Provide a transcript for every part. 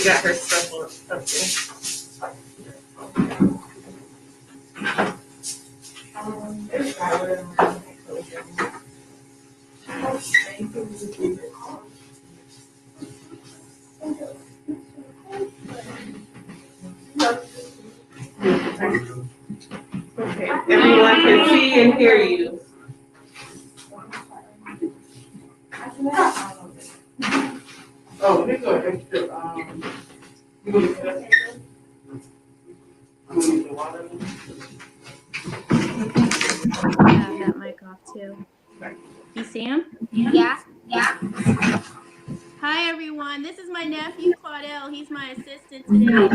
She got her stuff up there. Okay, everyone can see and hear you. Oh, let me go extra. You want to cut? I have that mic off too. You see him? Yeah. Hi everyone, this is my nephew Claudel. He's my assistant today.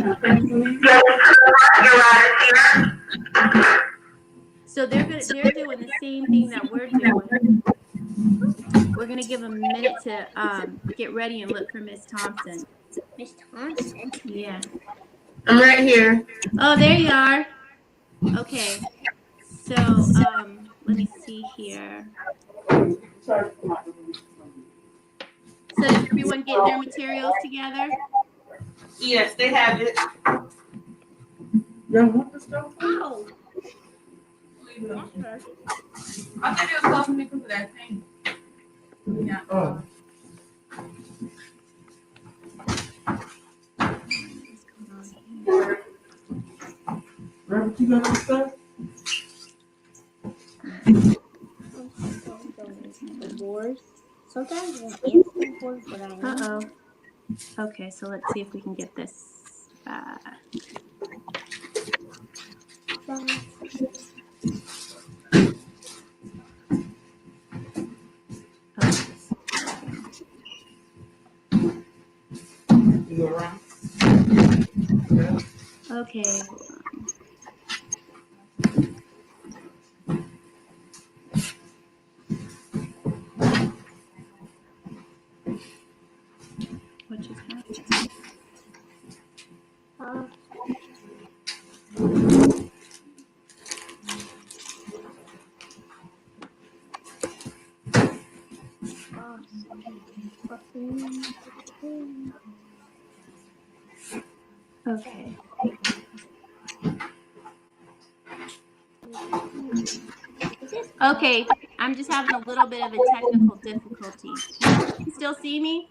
So they're doing the same thing that we're doing. We're gonna give them a minute to get ready and look for Miss Thompson. Miss Thompson? Yeah. I'm right here. Oh, there you are. Okay. So let me see here. So did everyone get their materials together? Yes, they have it. Oh. I think it was costing me because of that thing. Yeah. Oh. Robert, you got your stuff? The boards. Sometimes when instant boards, but I know. Uh-oh. Okay, so let's see if we can get this. You around? Okay. What just happened? Okay. Okay, I'm just having a little bit of a technical difficulty. Still see me?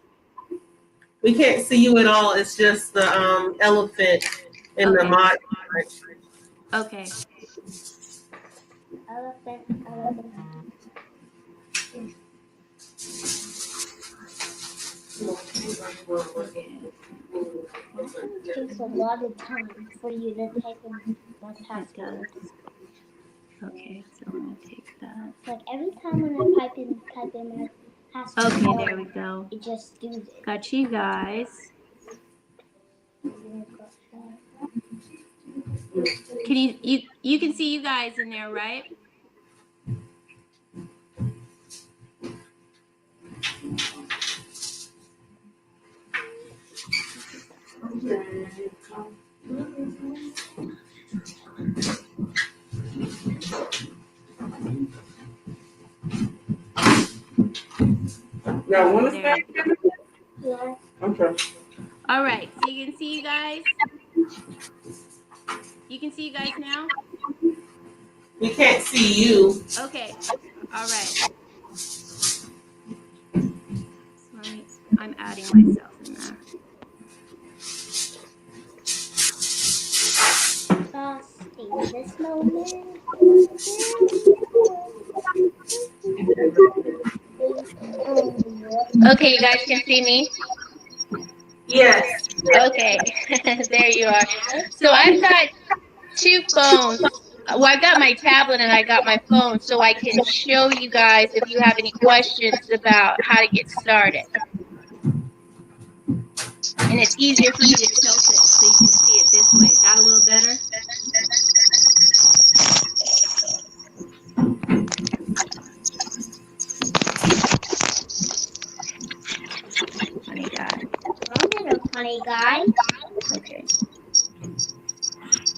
We can't see you at all. It's just the elephant in the mod. Okay. Elephant. It takes a lot of time for you to type in one password. Okay, so I'm gonna take that. Like every time when I type in my password. Okay, there we go. It just does it. Got you guys. Can you can see you guys in there, right? Now, one is back? Yeah. Okay. All right, so you can see you guys? You can see you guys now? We can't see you. Okay, all right. Sorry, I'm adding myself in there. This moment. Okay, you guys can see me? Yes. Okay, there you are. So I've got two phones. Well, I've got my tablet and I got my phone, so I can show you guys if you have any questions about how to get started. And it's easier for me to tilt it so you can see it this way. Is that a little better? Funny guy. I'm not a funny guy. Okay.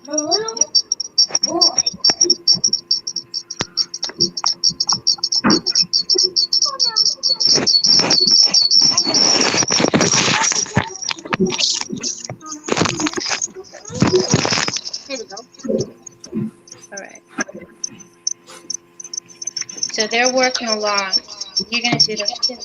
The little boy. So they're working along. You're gonna do this too.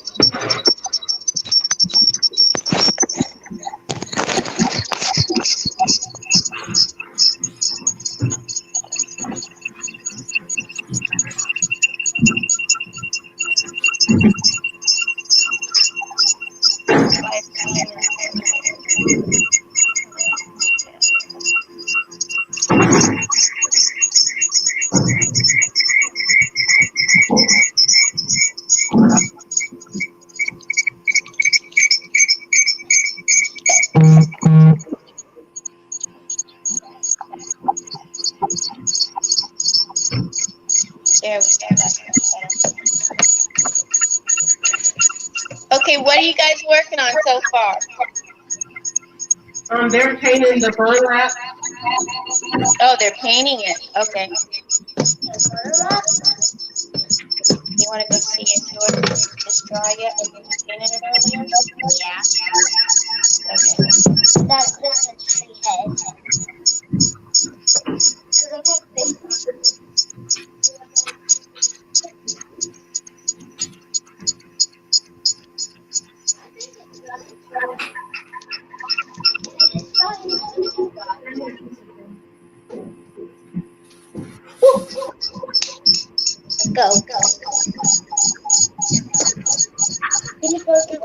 There we go. That's better. Okay, what are you guys working on so far? They're painting the burlap. Oh, they're painting it. Okay. You want to go see if yours is dry yet? Or did you painted it earlier? Yeah. Okay. That's Christmas tree head. Go. Can you go to the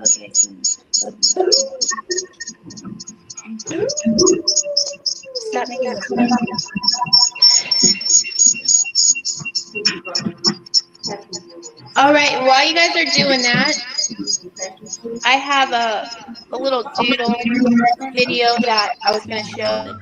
Okay. Stop making this noise. All right, while you guys are doing that, I have a little doodle video that I was going to show.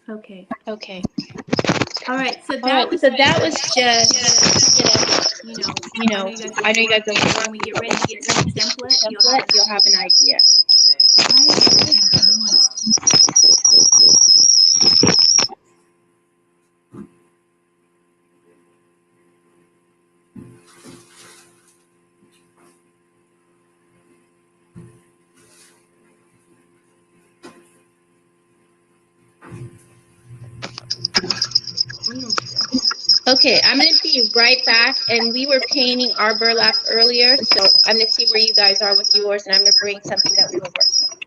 Okay. Okay. All right. So All right, that so that was just, you know, I know you guys are when we get ready to get to the template, you'll have an idea. Okay, I'm going to be right back, and we were painting our burlap earlier, so I'm going to see where you guys are with yours, and I'm going to bring something that we were working on.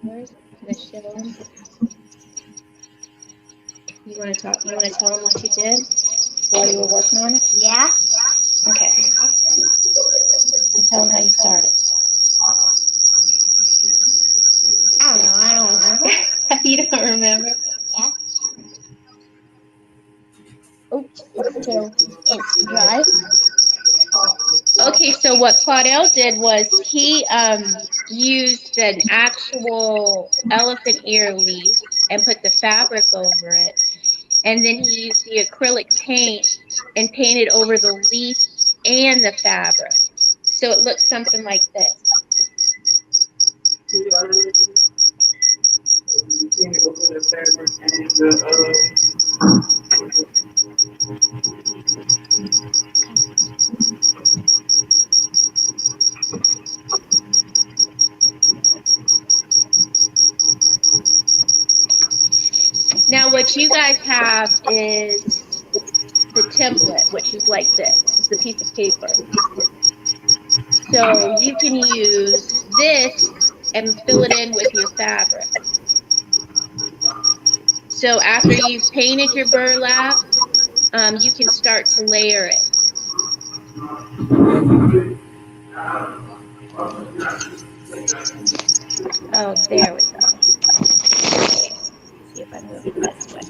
Yours, the shilling. You want to talk? You want to tell them what you did while you were working on it? Yeah. Okay. So tell them how you started. I don't know. I don't remember. You don't remember? Yeah. Oops. It's still. It's dry. Okay, so what Claudel did was he used an actual elephant ear leaf and put the fabric over it. And then he used the acrylic paint and painted over the leaf and the fabric. So it looks something like this. You painted over the fabric and the Now what you guys have is the template, which is like this. It's a piece of paper. So you can use this and fill it in with your fabric. So after you've painted your burlap, you can start to layer it. Oh, there we go. See if I move it this way.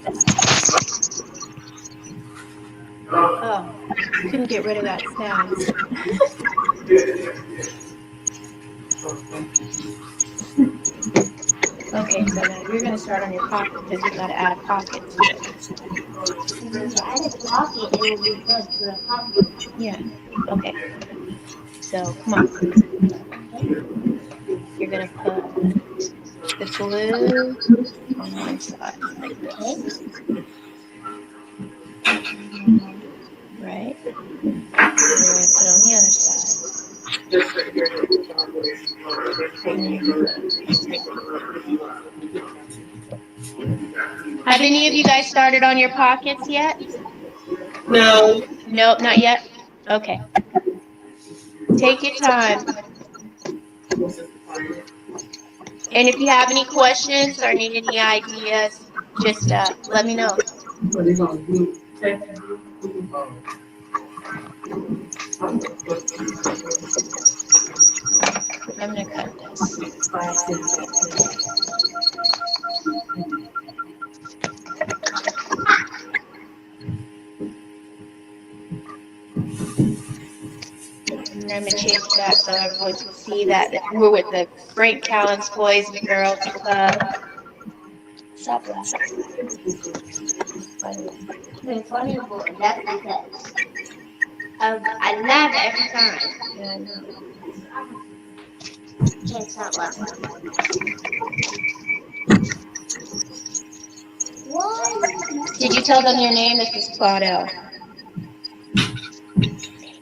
Oh, couldn't get rid of that snag. Okay, so now you're going to start on your pocket because you got to add a pocket to it. If I had a pocket, it would be good for a pocket. Yeah, okay. So come on. You're going to put the glue on one side like this. Right? And you're going to put it on the other side. Have any of you guys started on your pockets yet? No. Nope, not yet? Okay. Take your time. And if you have any questions or need any ideas, just let me know. I'm going to cut this. And I'm going to change that so everyone can see that we're with the Frank Callen's Boys and Girls Club. Stop laughing. It's funny, but that's because I laugh every time. Yeah, I know. Can't stop laughing. What? Did you tell them your name? This is Claudel.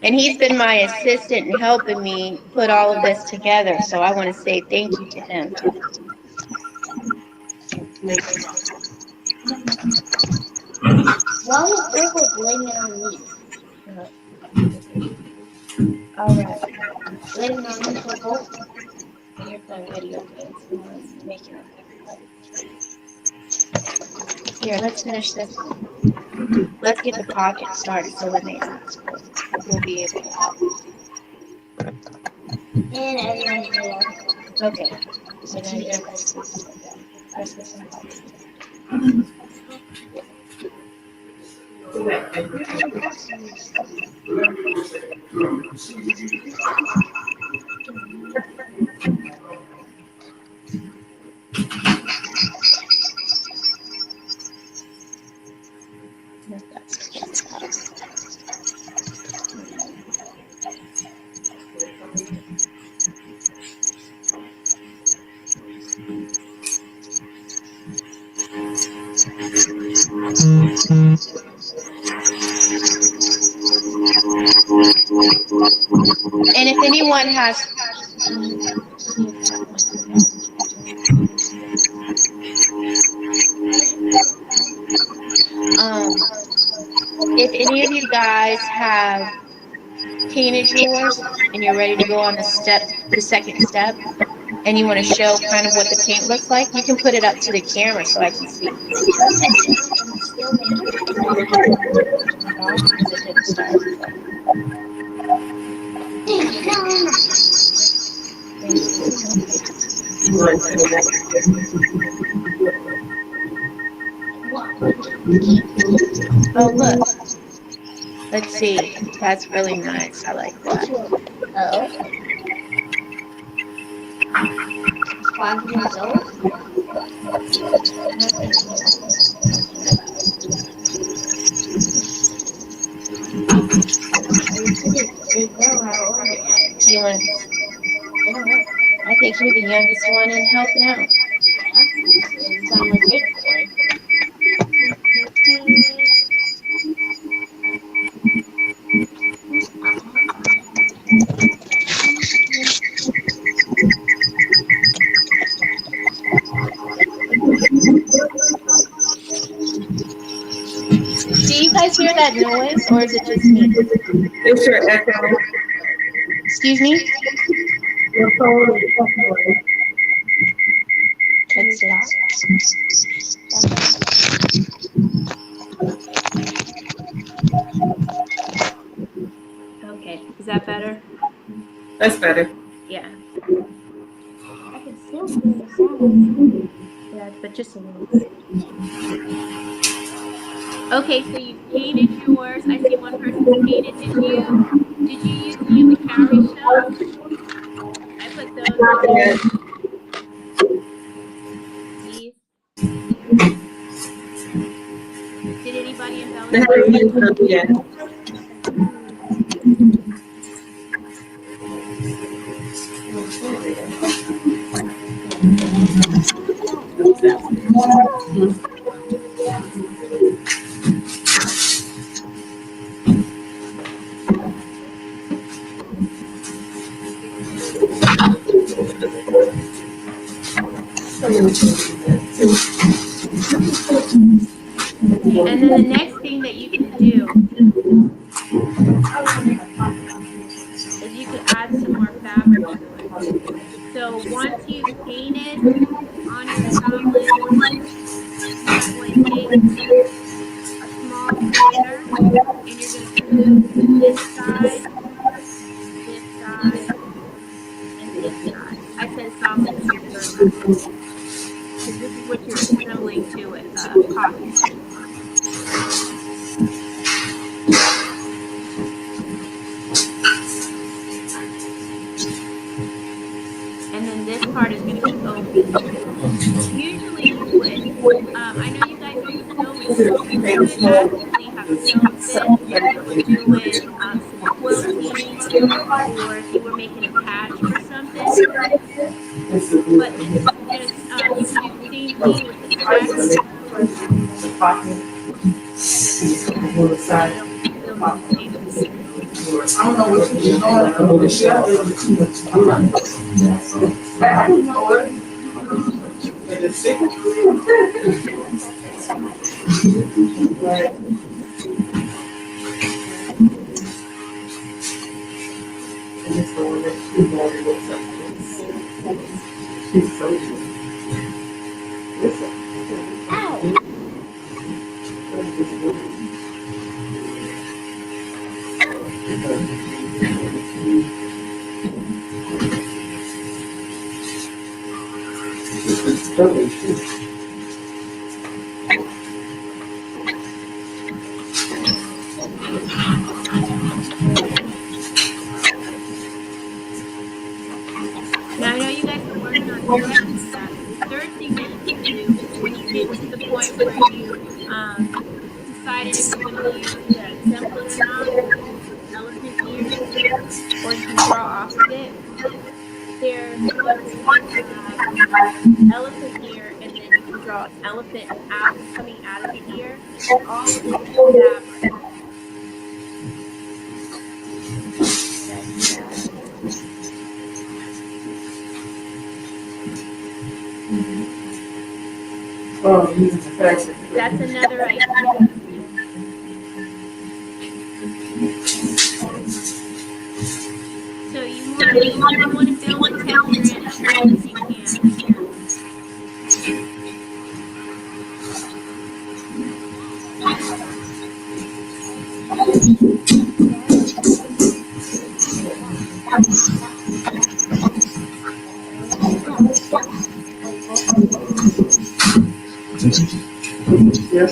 And he's been my assistant and helping me put all of this together. So I want to say thank you to him. Why would Google blame it on me? All right. Blame it on me for both. You're playing video games. I'm making it. Here, let's finish this one. Let's get the pocket started so when they ask, we'll be able to help. And everyone's there. Okay. So now you're going to press this like that. Press this on top. And if anyone has if any of you guys have painted yours and you're ready to go on the second step, and you want to show kind of what the paint looks like, you can put it up to the camera so I can see. I'm still making Because it didn't start. Oh, look. Let's see. That's really nice. I like that. Oh. 5 years old? They grow how old they are. Do you want to? I don't know. I think you're the youngest one in helping out. Yeah. It sounds like 8 boy. that noise, or is it just me? It's your echo. Excuse me? Your phone is echoing. Let's see. Okay, is that better? That's better. Yeah. I can still hear the sound. Yeah, but just a little bit. Okay, so you painted yours. I see one person's painted. Did you use any of the cowrie shells? I put those Not in yet. these. Did anybody embellish I haven't theirs? used them yet. And then the next thing that you can do is you could add some more fabric to it. So once you've painted on your tablet, you might want to take a small square and you're going to glue this side, and this side. I said assembly to your third level because this is what you're assembling to a pocket. And then this part is going to be open. Usually you would, I know you guys do sewing, so you could actually have sewn this if you were doing some quilting or if you were making a patch for something. But this is just, you can do the same thing with the text. It'll be the same thing. I don't know what you're doing. The shell is too much. I don't know what. And it's sick. Right. Now I know you guys are working on thread and stuff. The third thing that you can do is when you get to the point where you decided if you're going to use the template or not, you can use those elephant ears, or you can draw off of it. There's one where you have elephant ear, and then you can draw an elephant out coming out of the ear, all with the same fabric. Oh, using the fabric. That's another idea. So you want to build the texture in as much as you can. Yeah.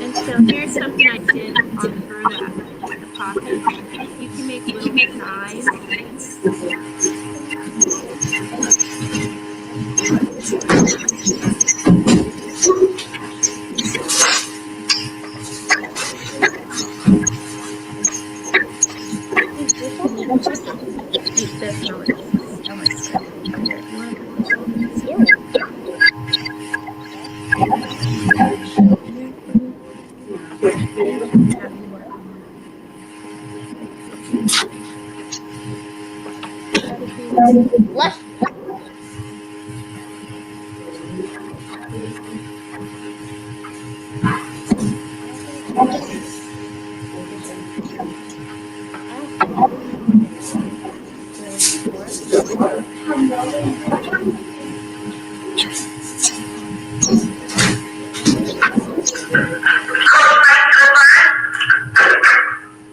And so here's something I did on the burlap with the pockets. You can make little designs. Eat this and I'll let you see how much stuff you can get. You want to put this on? What?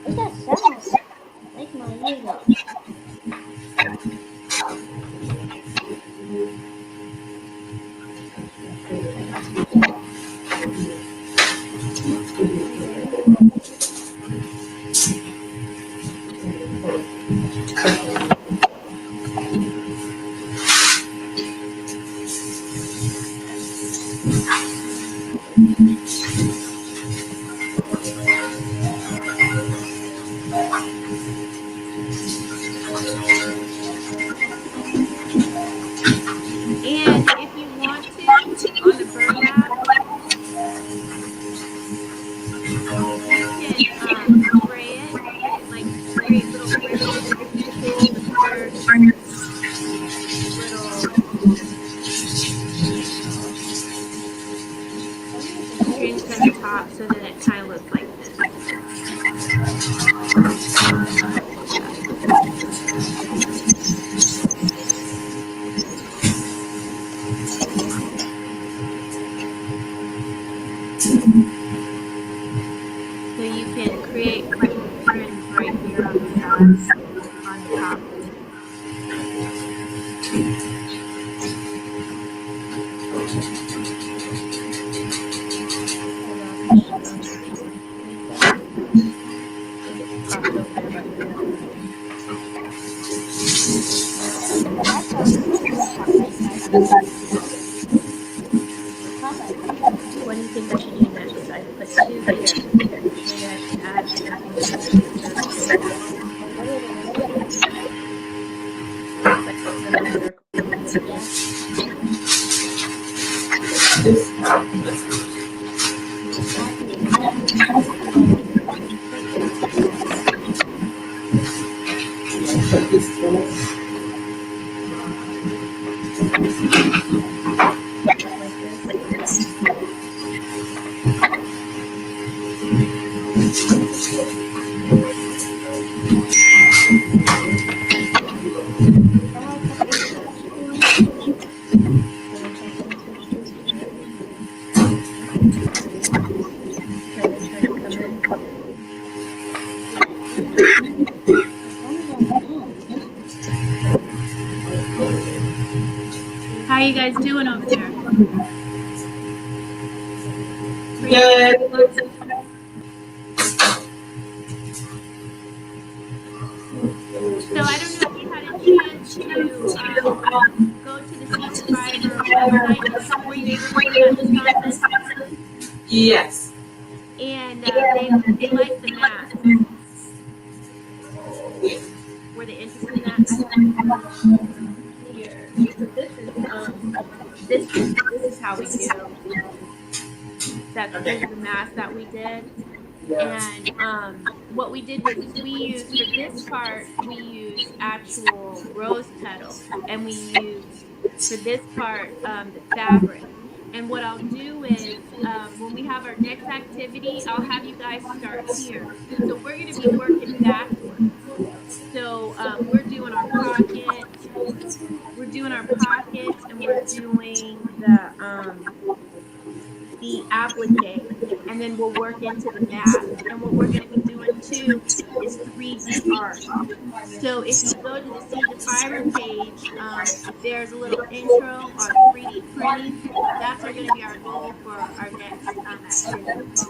What's that sound? Like my ears off. And if you want to, on the burlap, you can spray it, like create little pieces with first little strings from the top so that it kind of looks like this. So you can create patterns right here on the sides, on the top. What do you think I should do next? I put two here. Maybe I should add something to How you guys doing over there? Good. So I don't know if you had a chance to go to the C5 website. Were you able to look at this office? Yes. And they like the math. Were they interested in that? Here. So this is how we do. This is the math that we did. And what we did was we used, for this part, we used actual rose petals, and we used for this part, the fabric. And what I'll do is, when we have our next activity, I'll have you guys start here. So we're going to be working backwards. So we're doing our pocket. We're doing our pockets, and we're doing the applique, and then we'll work into the mask. And what we're going to be doing too is 3D art. So if you go to the See the Fiber page, there's a little intro on 3D printing. That's going to be our goal for our next activity.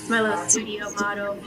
My little studio model.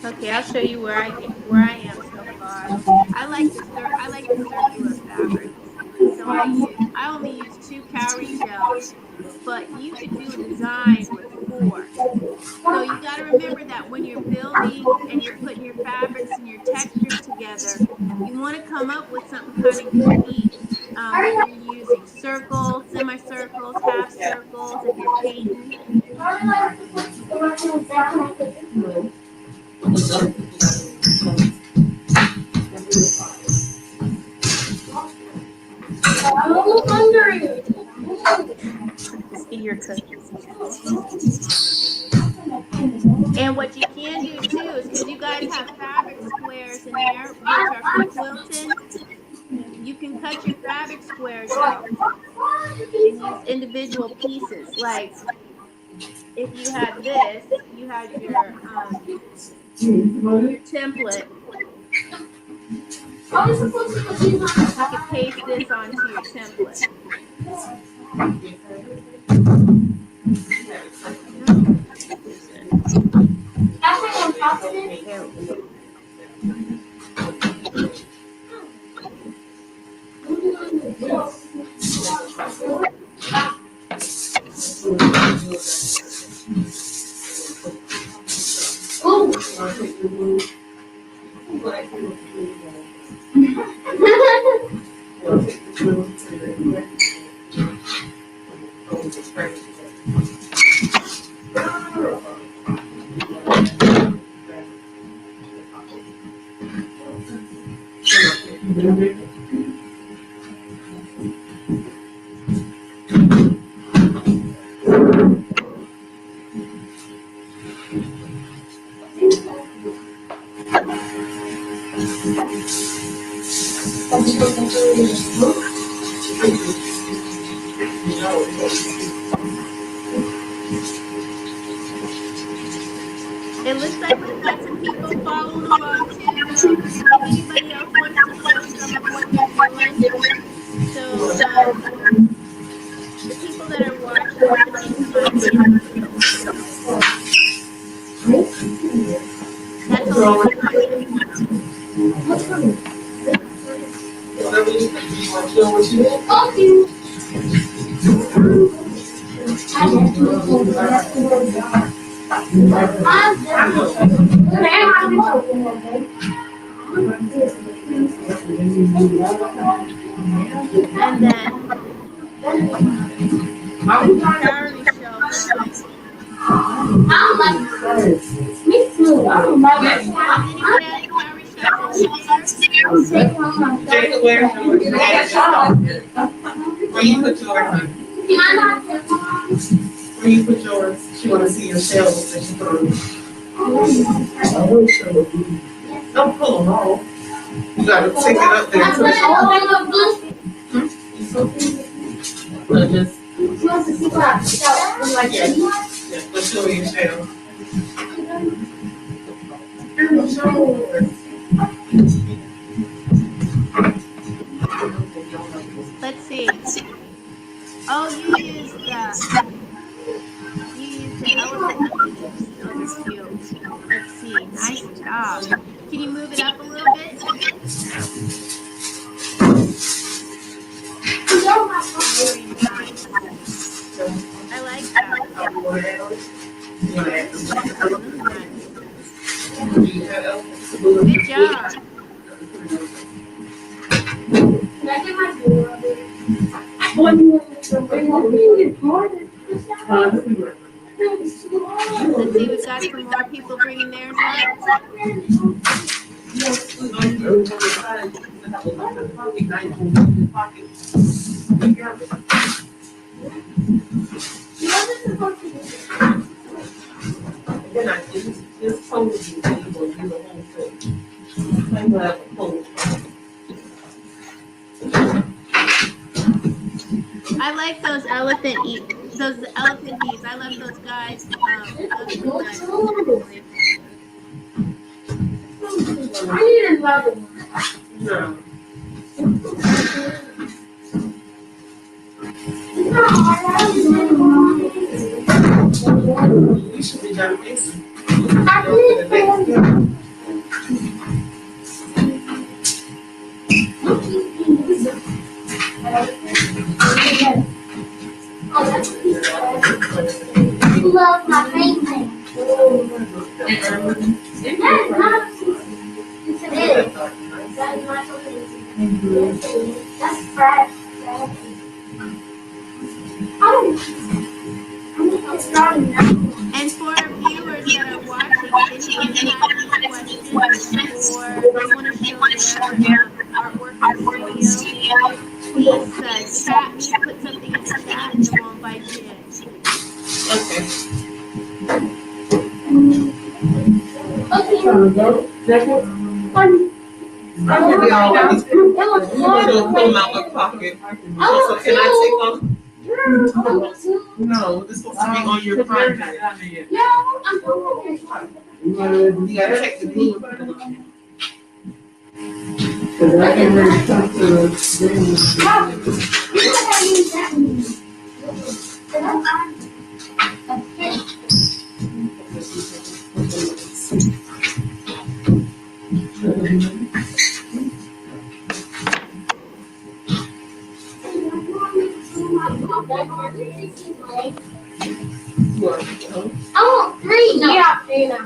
Okay, I'll show you where I am so far. I like the circular fabric. So I only use 2 cowrie shells, but you could do a design with 4. So you got to remember that when you're building and you're putting your fabrics and your textures together, you want to come up with something kind of unique. Whether you're using circles, semicircles, half circles, if you're painting. I'm hungry. Let's eat your cookies. And what you can do too is, because you guys have fabric squares in there, which are for quilting, you can cut your fabric squares out and use individual pieces. Like if you had this, you had your template. You can paste this onto your template. There we go. It looks like we've got some people following along too. If anybody else wants to show some of what they're doing, so the people that are watching, we're going to be smiling. That's all you can And then calorie shelf on. Me too. I don't know. Has anyone added calorie shelf upstairs? Jacob, where you added yourself? Where you put yours? Where you put yours? She wanna see your shells that you put on. Don't pull them all. You gotta take it up there. Well, just, yeah, let's show you your shell. Let's see. Oh, you used the elephant leaves. Those are cute. Let's see. Nice job. Can you move it up a little bit? Very nice. I like that. Good job. Let's see, we've got some more people bringing theirs up. I like those elephant beads. I love those guys. Those are nice. I need another one. No. We should be done this. Love my painting. That's fresh. And for our viewers that are watching, if anybody has any questions or want to show their artwork in the studio, please chat me, put something in the chat, and we'll invite you in. Okay. Maybe I'll pull them out of my pocket. So can I take off? No, this is supposed to be on your project. You gotta check the glue. I want 3. No. Yeah, 3 now.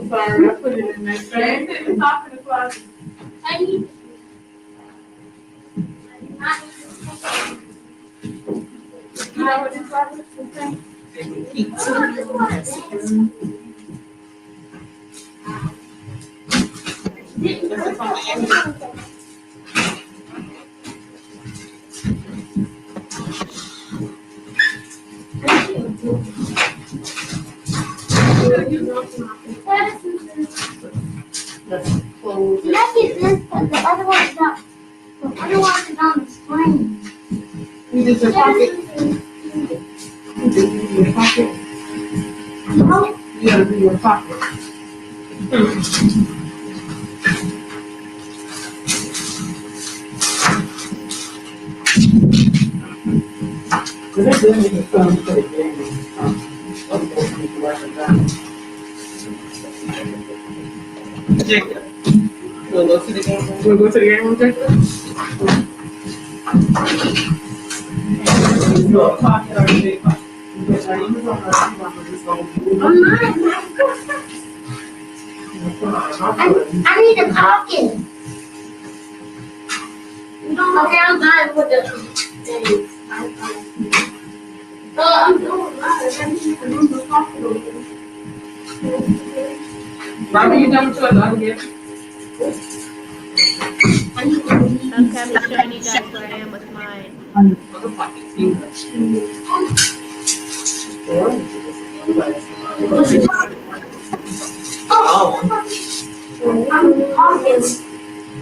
Sorry, I put it in that bag. It's in the top of the closet. You know what this closet The other one's not. The other one is on the screen. You did your pocket. You did your pocket. No. You gotta do your pocket. But they didn't even come to the game. Jacob. You wanna go to the game room? You wanna go to the game room, Jacob? You want a pocket or a big pocket? I need a pocket. Okay, I'm done with the things. I'm doing mine. I need a pocket. Robert, you done with yours? I'll get it. Okay, I'm just showing you guys where I am with mine.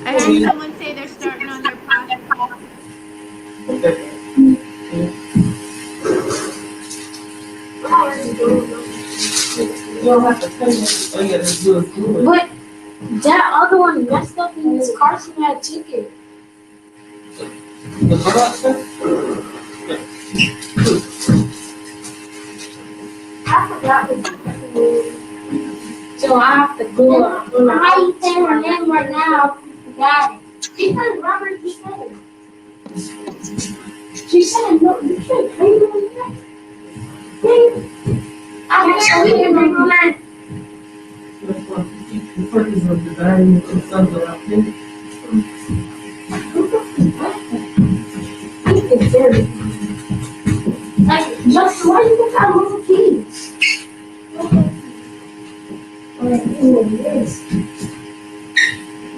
I heard someone say they're starting on their pocket. But that other one messed up in his Carson had ticket. I forgot the so I have to go. How you saying her name right now? Got it. Because Robert just said it. She said no, you can't pay me on that. I can't read it from that. Like, just why you look at little kids?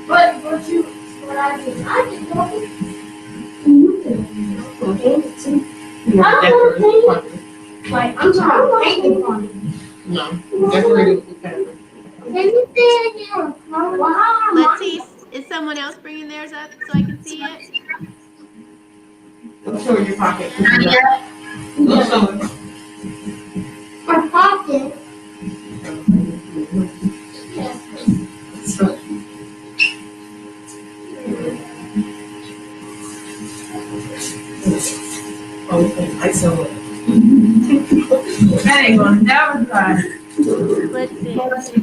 But you, what I did know you can paint it too. I don't want to paint it. Like, I'm trying to paint it on it. No, decorate it with the camera. Let's see, is someone else bringing theirs up so I can see it? Let's show your pocket. Let's show it. My pocket. Okay, I saw it. That ain't gonna never try. Let's see.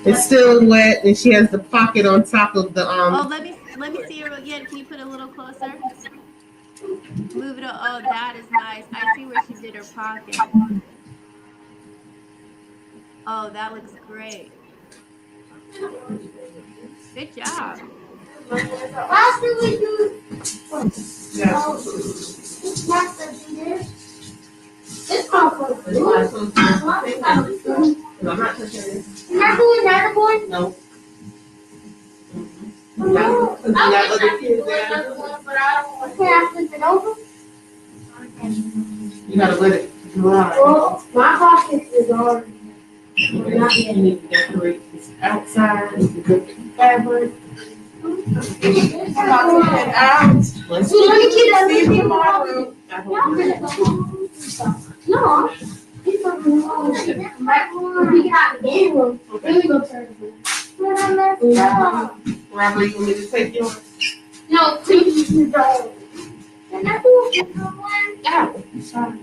It's still wet, and she has the pocket on top of the Oh, let me see her again. Can you put it a little closer? Move it. Oh, that is nice. I see where she did her pocket. Oh, that looks great. Good job. Last thing we do. Yeah. Last thing we do. It's called for the I'm not touching it. Can I do another one? No. No. You got other kids there. Can I flip it over? You gotta let it dry. Well, my pocket is already. You need to decorate this outside with the good fabric. Let's So let me keep that see you with tomorrow. No. He's talking about we got a game room. Then we go turn it. Robert, you want me to take yours? No, please don't. Can I do a different one? Yeah. Sorry.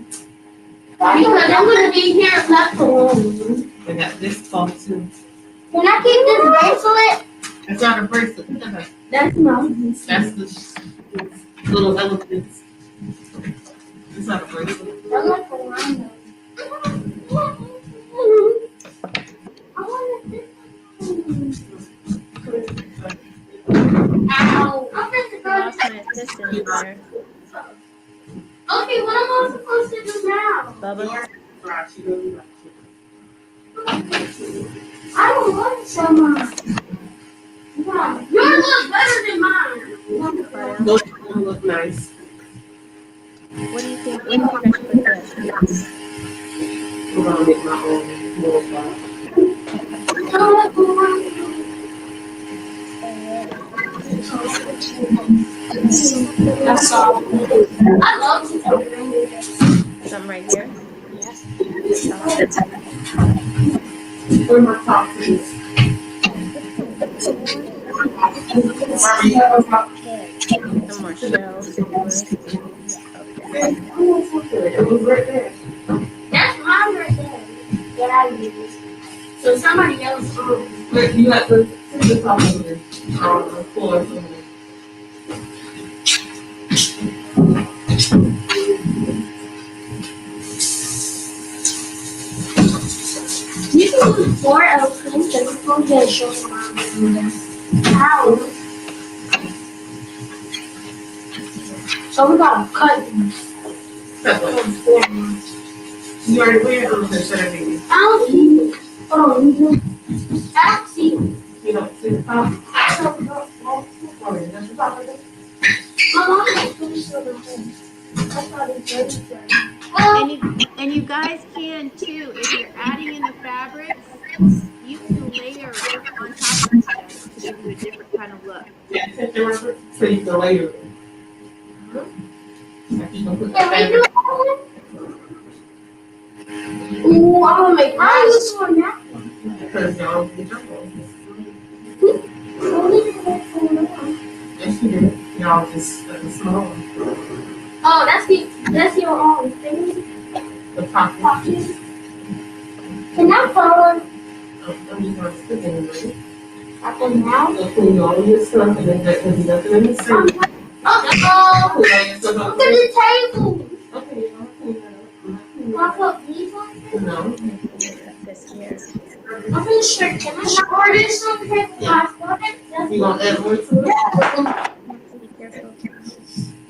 Because I'm gonna be here left alone. I got this ball too. Can I keep this bracelet? It's not a bracelet. That's not. That's the little elephants. It's not a bracelet. I like the line. I want this. Ow. I'm I lost my assistant in there. Okay, what am I supposed to do now? Bubba. I don't want some. Yours looks better than mine. Those look nice. What do you think? What do you think I should put this? I'm gonna make my own little box. That's all. I love to. Something right here? Where my top is. Some more shells. It was right there. That's mine right there. That I use. So somebody else, But you have to sit the top of it on the floor. you can use 4 elephants and you can get a show how. So we gotta cut these. You already wear them instead of me. I don't see it. Oh, you do? I don't see it. You don't see the top. My mom is pretty sure the home. I thought it was very And you guys can too, if you're adding in the fabrics, you can layer on top of each other to give you a different kind of look. Yeah, take the rubber so you can layer it. Like you can put the Can we do fabric. that? Ooh, I'm gonna make rice on that. Because y'all get your phone. Oh, Yes, you do. Y'all just small. that's your thing. The pocket. Pocket. Can I follow I'm just going to stick it in there. up and down? You'll clean all your stuff and then that can be nothing in the sink. Oh, Clean all your stuff look up. at the table. Okay, I'll clean that Can I put these on up. No. This here. I'm pretty sure. Can I pour this on the table? Yeah. You gonna add more to it? Be careful.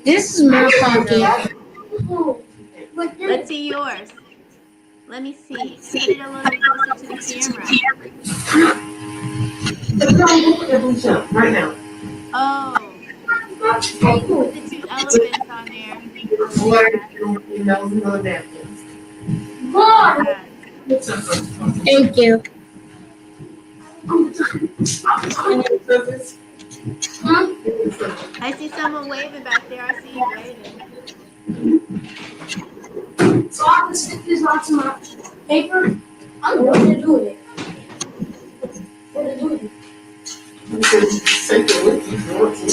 This is my pocket. Let's see yours. Let me see. Get it a little closer to the camera. Right now. Oh, put the 2 elephants on there. Water, your nose and little napkins. More. Thank you. I see someone waving back there. I see you waving. So I can stick this onto my paper. I'm going to do it. What to do it? You can take it with you if you want to.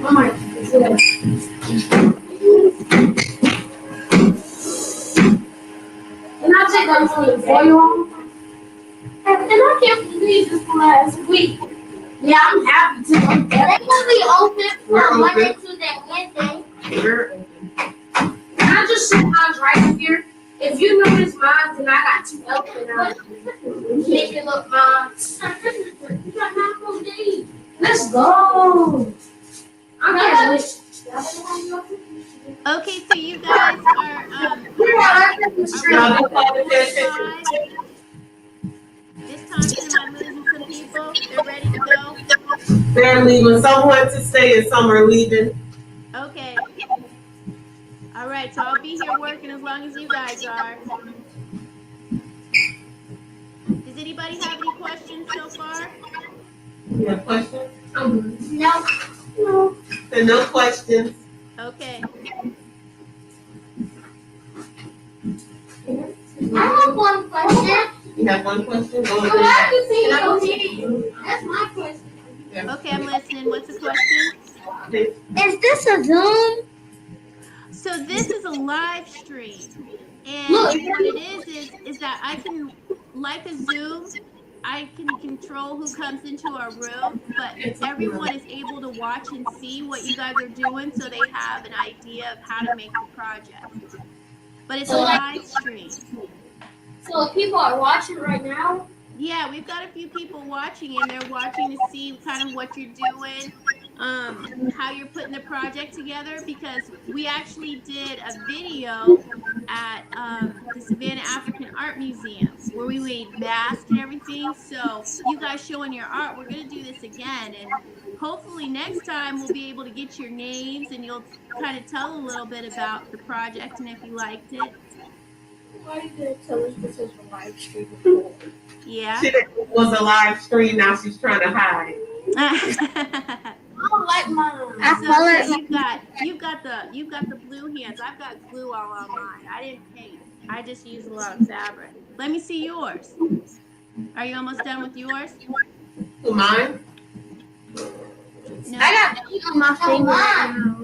I might do that. Can I take that for the foil on? And I can't believe this last week. Yeah, I'm happy to. They will be open from Monday, Tuesday, Wednesday. We're open. Can I just sit mine right here? If you notice mine, then I got 2 elephant out. Make it look mine. Let's go. I can't wait. Okay, so you guys are this time am I losing some people? They're ready to go? They're leaving. Some want to stay and some are leaving. Okay. All right, so I'll be here working as long as you guys are. Does anybody have any questions so far? You have questions? No. There are no questions. Okay. I have one question. You have one question? Go Can ahead. I see you? That's my question. Okay, I'm listening. What's the question? Is this a Zoom? So this is a live stream. And Look. what it is that I can, like a Zoom, I can control who comes into our room, but everyone is able to watch and see what you guys are doing so they have an idea of how to make the project. But it's a live stream. So if people are watching right now? Yeah, we've got a few people watching and they're watching to see kind of what you're doing, how you're putting the project together, because we actually did a video at the Savannah African Art Museum where we made masks and everything. So you guys showing your art, we're going to do this again, and hopefully next time we'll be able to get your names and you'll kind of tell a little bit about the project and if you liked it. Why did you tell us this is a live stream before? Yeah. She was a live stream, now she's trying to hide. I don't like mine. You've got the blue hands. I've got glue all on mine. I didn't paint. I just used a lot of fabric. Let me see yours. Are you almost done with yours? Who, mine? No. I got paint on my finger.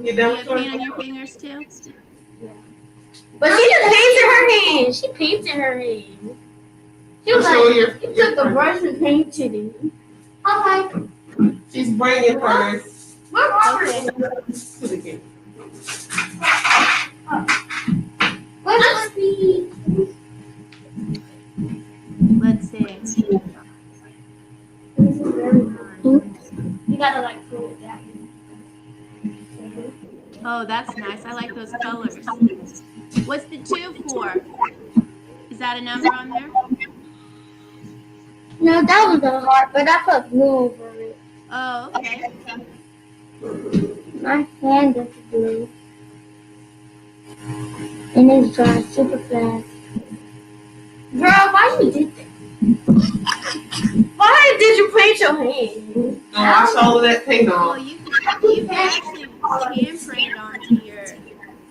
You You done have with paint on your fingers too? But she just painted her hand. She painted her hand. She was Show like, your you took the brush and painted it. Okay. She's bringing hers We're Okay. to the game. Where's the Let's see. You gotta like pull it down. Oh, that's nice. I like those colors. What's the 2 for? Is that a number on there? No, that was a heart, but I put blue over it. Oh, okay. My hand is blue. And it's dry super fast. Girl, why you did that? Why did you paint your hand? Go wash all of that paint Well, off. you can actually hand print it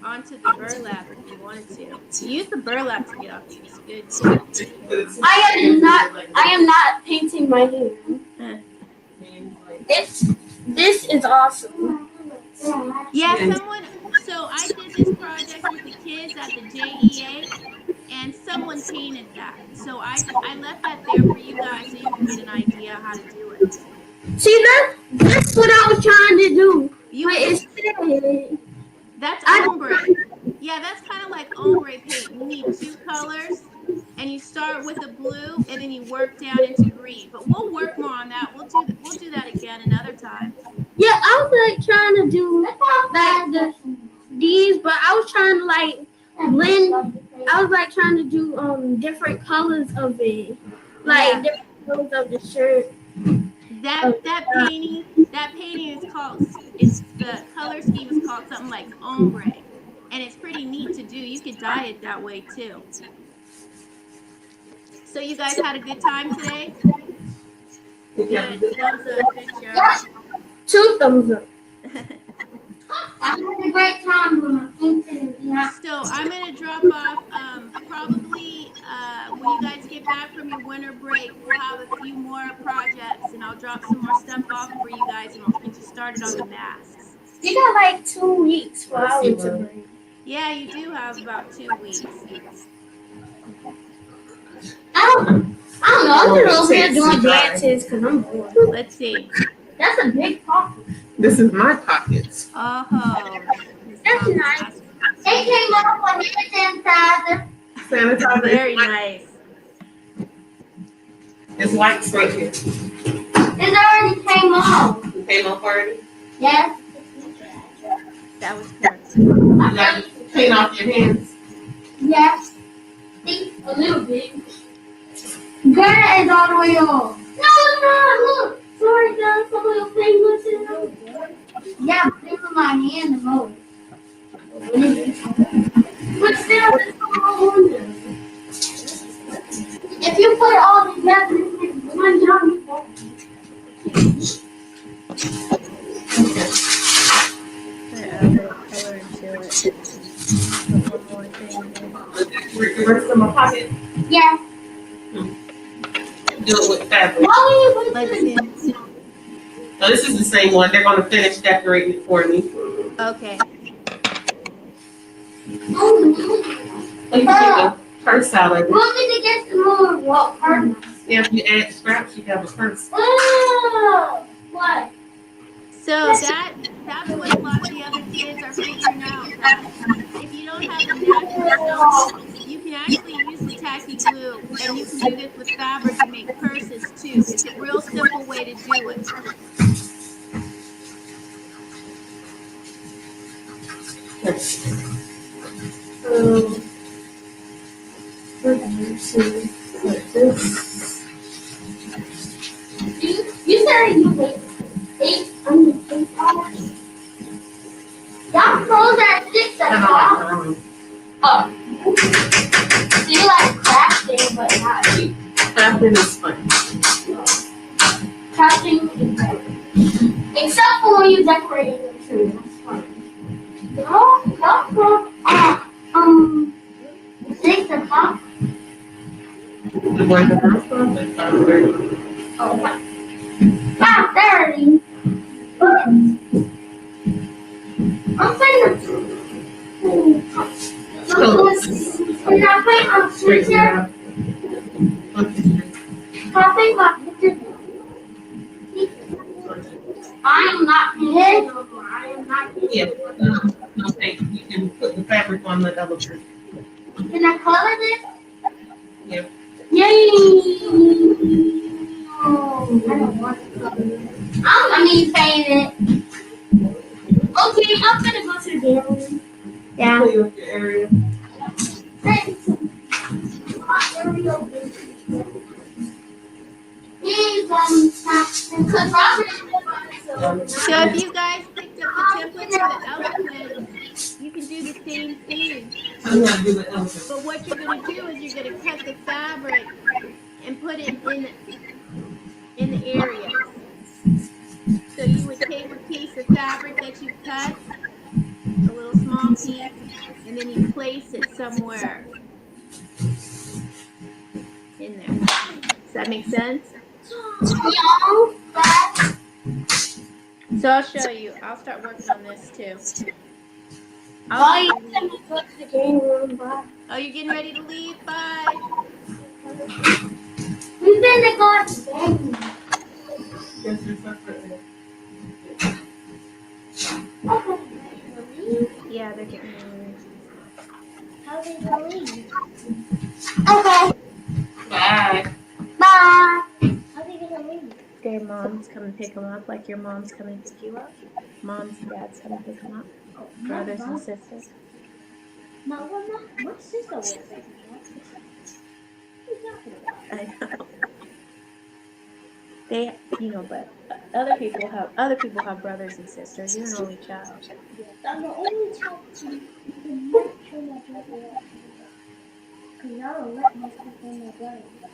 onto the burlap if you wanted to. Use the burlap to get off. It's good too. I am not painting my hand. This is awesome. Yeah, so I did this project with the kids at the JEA, and someone painted that. So I left that there for you guys so you can get an idea how to do it. See, that's what I was trying to do. That's ombre. Yeah, that's kind of like ombre paint. You need 2 colors, and you start with a blue, and then you work down into green. But we'll work more on that. We'll do that again another time. Yeah, I was like trying to do like these, but I was trying to like blend. I was like trying to do different colors of it, like different colors of the shirt. That painting is called. The color scheme is called something like ombre, and it's pretty neat to do. You could dye it that way too. So you guys had a good time today? Good. Thumbs up. Good job. 2 thumbs up. I had a great time when I painted. So I'm gonna drop off. Probably when you guys get back from your winter break, we'll have a few more projects, and I'll drop some more stuff off for you guys, and we'll get you started on the masks. You got like 2 weeks for our winter break. Yeah, you do have about 2 weeks. I don't know. I'm just over here doing dances because I'm bored. Let's see. That's a big pocket. This is my pockets. Oh. That's nice. It came off on hand sanitizer. Sanitizer. Very nice. It's lights right here. It already came off. You came off already? Yes. That was perfect. You got paint off your hands? Yes. See, a little bit. Girl is all the way off. No, it's not. Look. Sorry, guys. Some of your fingers in there. Yeah, but this is my hand the most. But still, it's all on there. If you put it all together, it's one job. The rest of my pocket. Yeah. Do it with fabric. Let's see. No, this is the same one. They're gonna finish decorating it for me. Okay. Let me take a purse out of it. Want me to get some more what purse? Yeah, if you add scraps, you have a purse. Oh, what? So that's what a lot of the other kids are figuring out. That if you don't have the natural stuff, you can actually use the tacky glue, and you can do this with fabric and make purses too. It's a real simple way to do it. You said you wait 8 hours. Y'all close at 6 o'clock. Oh. So you like crafting, but not Crafting is fun. crafting is better. Except for when you decorate the tree. That's fun. No, 6 o'clock. The one the first one, that's 5:30. Oh, 5:30. I'm saying So, and I play on straighten it Twitter. out. Okay. I think my picture. I am not kidding. I am not kidding. Yeah. Okay, you can put the fabric on the other one. Can I color this? Yeah. Yay! Oh, I don't want to color it. I mean, paint it. Okay, I'm gonna go to the gallery. Yeah. Clean up your area. Thanks. Because Robert is So if you guys picked up the template for the elephant, you can do the same thing. I'm gonna do the elephant. But what you're going to do is you're going to cut the fabric and put it in the areas. So you would take a piece of fabric that you cut, a little small piece, and then you place it somewhere in there. Does that make sense? So I'll show you. I'll start working on this too. Oh, you're getting ready to leave? Bye. We've been to go to the game. Yeah, they're getting ready. How are they gonna leave? Okay. Bye. Bye. How are they gonna leave? Their moms come and pick them up, like your mom's coming to pick you up. Moms and dads come and pick them up. Brothers and sisters. My sister was there. I know. They, but other people have brothers and sisters. You're an only child. I'm the only child to not turn my brother up. Because I don't let myself turn my brother up.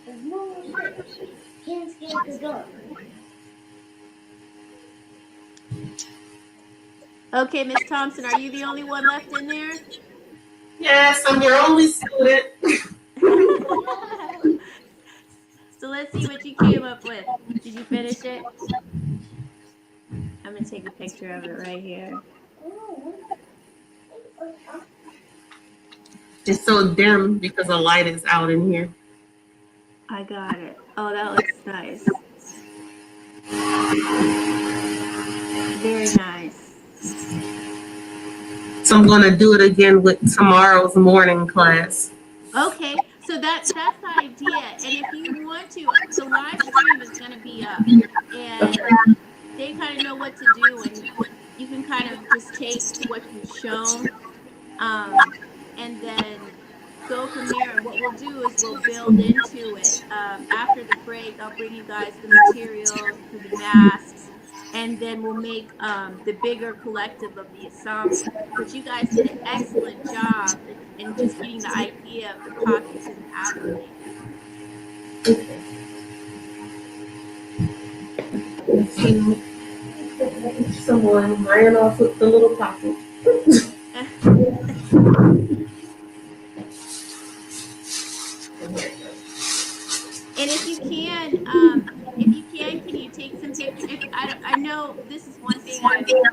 There's no more shit. Can't scare the dog. Okay, Miss Thompson, are you the only one left in there? Yes, I'm your only student. So let's see what you came up with. Did you finish it? I'm going to take a picture of it right here. It's so dim because the light is out in here. I got it. Oh, that looks nice. Very nice. So I'm gonna do it again with tomorrow's morning class. Okay, so that's the idea. And if you want to, the live stream is going to be up, and they kind of know what to do, and you can kind of just take what you've shown, and then go from there. And what we'll do is we'll build into it. After the break, I'll bring you guys the materials for the masks, and then we'll make the bigger collective of the ensemble. But you guys did an excellent job in just getting the idea of the pockets and the applique. Someone ran off with the little pocket. And if you can, can you take some pictures? I know this is one thing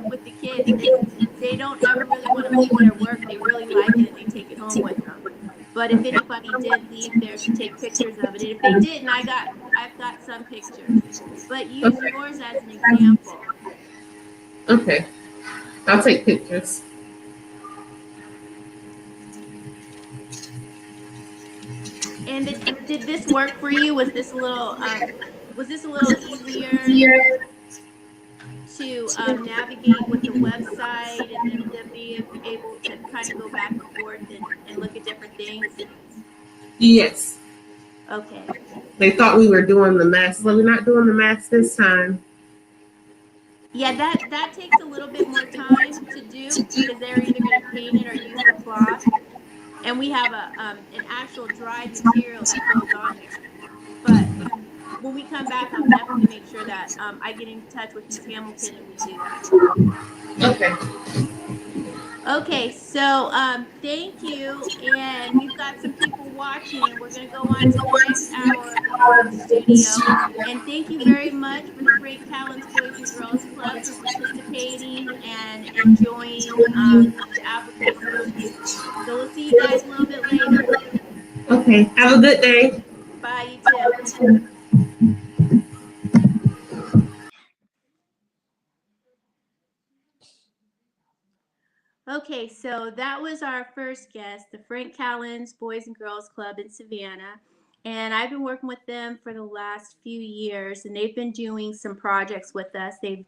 with the kids is they don't ever really want to leave their work. They really like it and they take it home with them. But if anybody did leave theirs, to take pictures of it. And if they didn't, I've got some pictures. But use yours as an example. Okay, I'll take pictures. And did this work for you? Was this a little easier to navigate with the website and then be able to kind of go back and forth and look at different things? Yes. Okay. They thought we were doing the mask, but we're not doing the mask this time. Yeah, that takes a little bit more time to do because they're either going to paint it or use the cloth. And we have an actual dried material that goes on there. But when we come back, I'll definitely make sure that I get in touch with Ms. Hamilton and we do that. Okay. Okay, so thank you. And we've got some people watching, and we're going to go on to the next hour of the studio. And thank you very much for the Great Talents Boys and Girls Club for participating and enjoying the applique solution. So we'll see you guys a little bit later. Okay. Have a good day. Bye, you too. Okay, so that was our first guest, the Frank Callens Boys and Girls Club in Savannah. And I've been working with them for the last few years, and they've been doing some projects with us. They've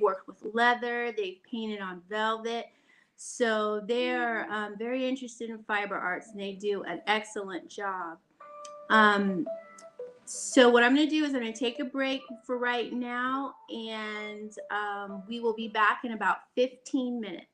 worked with leather, they've painted on velvet. So they're very interested in fiber arts, and they do an excellent job. So what I'm going to do is I'm going to take a break for right now, and we will be back in about 15 minutes.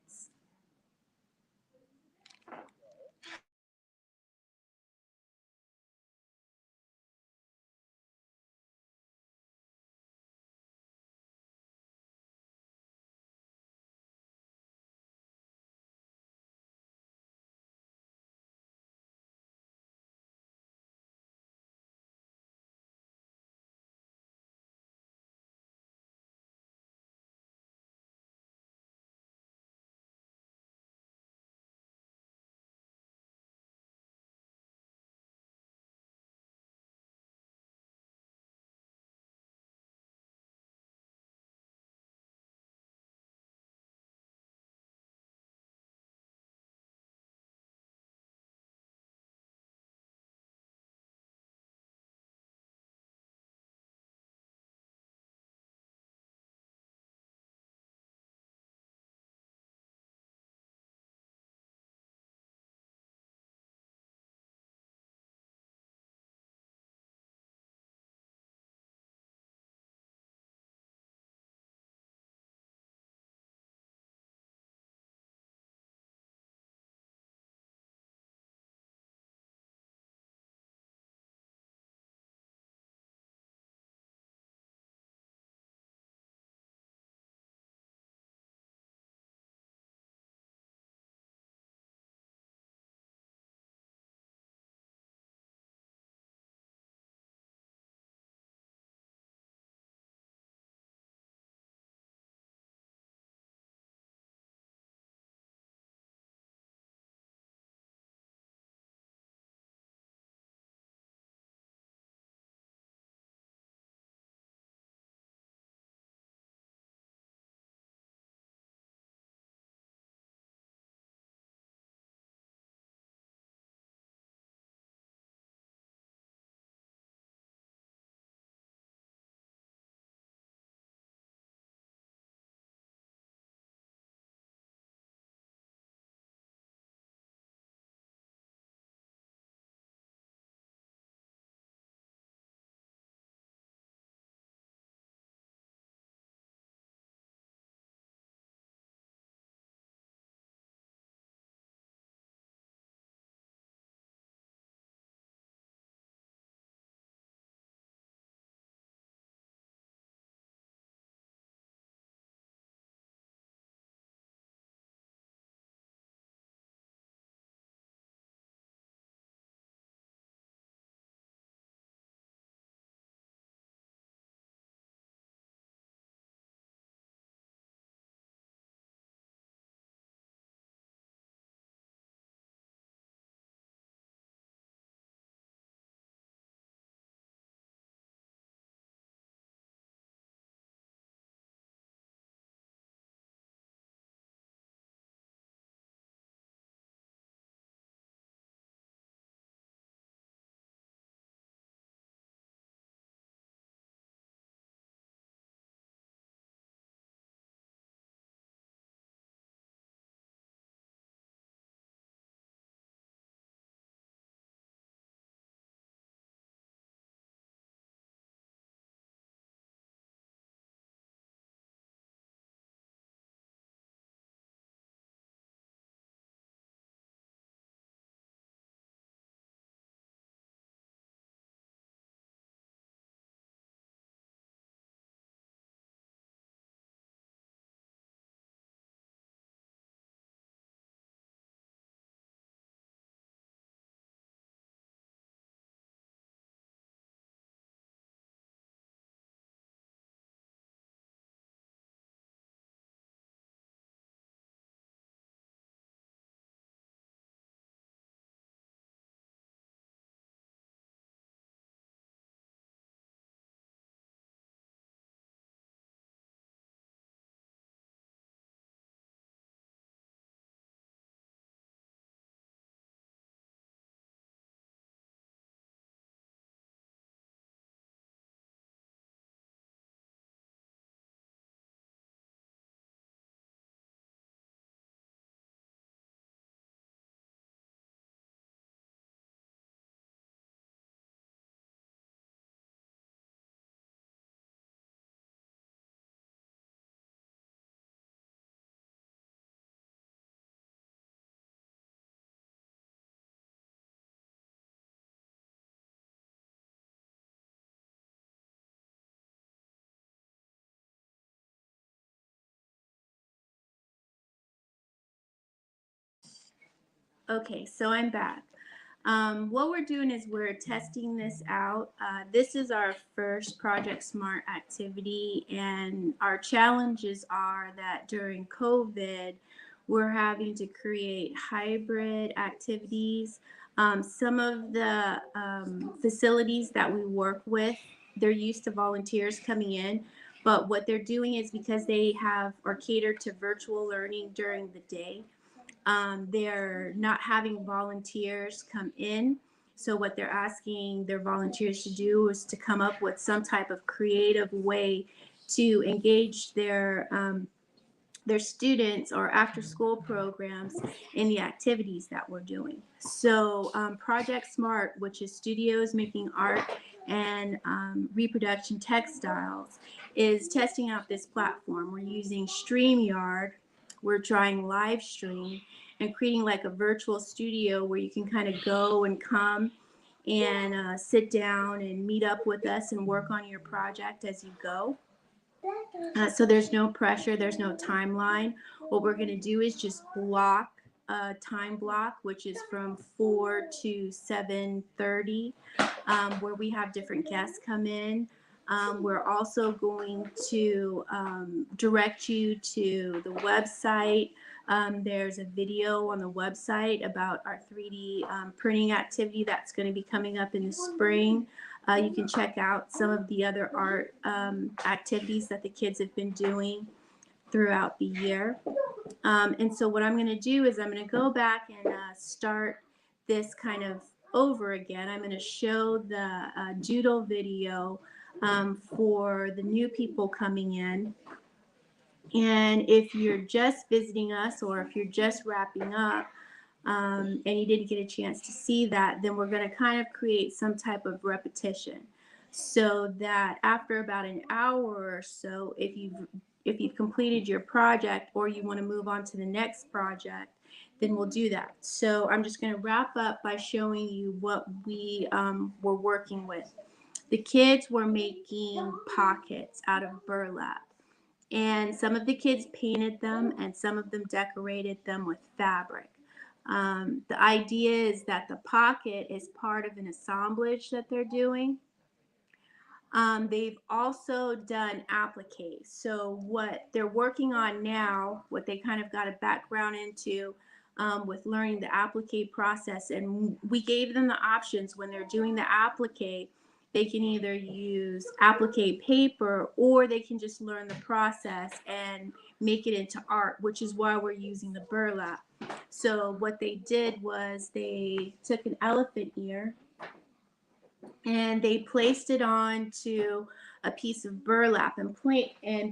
Okay, so I'm back. What we're doing is we're testing this out. This is our first Project SMART activity, and our challenges are that during COVID, we're having to create hybrid activities. Some of the facilities that we work with, they're used to volunteers coming in, but what they're doing is because they have or cater to virtual learning during the day, they're not having volunteers come in. So what they're asking their volunteers to do is to come up with some type of creative way to engage their students or after school programs in the activities that we're doing. So Project SMART, which is Studios Making Art and Reproduction Textiles, is testing out this platform. We're using StreamYard. We're trying live stream and creating like a virtual studio where you can kind of go and come and sit down and meet up with us and work on your project as you go. So there's no pressure, there's no timeline. What we're going to do is just block a time block, which is from 4 to 7:30, where we have different guests come in. We're also going to direct you to the website. There's a video on the website about our 3D printing activity that's going to be coming up in the spring. You can check out some of the other art activities that the kids have been doing throughout the year. And so what I'm going to do is I'm going to go back and start this kind of over again. I'm going to show the doodle video for the new people coming in. And if you're just visiting us or if you're just wrapping up, and you didn't get a chance to see that, then we're going to kind of create some type of repetition so that after about an hour or so, if you've completed your project or you want to move on to the next project, then we'll do that. So I'm just going to wrap up by showing you what we were working with. The kids were making pockets out of burlap. And some of the kids painted them and some of them decorated them with fabric. The idea is that the pocket is part of an assemblage that they're doing. They've also done applique. So what they're working on now, what they kind of got a background into with learning the applique process, and we gave them the options when they're doing the applique. They can either use applique paper or they can just learn the process and make it into art, which is why we're using the burlap. So what they did was they took an elephant ear and they placed it onto a piece of burlap and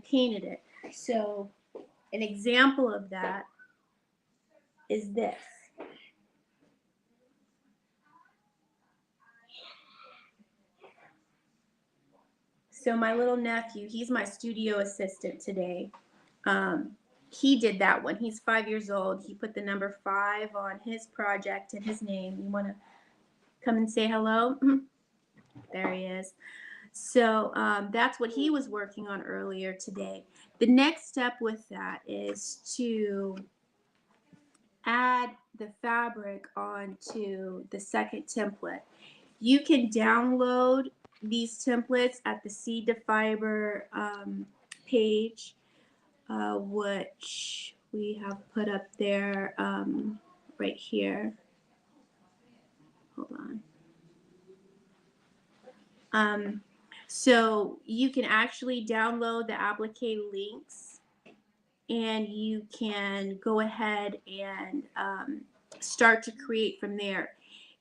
painted it. So an example of that is this. So my little nephew, he's my studio assistant today. He did that one. He's 5 years old. He put the number 5 on his project and his name. You want to come and say hello? There he is. So that's what he was working on earlier today. The next step with that is to add the fabric onto the second template. You can download these templates at the Seed to Fiber page, which we have put up there right here. Hold on. So you can actually download the applique links and you can go ahead and start to create from there.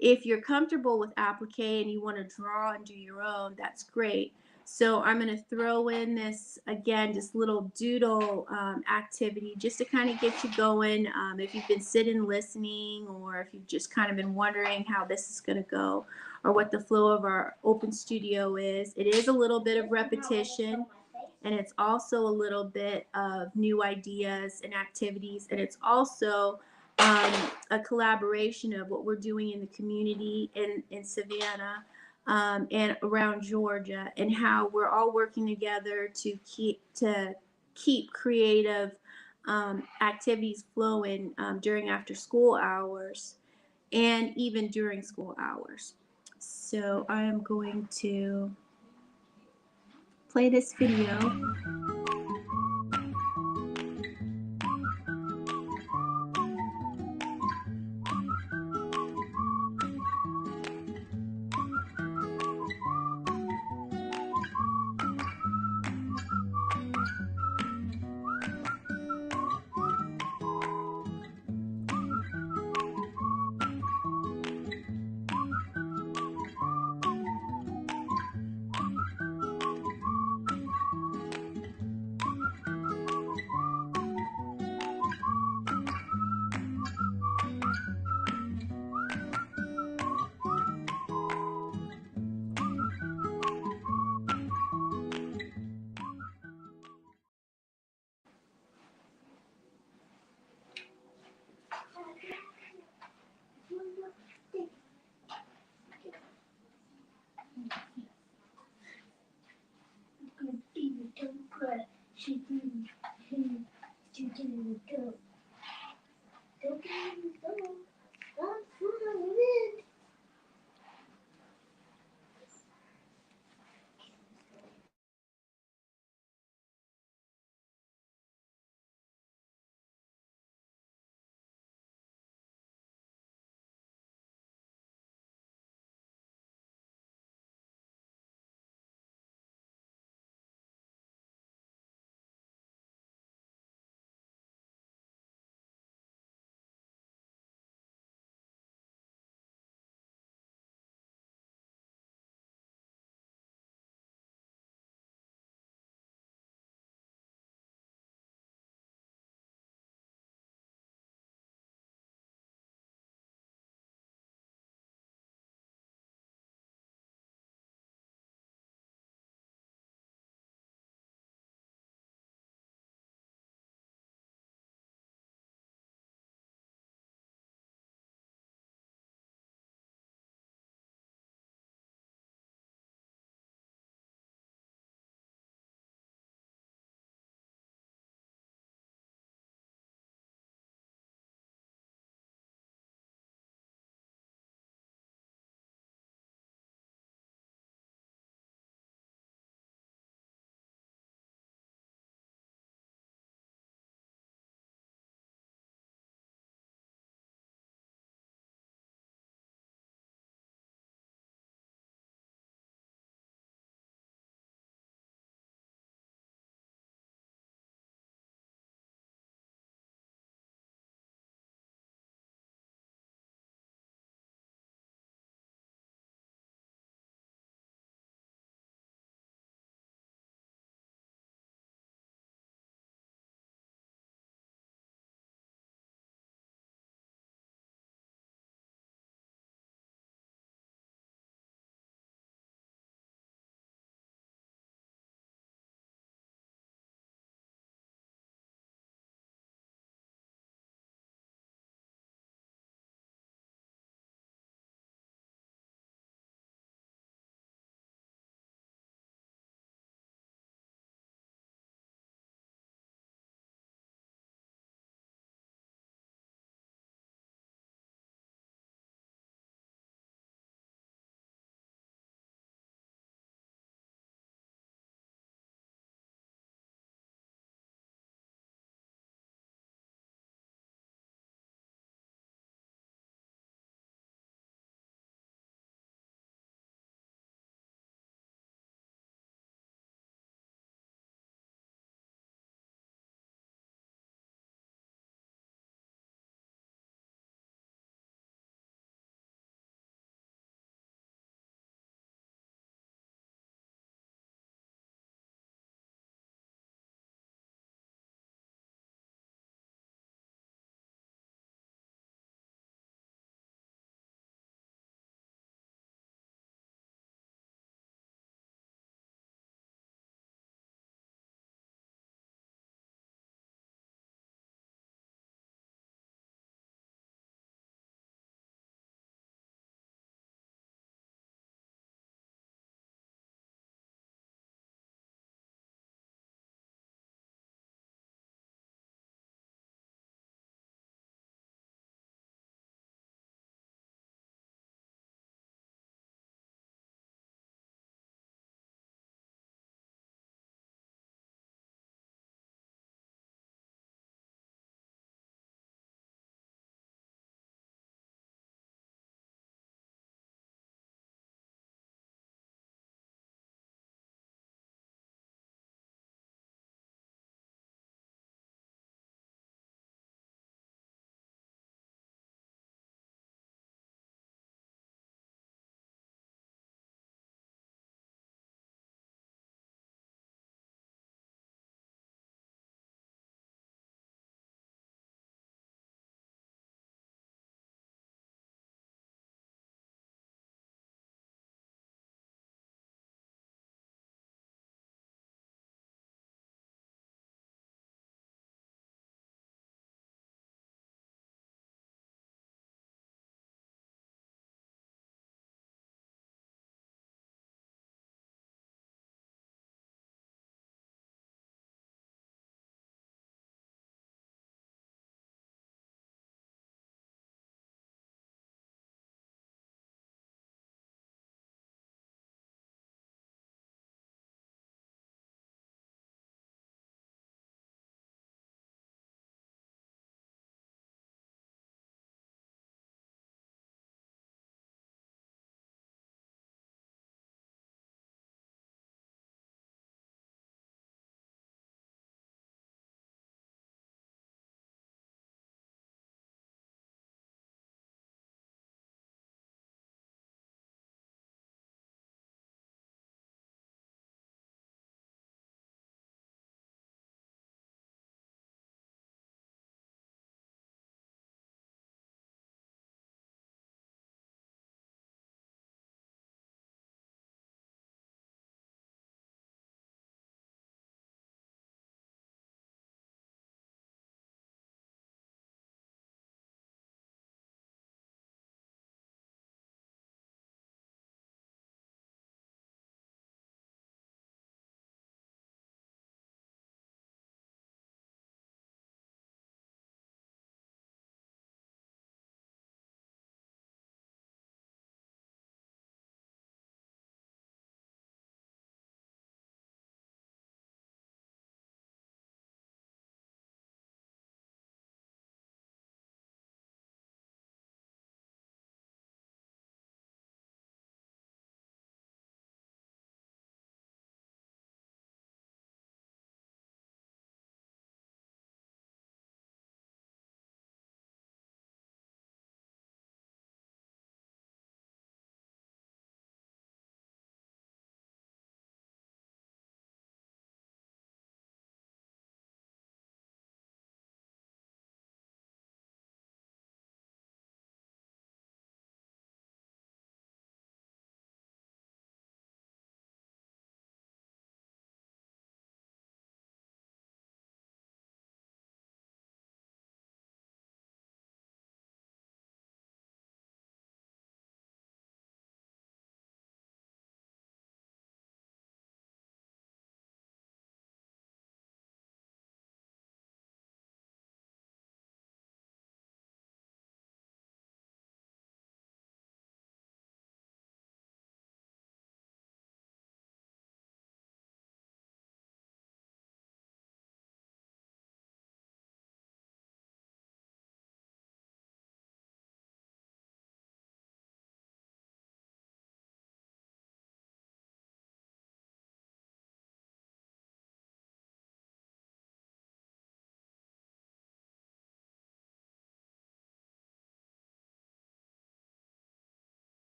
If you're comfortable with applique and you want to draw and do your own, that's great. So I'm going to throw in this, again, this little doodle activity just to kind of get you going. If you've been sitting listening or if you've just kind of been wondering how this is going to go or what the flow of our open studio is, it is a little bit of repetition. And it's also a little bit of new ideas and activities. And it's also a collaboration of what we're doing in the community in Savannah and around Georgia, and how we're all working together to keep creative activities flowing during after school hours. and even during school hours. So I am going to play this video.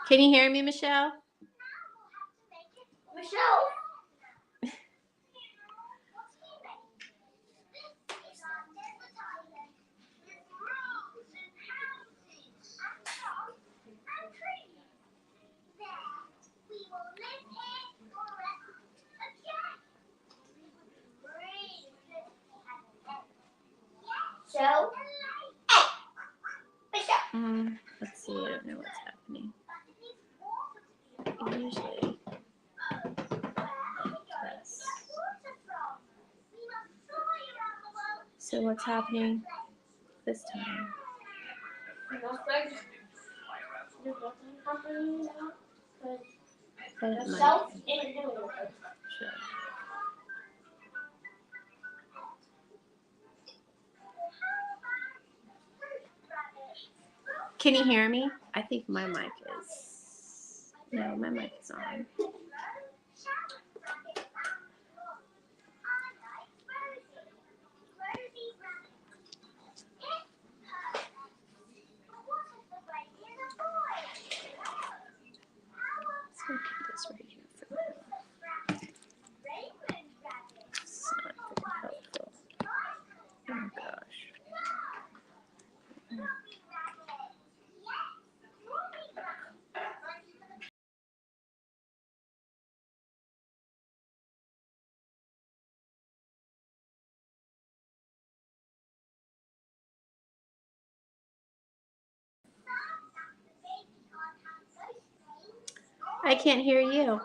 Can you hear me, Michelle? Michelle. So, Let's see. I don't know what's happening. Usually, yes. So what's happening this time? But it yourself might. and doing it. Sure. Can you hear me? I think my mic is. No, my mic is on. Let's go keep this right here for now. It's not very helpful. Oh gosh. I can't hear you.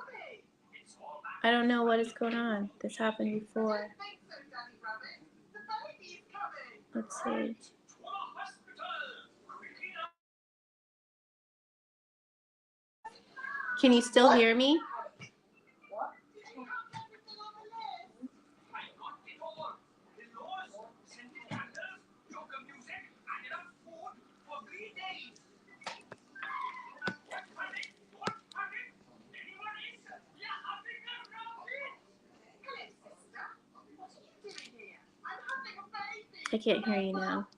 I don't know what is going on. This happened before. Let's see. Can you still hear me? I can't hear you now.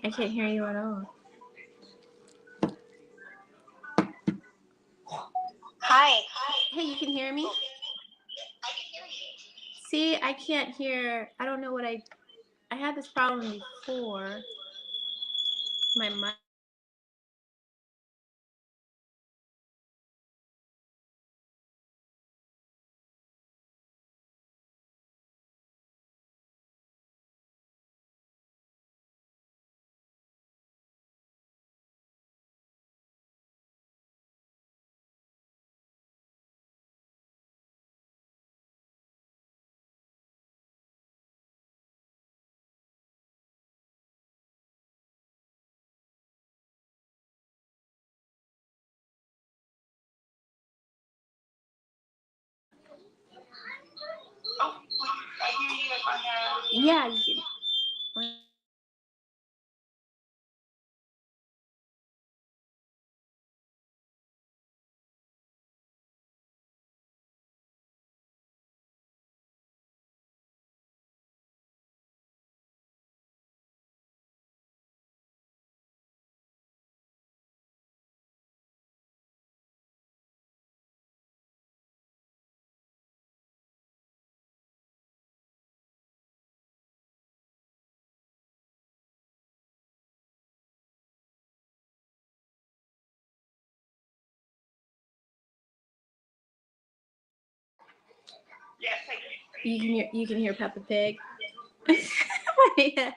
I can't hear you at all. Hi. Hey, you can hear me? I can hear you. See, I can't hear. I don't know what I had this problem before. My mic. Oh, I hear you on Yeah, you can. Yes, I can. You can hear Peppa Pig. Yeah.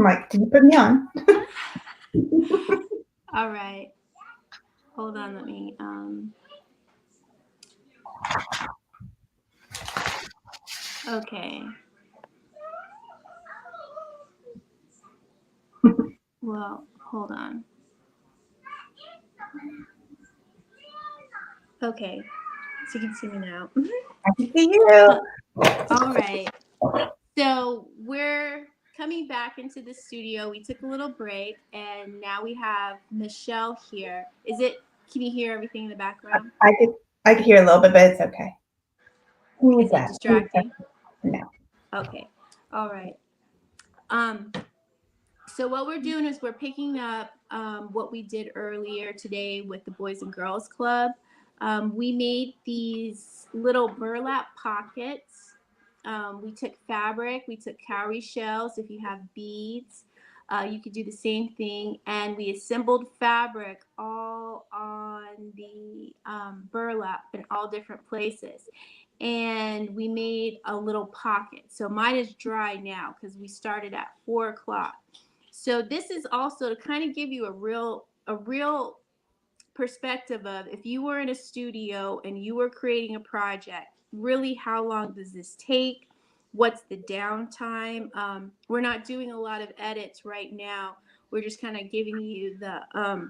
I'm like, can you put me on? All right. Hold on, let me okay. Well, hold on. Okay. So you can see me now. I can see you. All right. So we're coming back into the studio. We took a little break and now we have Michelle here. Can you hear everything in the background? I could hear a little bit, but it's okay. Who is Is it that? distracting? No. Okay. All right. So what we're doing is we're picking up what we did earlier today with the Boys and Girls Club. We made these little burlap pockets. We took fabric, we took cowrie shells. If you have beads, you could do the same thing. And we assembled fabric all on the burlap in all different places. And we made a little pocket. So mine is dry now because we started at 4 o'clock. So this is also to kind of give you a real perspective of if you were in a studio and you were creating a project, really how long does this take? What's the downtime? We're not doing a lot of edits right now. We're just kind of giving you the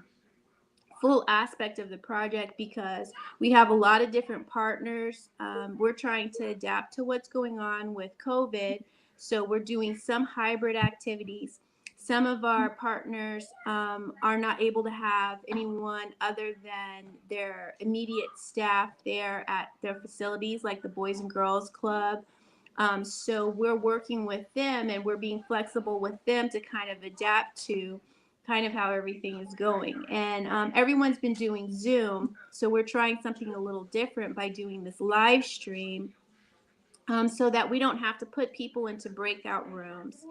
full aspect of the project because we have a lot of different partners. We're trying to adapt to what's going on with COVID. So we're doing some hybrid activities. Some of our partners are not able to have anyone other than their immediate staff there at their facilities, like the Boys and Girls Club. So we're working with them and we're being flexible with them to kind of adapt to kind of how everything is going. And everyone's been doing Zoom. So we're trying something a little different by doing this live stream so that we don't have to put people into breakout rooms.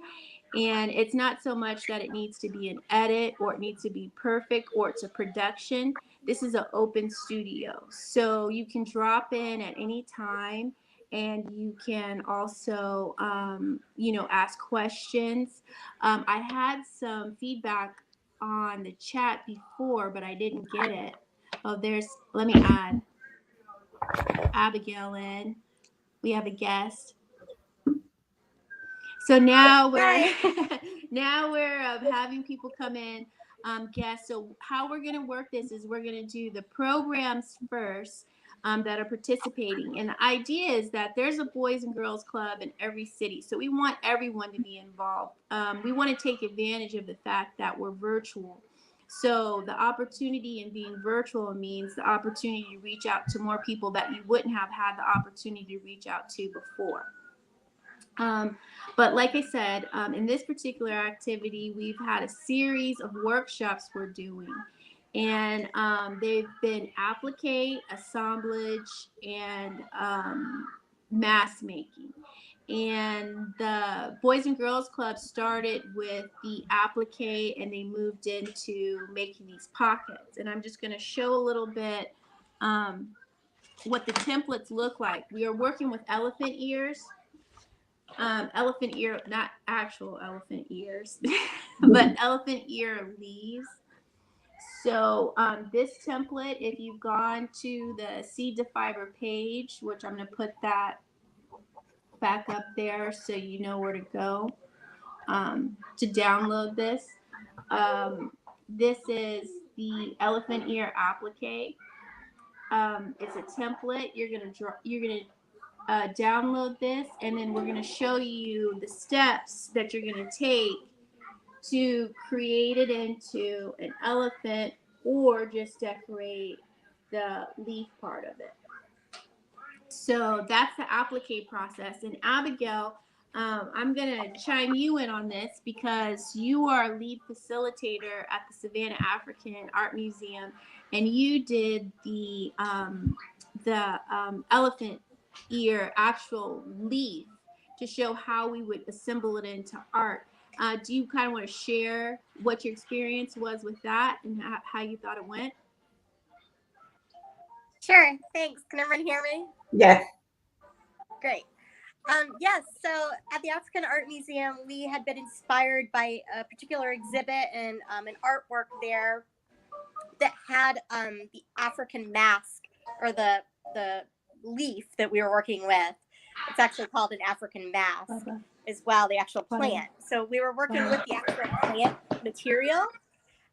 And it's not so much that it needs to be an edit or it needs to be perfect or it's a production. This is an open studio. So you can drop in at any time and you can also, ask questions. I had some feedback on the chat before, but I didn't get it. Let me add Abigail in. We have a guest. So now we're having people come in, guests. So how we're going to work this is we're going to do the programs first that are participating. And the idea is that there's a Boys and Girls Club in every city. So we want everyone to be involved. We want to take advantage of the fact that we're virtual. So the opportunity in being virtual means the opportunity to reach out to more people that you wouldn't have had the opportunity to reach out to before. But like I said, in this particular activity, we've had a series of workshops we're doing. And they've been Applique, Assemblage, and mask making. And the Boys and Girls Club started with the applique and they moved into making these pockets. And I'm just going to show a little bit what the templates look like. We are working with elephant ears. Elephant ear, not actual elephant ears, but elephant ear leaves. So this template, if you've gone to the Seed to Fiber page, which I'm going to put that back up there so you know where to go to download this. This is the elephant ear applique. It's a template. You're gonna download this, and then we're going to show you the steps that you're going to take to create it into an elephant or just decorate the leaf part of it. So that's the applique process. And Abigail, I'm going to chime you in on this because you are a lead facilitator at the Savannah African Art Museum, and you did the elephant ear actual leaf to show how we would assemble it into art. Do you kind of want to share what your experience was with that and how you thought it went? Sure, thanks. Can everyone hear me? Yes. Great. Yes, so at the African Art Museum, we had been inspired by a particular exhibit and an artwork there that had the African mask, or the leaf that we were working with. It's actually called an African mask as well, the actual plant. So we were working with the actual plant material.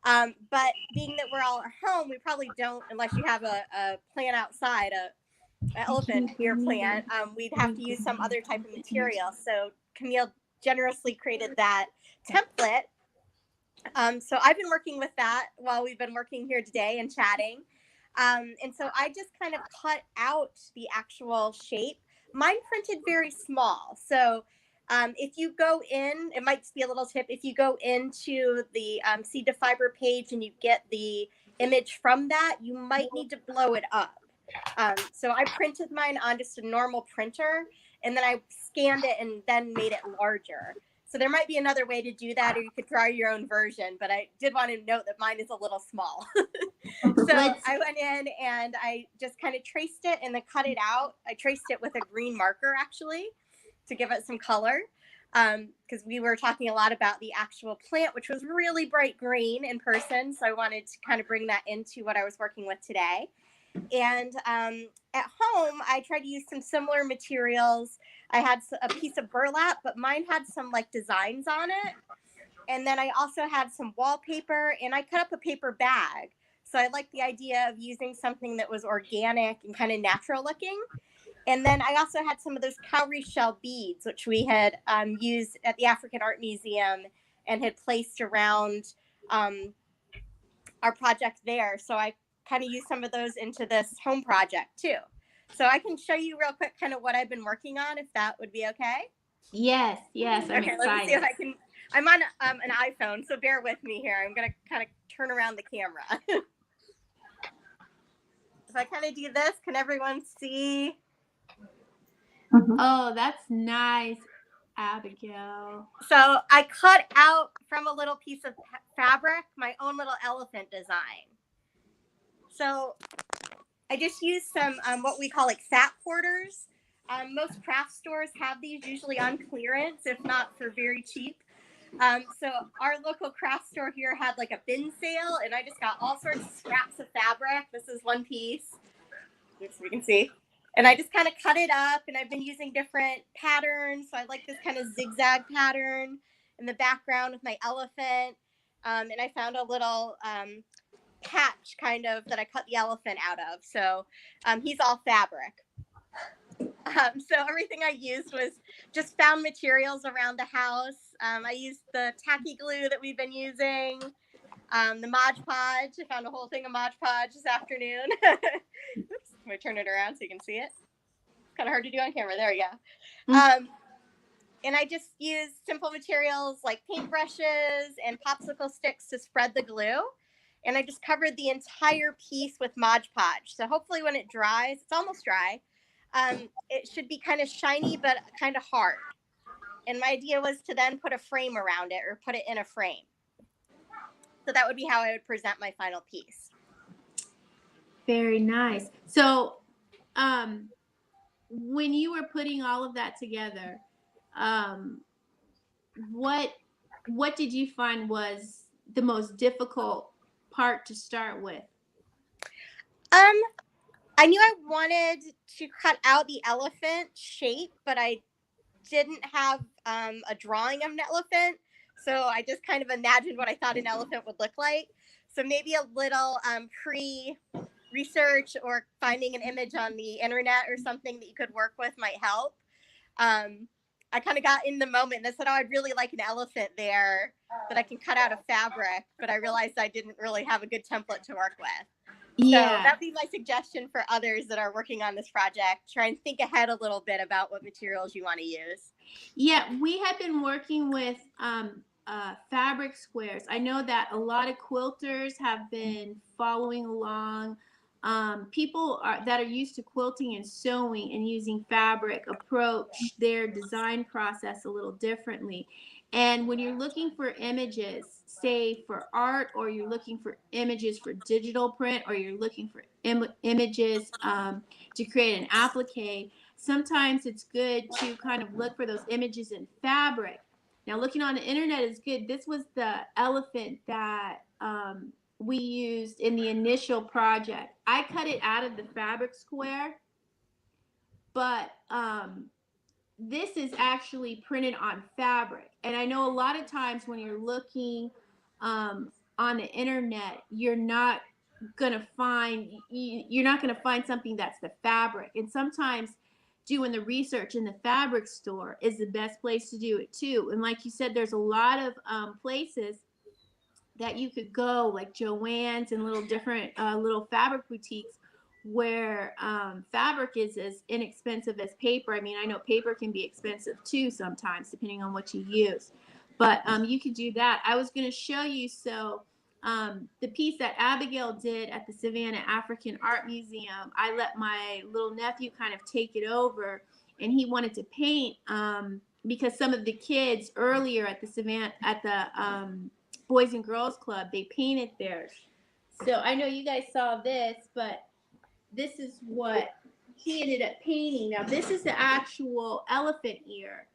But being that we're all at home, we probably don't, unless you have a plant outside, an elephant ear plant, we'd have to use some other type of material. So Camille generously created that template. So I've been working with that while we've been working here today and chatting. And so I just kind of cut out the actual shape. Mine printed very small. So if you go in, it might be a little tip. If you go into the Seed to Fiber page and you get the image from that, you might need to blow it up. So I printed mine on just a normal printer, and then I scanned it and then made it larger. So there might be another way to do that, or you could draw your own version, but I did want to note that mine is a little small. So I went in and I just kind of traced it and then cut it out. I traced it with a green marker, actually, to give it some color, because we were talking a lot about the actual plant, which was really bright green in person. So I wanted to kind of bring that into what I was working with today. And at home, I tried to use some similar materials. I had a piece of burlap, but mine had some like designs on it. And then I also had some wallpaper, and I cut up a paper bag. So I liked the idea of using something that was organic and kind of natural looking. And then I also had some of those cowrie shell beads, which we had used at the African Art Museum and had placed around our project there. So I kind of use some of those into this home project too. So I can show you real quick kind of what I've been working on, if that would be okay. Yes, I'm okay, excited. let me see if I can. I'm on an iPhone, so bear with me here. I'm going to kind of turn around the camera. If I kind of do this, can everyone see? Oh, that's nice, Abigail. So I cut out from a little piece of fabric my own little elephant design. So I just used some what we call like fat quarters. Most craft stores have these usually on clearance, if not for very cheap. So our local craft store here had like a bin sale, and I just got all sorts of scraps of fabric. This is one piece. Oops, we can see. And I just kind of cut it up, and I've been using different patterns. So I like this kind of zigzag pattern in the background with my elephant. And I found a little patch kind of that I cut the elephant out of. So he's all fabric. So everything I used was just found materials around the house. I used the tacky glue that we've been using, the Mod Podge. I found a whole thing of Mod Podge this afternoon. Oops, let me turn it around so you can see it. It's kind of hard to do on camera. There we go. And I just used simple materials like paintbrushes and popsicle sticks to spread the glue. And I just covered the entire piece with Mod Podge. So hopefully when it dries, it's almost dry, it should be kind of shiny, but kind of hard. And my idea was to then put a frame around it, or put it in a frame. So that would be how I would present my final piece. Very nice. So when you were putting all of that together, what did you find was the most difficult part to start with? I knew I wanted to cut out the elephant shape, but I didn't have a drawing of an elephant. So I just kind of imagined what I thought an elephant would look like. So maybe a little pre-research or finding an image on the internet or something that you could work with might help. I kind of got in the moment and I said, oh, I'd really like an elephant there that I can cut out of fabric, but I realized I didn't really have a good template to work with. Yeah. So that'd be my suggestion for others that are working on this project. Try and think ahead a little bit about what materials you want to use. Yeah, we have been working with fabric squares. I know that a lot of quilters have been following along. People that are used to quilting and sewing and using fabric approach their design process a little differently. And when you're looking for images, say for art, or you're looking for images for digital print, or you're looking for images to create an applique, sometimes it's good to kind of look for those images in fabric. Now, looking on the internet is good. This was the elephant that we used in the initial project. I cut it out of the fabric square, but this is actually printed on fabric. And I know a lot of times when you're looking on the internet, you're not gonna find something that's the fabric. And sometimes doing the research in the fabric store is the best place to do it too. And like you said, there's a lot of places that you could go, like Joann's and little different little fabric boutiques, where fabric is as inexpensive as paper. I mean, I know paper can be expensive too sometimes, depending on what you use. But you could do that. I was going to show you, so the piece that Abigail did at the Savannah African Art Museum, I let my little nephew kind of take it over, and he wanted to paint because some of the kids earlier at the Savannah, at the Boys and Girls Club, they painted theirs. So I know you guys saw this, but this is what he ended up painting. Now, this is the actual elephant ear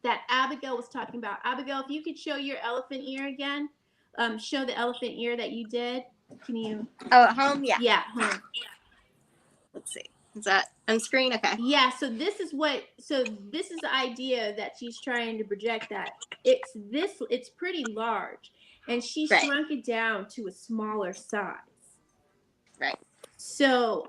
that Abigail was talking about. Abigail, if you could show your elephant ear again, show the elephant ear that you did. Can you? Oh, at home? Yeah. Yeah, home. Let's see. Is that on screen? Okay. Yeah, so this is the idea that she's trying to project, that it's pretty large, and she shrunk it down to a smaller size. Right. So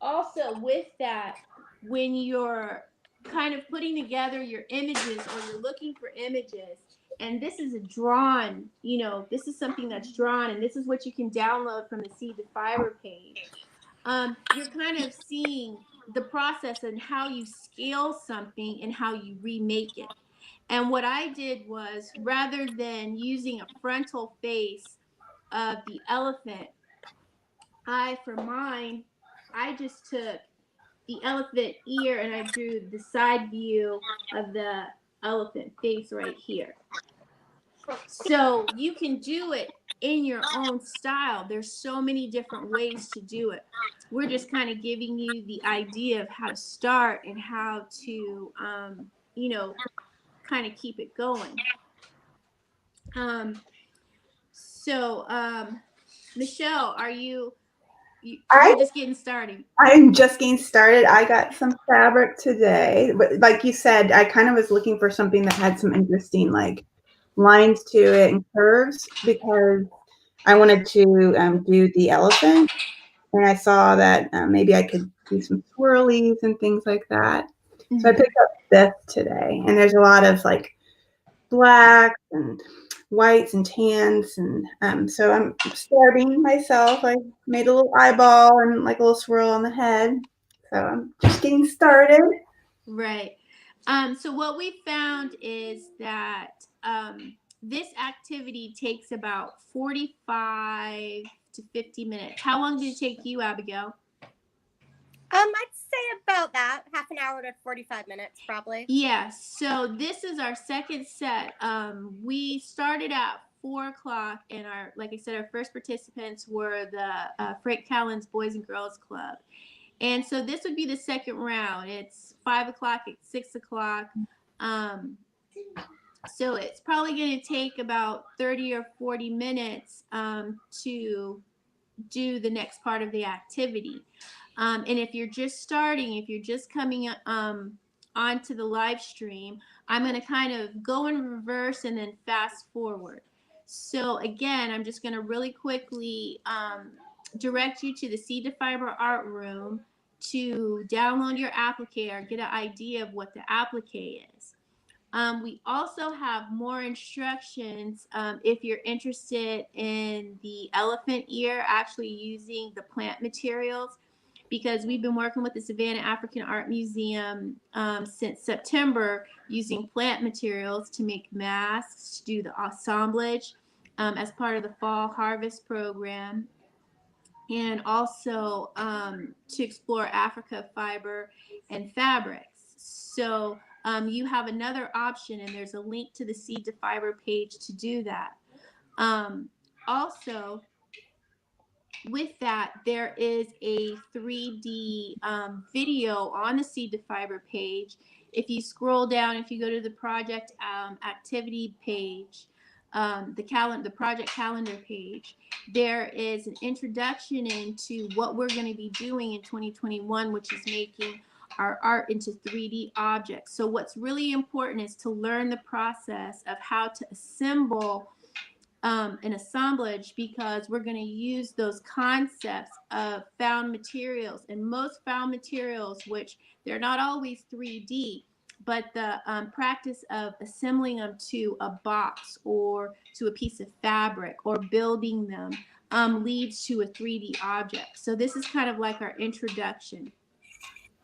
also with that, when you're kind of putting together your images, or you're looking for images, and this is a drawn, this is something that's drawn, and this is what you can download from the Seed to Fiber page. You're kind of seeing the process and how you scale something and how you remake it. And what I did was, rather than using a frontal face of the elephant, for mine, I just took the elephant ear and I drew the side view of the elephant face right here. So you can do it in your own style. There's so many different ways to do it. We're just kind of giving you the idea of how to start and how to, kind of keep it going. Michelle, are you're just getting started? I'm just getting started. I got some fabric today, but like you said, I kind of was looking for something that had some interesting like lines to it and curves, because I wanted to do the elephant, and I saw that maybe I could do some swirlies and things like that. Mm-hmm. So I picked up this today, and there's a lot of like blacks and whites and tans, and so I'm starting myself. I made a little eyeball and like a little swirl on the head. So I'm just getting started. Right. So what we found is that this activity takes about 45 to 50 minutes. How long did it take you, Abigail? I'd say about that, half an hour to 45 minutes, probably. Yeah, so this is our second set. We started at 4 o'clock, and like I said, our first participants were the Frank Callan's Boys and Girls Club. And so this would be the second round. It's 5 o'clock, it's 6 o'clock. So it's probably going to take about 30 or 40 minutes to do the next part of the activity. And if you're just starting, if you're just coming onto the live stream, I'm going to kind of go in reverse and then fast forward. So again, I'm just going to really quickly direct you to the Seed to Fiber Art Room to download your applique or get an idea of what the applique is. We also have more instructions if you're interested in the elephant ear, actually using the plant materials, because we've been working with the Savannah African Art Museum since September, using plant materials to make masks, to do the assemblage as part of the fall harvest program, and also to explore Africa fiber and fabrics. So you have another option, and there's a link to the Seed to Fiber page to do that. Also, with that, there is a 3D video on the Seed to Fiber page. If you scroll down, if you go to the project activity page, the project calendar page, there is an introduction into what we're going to be doing in 2021, which is making our art into 3D objects. So what's really important is to learn the process of how to assemble an assemblage, because we're going to use those concepts of found materials, and most found materials, which they're not always 3D, but the practice of assembling them to a box or to a piece of fabric or building them leads to a 3D object. So this is kind of like our introduction.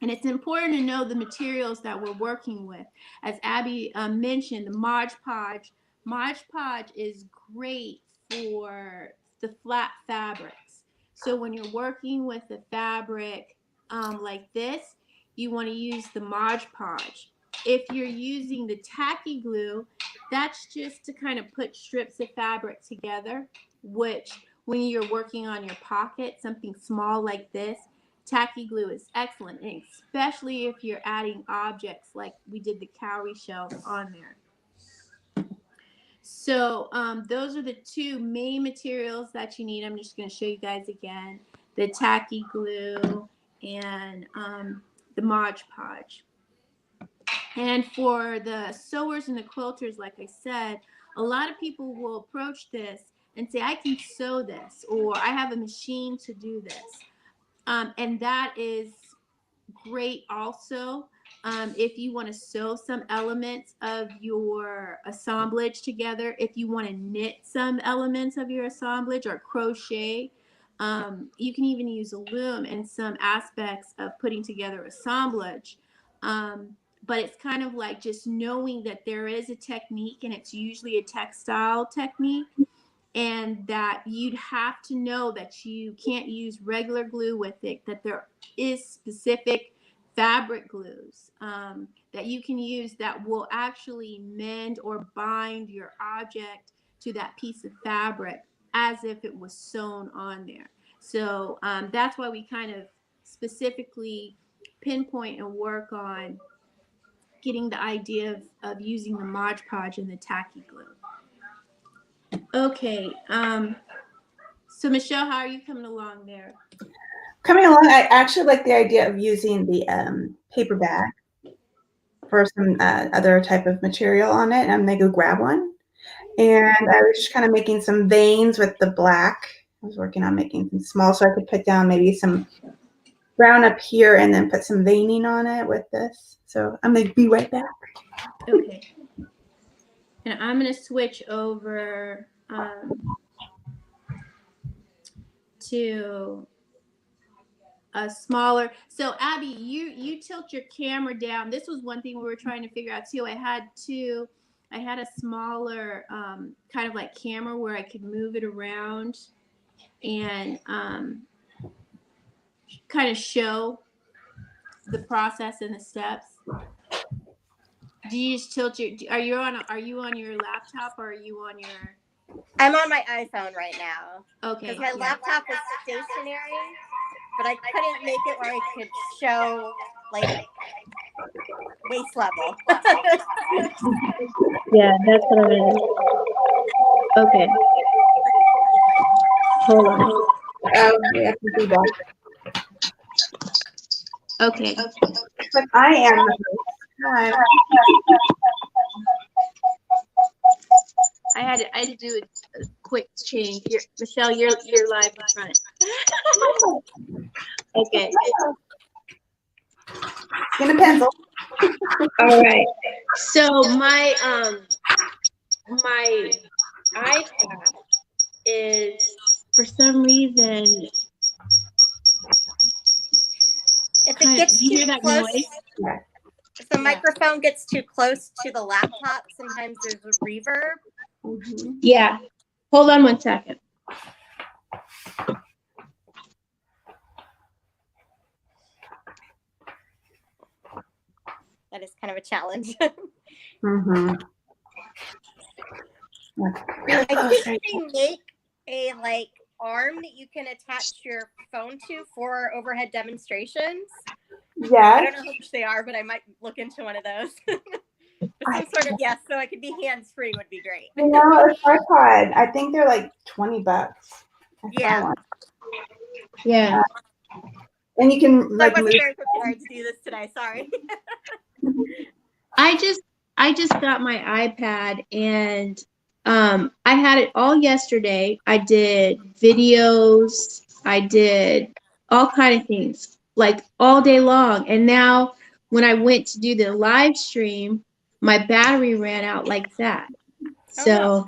And it's important to know the materials that we're working with. As Abby mentioned, the Mod Podge. Mod Podge is great for the flat fabrics. So when you're working with a fabric like this, you want to use the Mod Podge. If you're using the tacky glue, that's just to kind of put strips of fabric together, which when you're working on your pocket, something small like this, tacky glue is excellent, and especially if you're adding objects like we did the cowrie shell on there. So those are the two main materials that you need. I'm just going to show you guys again, the tacky glue and the Mod Podge. And for the sewers and the quilters, like I said, a lot of people will approach this and say, I can sew this, or I have a machine to do this. And that is great also. If you want to sew some elements of your assemblage together, if you want to knit some elements of your assemblage or crochet, you can even use a loom in some aspects of putting together assemblage. But it's kind of like just knowing that there is a technique, and it's usually a textile technique, and that you'd have to know that you can't use regular glue with it, that there is specific fabric glues that you can use that will actually mend or bind your object to that piece of fabric as if it was sewn on there. So that's why we kind of specifically pinpoint and work on getting the idea of using the Mod Podge and the tacky glue. Okay, so Michelle, how are you coming along there? Coming along, I actually like the idea of using the paper bag for some other type of material on it. I'm gonna go grab one. And I was just kind of making some veins with the black. I was working on making them small so I could put down maybe some brown up here and then put some veining on it with this. So I'm gonna be right back. Okay. And I'm gonna switch over to a smaller. So Abby, you tilt your camera down. This was one thing we were trying to figure out too. I had a smaller kind of like camera where I could move it around and kind of show the process and the steps. Do you just tilt your? Are you on your laptop or are you on your? I'm on my iPhone right now. Okay. Because my laptop is stationary, but I couldn't make it where I could show like waist level. Yeah, that's what I mean. Okay. Hold on. We have to do that. Okay. But I am. Hi. I had to do a quick change. Here, Michelle, you're live in front. Okay. Get a pencil. All right. So my iPad is for some reason. If it gets too close, if the microphone gets too close to the laptop, sometimes there's a reverb. Mm-hmm. Yeah. Hold on one second. That is kind of a challenge. Mm-hmm. I think they make a like arm that you can attach your phone to for overhead demonstrations? I Yeah. don't know how much they are, but I might look into one of those. But some sort of, yes, so I could be hands-free would be great. You know, a tripod. I think they're like $20. I Yeah. saw one. Yeah. And you can So I like wasn't move. very prepared to do this today. Sorry. I just got my iPad and I had it all yesterday. I did videos, I did all kind of things like all day long. And now when I went to do the live stream, my battery ran out like that. So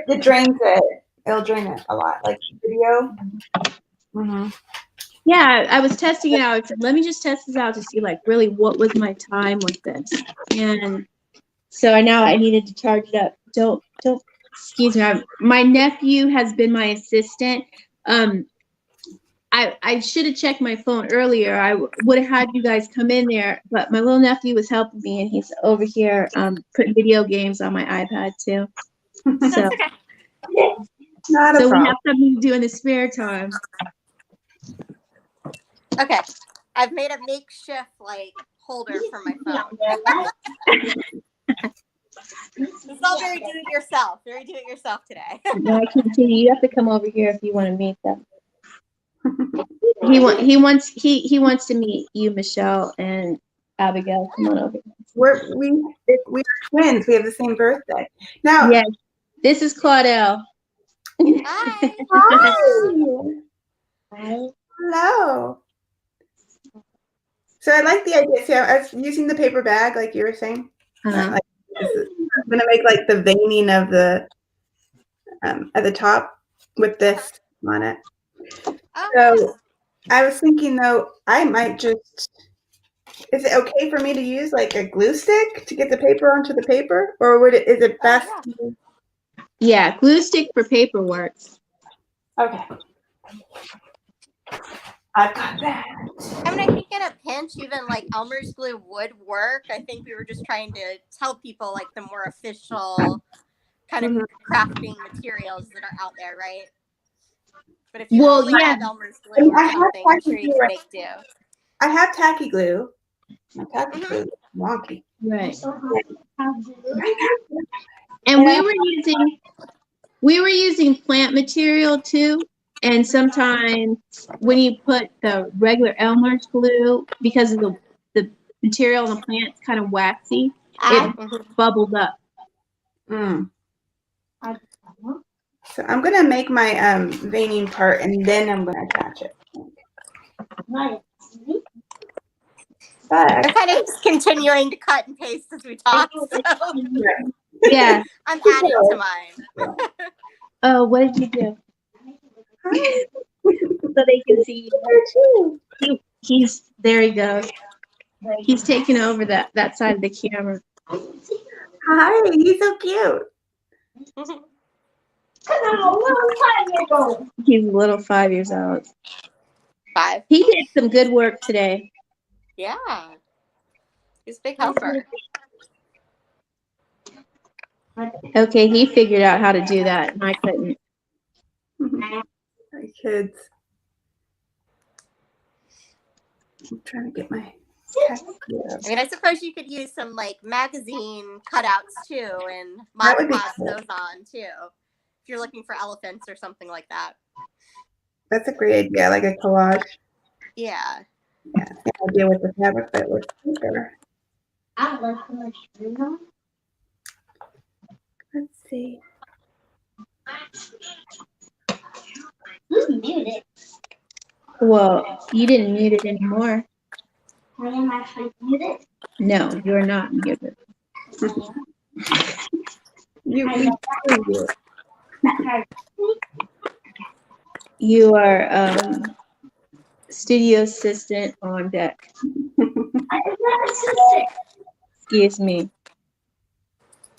It drains it. It'll drain it a lot, like video. Mm-hmm. yeah, I was testing it out. I said, let me just test this out to see like really what was my time with this. And so I needed to charge it up. Don't excuse me. My nephew has been my assistant. I should have checked my phone earlier. I would have had you guys come in there, but my little nephew was helping me, and he's over here putting video games on my iPad too. So, Not a so we problem. have something to do in the spare time. Okay. I've made a makeshift like holder for my phone. It's all very do-it-yourself today. No, I continue. You have to come over here if you want to meet them. He wants to meet you, Michelle and Abigail. Come on over. We're twins. We have the same birthday. Now, Yes, this is Claudel. Hi. hi. Hello. So I like the idea. So I was using the paper bag, like you were saying. Uh-huh. I'm gonna make like the veining of the at the top with this on it. So I was thinking though, I might just. Is it okay for me to use like a glue stick to get the paper onto the paper, or is it best? Yeah, glue stick for paperwork. Okay. I've got that. I mean, I think in a pinch, even like Elmer's glue would work. I think we were just trying to tell people like the more official kind of crafting materials that are out there, right? But if you only have Elmer's glue or something, I'm sure you can make do. I have tacky glue. My tacky glue is wonky. Right. And we were using plant material too. And sometimes when you put the regular Elmer's glue, because of the material in the plant is kind of waxy, it bubbled up. So I'm gonna make my veining part, and then I'm gonna attach it. But I'm kind of just continuing to cut and paste as we talk. So. Yeah. I'm adding to mine. Oh, what did you do? So they can see you. There he goes. He's taking over that side of the camera. Hi, he's so cute. He's a little 5 years old. 5. He did some good work today. Yeah. He's a big helper. Okay, he figured out how to do that, and I couldn't. My kids. I'm trying to get my. I mean, I suppose you could use some like magazine cutouts too, and Mod Podge those on too, if you're looking for elephants or something like that. That's a great idea, like a collage. Yeah. Yeah, same idea with the fabric, but with paper. Let's see. Well, you didn't mute it anymore. No, you're not muted. You are studio assistant on deck. Excuse me.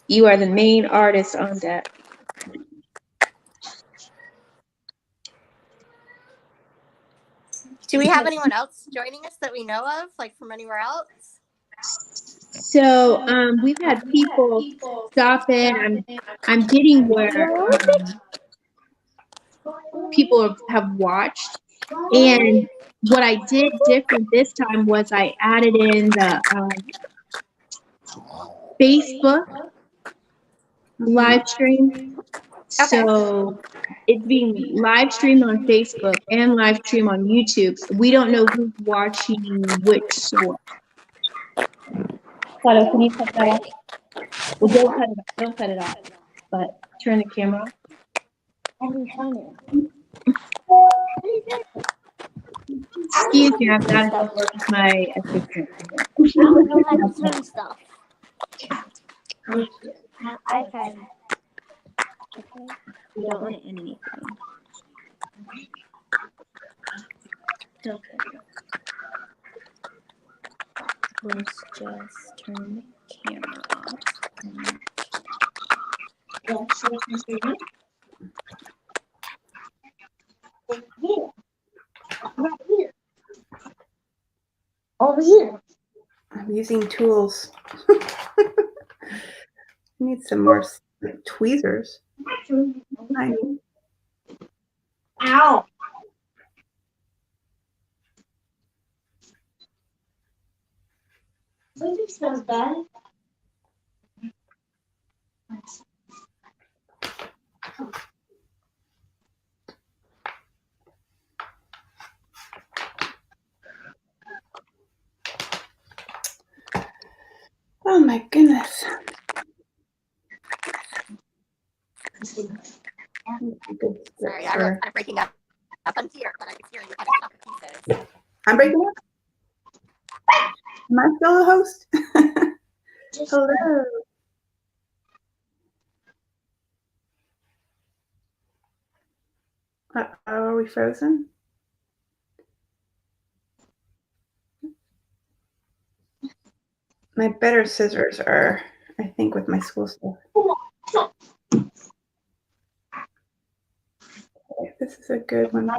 You are the main artist on deck. Do we have anyone else joining us that we know of, like from anywhere else? So we've had people stop in. I'm getting where people have watched. And what I did different this time was I added in the Facebook live stream. So it's being live streamed on Facebook and live streamed on YouTube. We don't know who's watching which source. Claudio, can you cut that off? Well, don't cut it off. Don't cut it off. But turn the camera off. Excuse me, I've got to go work with my assistant. I don't know how to turn stuff. I can. Okay. We don't want to end anything. Okay. Let's just turn the camera off. Over here. I'm using tools. Need some more tweezers. Ow. This smells bad. Oh my goodness. Sorry, I was kind of breaking up. I'm here, but I can hear you cutting up pieces. I'm breaking up. Am I still a host? Hello. Are we frozen? My better scissors are, I think, with my school stuff. Okay, this is a good one.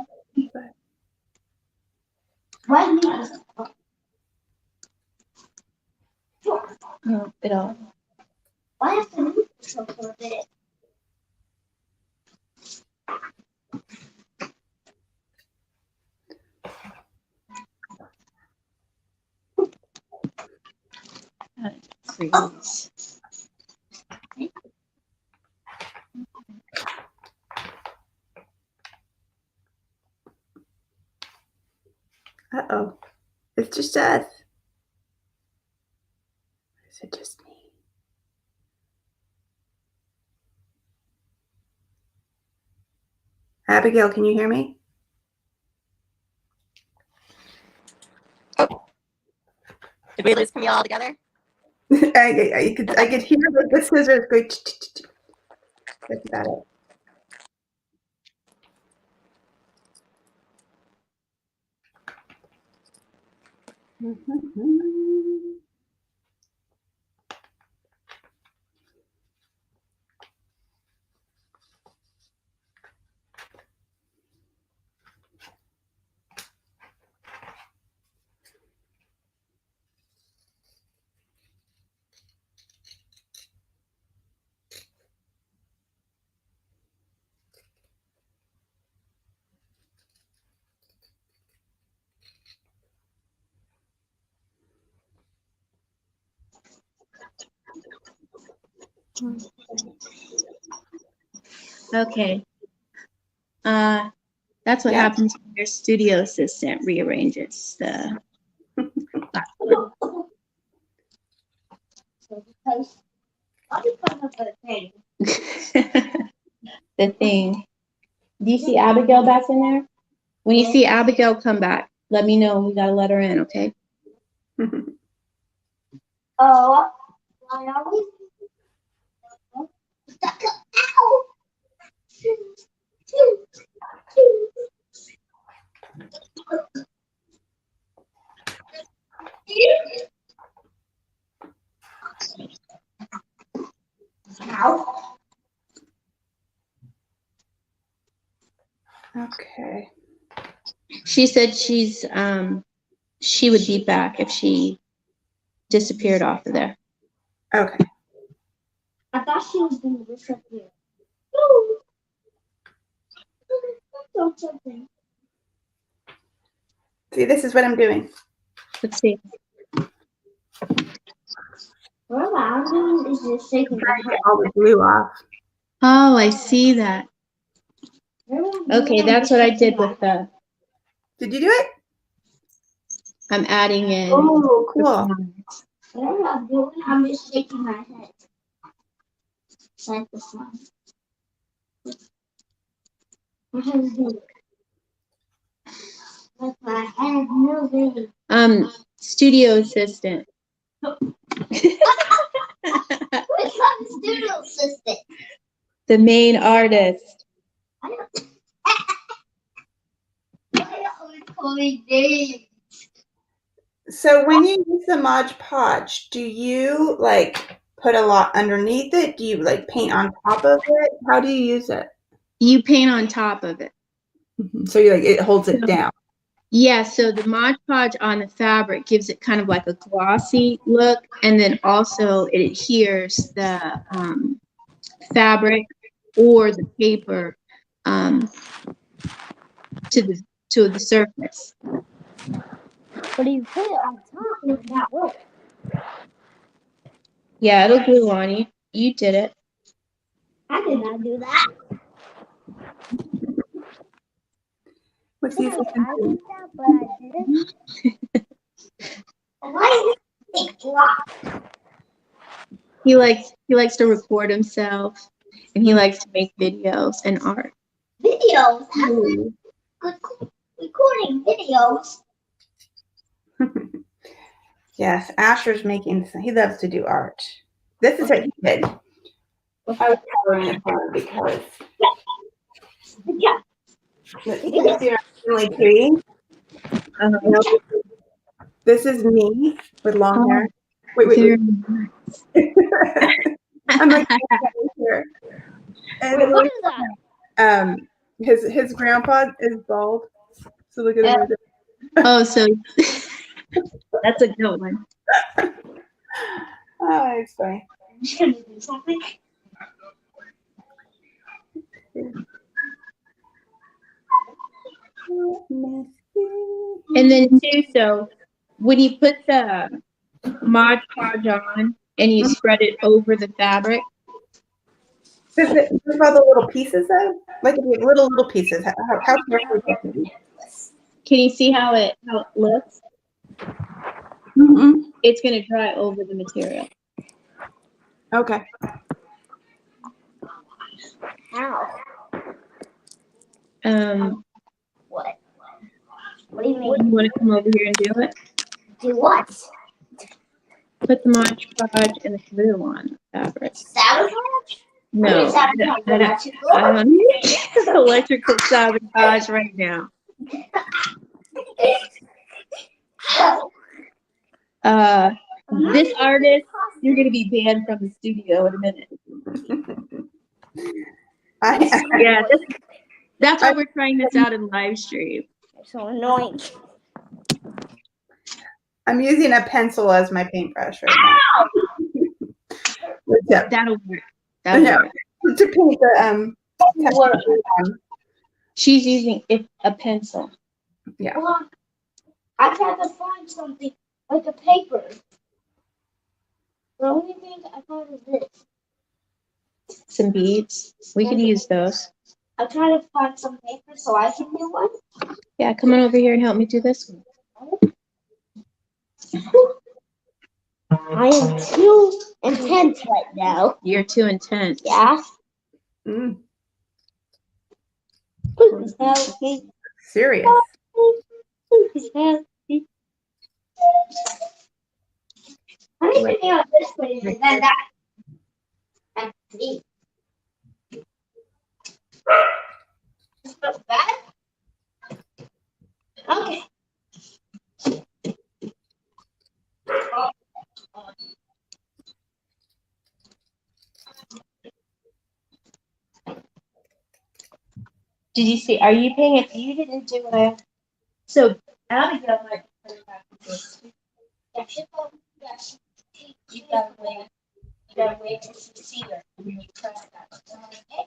Why me? No, it all. Why have to move so for a bit? Freeze. Uh-oh. It's just us. Or is it just me? Abigail, can you hear me? Did we lose Camille altogether? I could hear like the scissors go. That's about it. Okay. That's what happens when your studio assistant rearranges the platform. The thing. Do you see Abigail back in there? When you see Abigail come back, let me know. We gotta let her in, okay? Oh, I always. Ow! Ow. Okay. She said she would be back if she disappeared off of there. Okay. I thought she was doing this up here. See, this is what I'm doing. Let's see. What I'm doing is just shaking my Get all the glue off. Oh, I see that. Okay, that's what I did with the. Did you do it? I'm adding in. Oh, cool. Whatever I'm doing, I'm just shaking my head. Like the sun. My head's moving. Like my head moving. Studio assistant. Which one's studio assistant? The main artist. I don't call me Dave. So when you use the Mod Podge, do you like put a lot underneath it? Do you like paint on top of it? How do you use it? You paint on top of it. So you like it holds it down. Yeah, so the Mod Podge on the fabric gives it kind of like a glossy look, and then also it adheres the fabric or the paper to the surface. But you put it on top, it would not work. Yeah, it'll glue on you. You did it. I did not do that. What's the I did that, but I didn't. Why is it drop? He likes to record himself, and he likes to make videos and art. Videos? Good recording videos. Yes, Asher's making. He loves to do art. This is what he did. I was coloring it for him because Yeah. you can see our family tree. This is me with long hair. Wait. I'm like here. And What is that? his grandpa is bald. So look at him. Oh, so that's a good one. Oh, it's funny. I'm just gonna do something. And then too, so when you put the Mod Podge on and you spread it over the fabric. Does it have all the little pieces though? Like little pieces. How careful you have to be? Can you see how it looks? Mm-hmm. It's going to dry over the material. Okay. How? What? What do you mean? You want to come over here and do it? Do what? Put the Mod Podge and the glue on the fabric. Sabotage? No, I don't need electrical sabotage right now. This artist, you're going to be banned from the studio in a minute. Yeah, that's why we're trying this out in live stream. You're so annoying. I'm using a pencil as my paintbrush right now. That'll work. That'll work. To paint the She's using a pencil. Yeah. Well, I tried to find something like a paper. The only thing I found is this. Some beads. We could use those. I'm trying to find some paper so I can do one. Yeah, come on over here and help me do this one. I am too intense right now. You're too intense. Yeah. Mm. Please help me. Serious. Please help me. I'm even doing this way and then that. That's me. This looks bad. Okay. Did you see? Are you paying it? You didn't do it. So Abigail might put it back to this. You gotta wait. You gotta wait till you see her. And then you press that. Okay?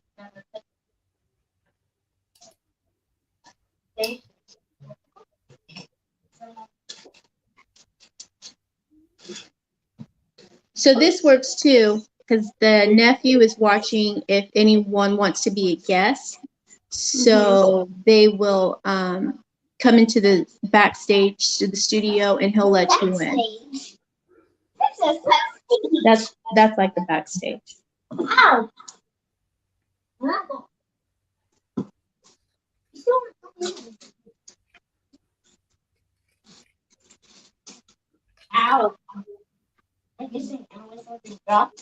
So this works too, because the nephew is watching if anyone wants to be a guest. So they will come into the backstage to the studio and he'll let you in. That's like the backstage. Ow. Ow. I guess I was like a drop.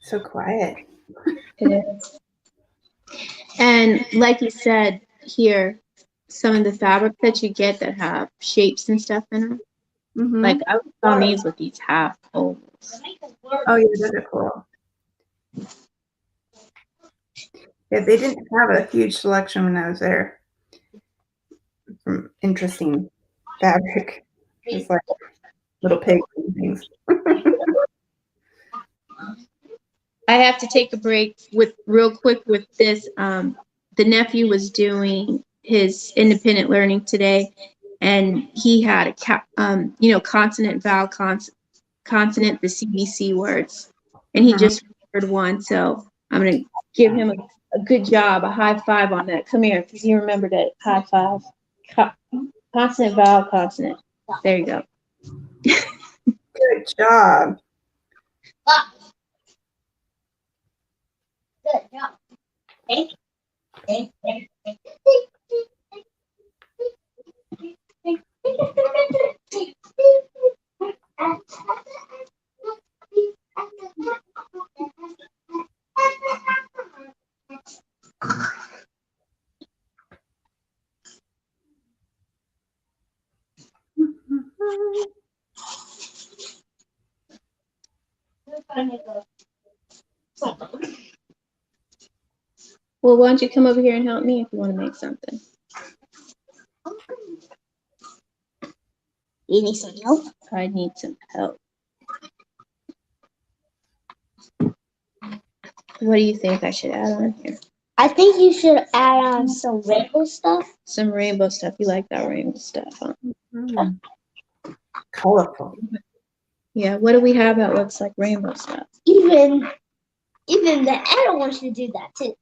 So quiet. It is. And like you said here, some of the fabric that you get that have shapes and stuff in them. Mm-hmm. Like I was amazed with these half ovals. Oh yeah, those are cool. Yeah, they didn't have a huge selection when I was there. From interesting fabric, just like little pigs and things. I have to take a break with real quick with this. The nephew was doing his independent learning today, and he had a consonant, vowel, consonant, the CBC words, and he just remembered one. So I'm gonna give him a good job, a high five on that. Come here, because he remembered it. High five. Consonant, vowel, consonant. There you go. Good job. Good job. Thank you. Well, why don't you come over here and help me if you want to make something? You need some help? I need some help. What do you think I should add on here? I think you should add on some rainbow stuff. Some rainbow stuff. You like that rainbow stuff, huh? Mm. Colorful. Yeah. What do we have that looks like rainbow stuff? Even the other one should do that too.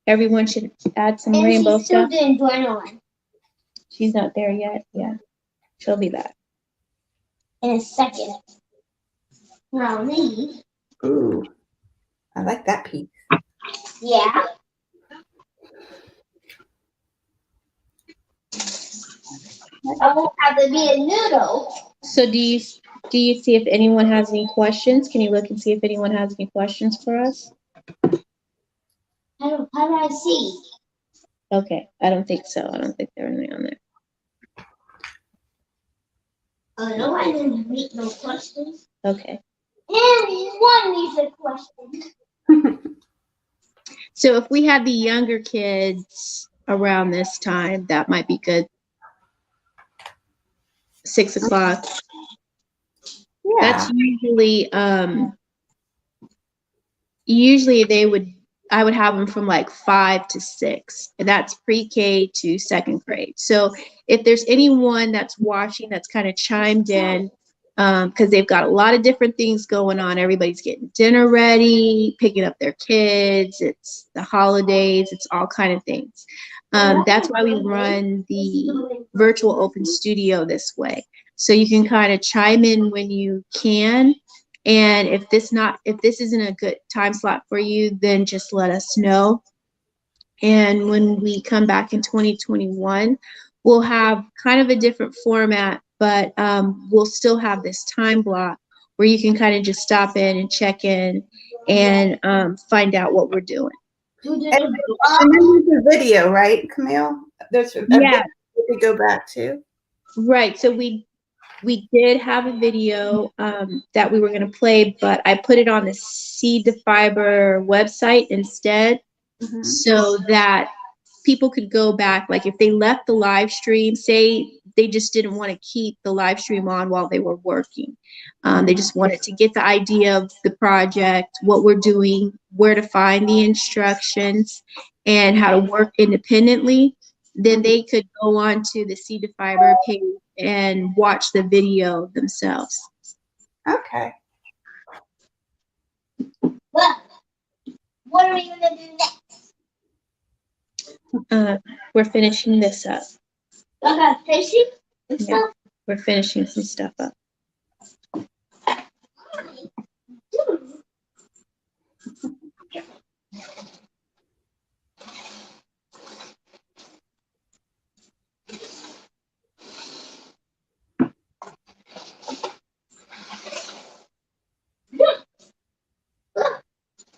Everyone should add some And rainbow she's still stuff. doing journaling She's not there yet. Yeah. She'll be back. in a second. Now leave. Ooh, I like that piece. Yeah. I won't have to be a noodle. So do you see if anyone has any questions? Can you look and see if anyone has any questions for us? How do I see? Okay. I don't think so. I don't think there are any on there. Oh no, I didn't meet no questions. Okay. Anyone needs a question. So if we have the younger kids around this time, that might be good. 6 o'clock. Yeah. That's usually I would have them from like 5 to 6, and that's pre-K to 2nd grade. So if there's anyone that's watching that's kind of chimed in, because they've got a lot of different things going on. Everybody's getting dinner ready, picking up their kids. It's the holidays. It's all kind of things. That's why we run the virtual open studio this way. so you can kind of chime in when you can. And if this isn't a good time slot for you, then just let us know. And when we come back in 2021, we'll have kind of a different format, but we'll still have this time block where you can kind of just stop in and check in and find out what we're doing. And then there's a video, right, Camille? There's a video to go back to. Right. So we did have a video that we were going to play, but I put it on the Seed to Fiber website instead, so that people could go back. Like if they left the live stream, say they just didn't want to keep the live stream on while they were working. They just wanted to get the idea of the project, what we're doing, where to find the instructions, and how to work independently. Then they could go on to the Seed to Fiber page and watch the video themselves. Okay. Well, what are we gonna do next? We're finishing this up. Okay, fishing and Yeah. stuff. We're finishing some stuff up.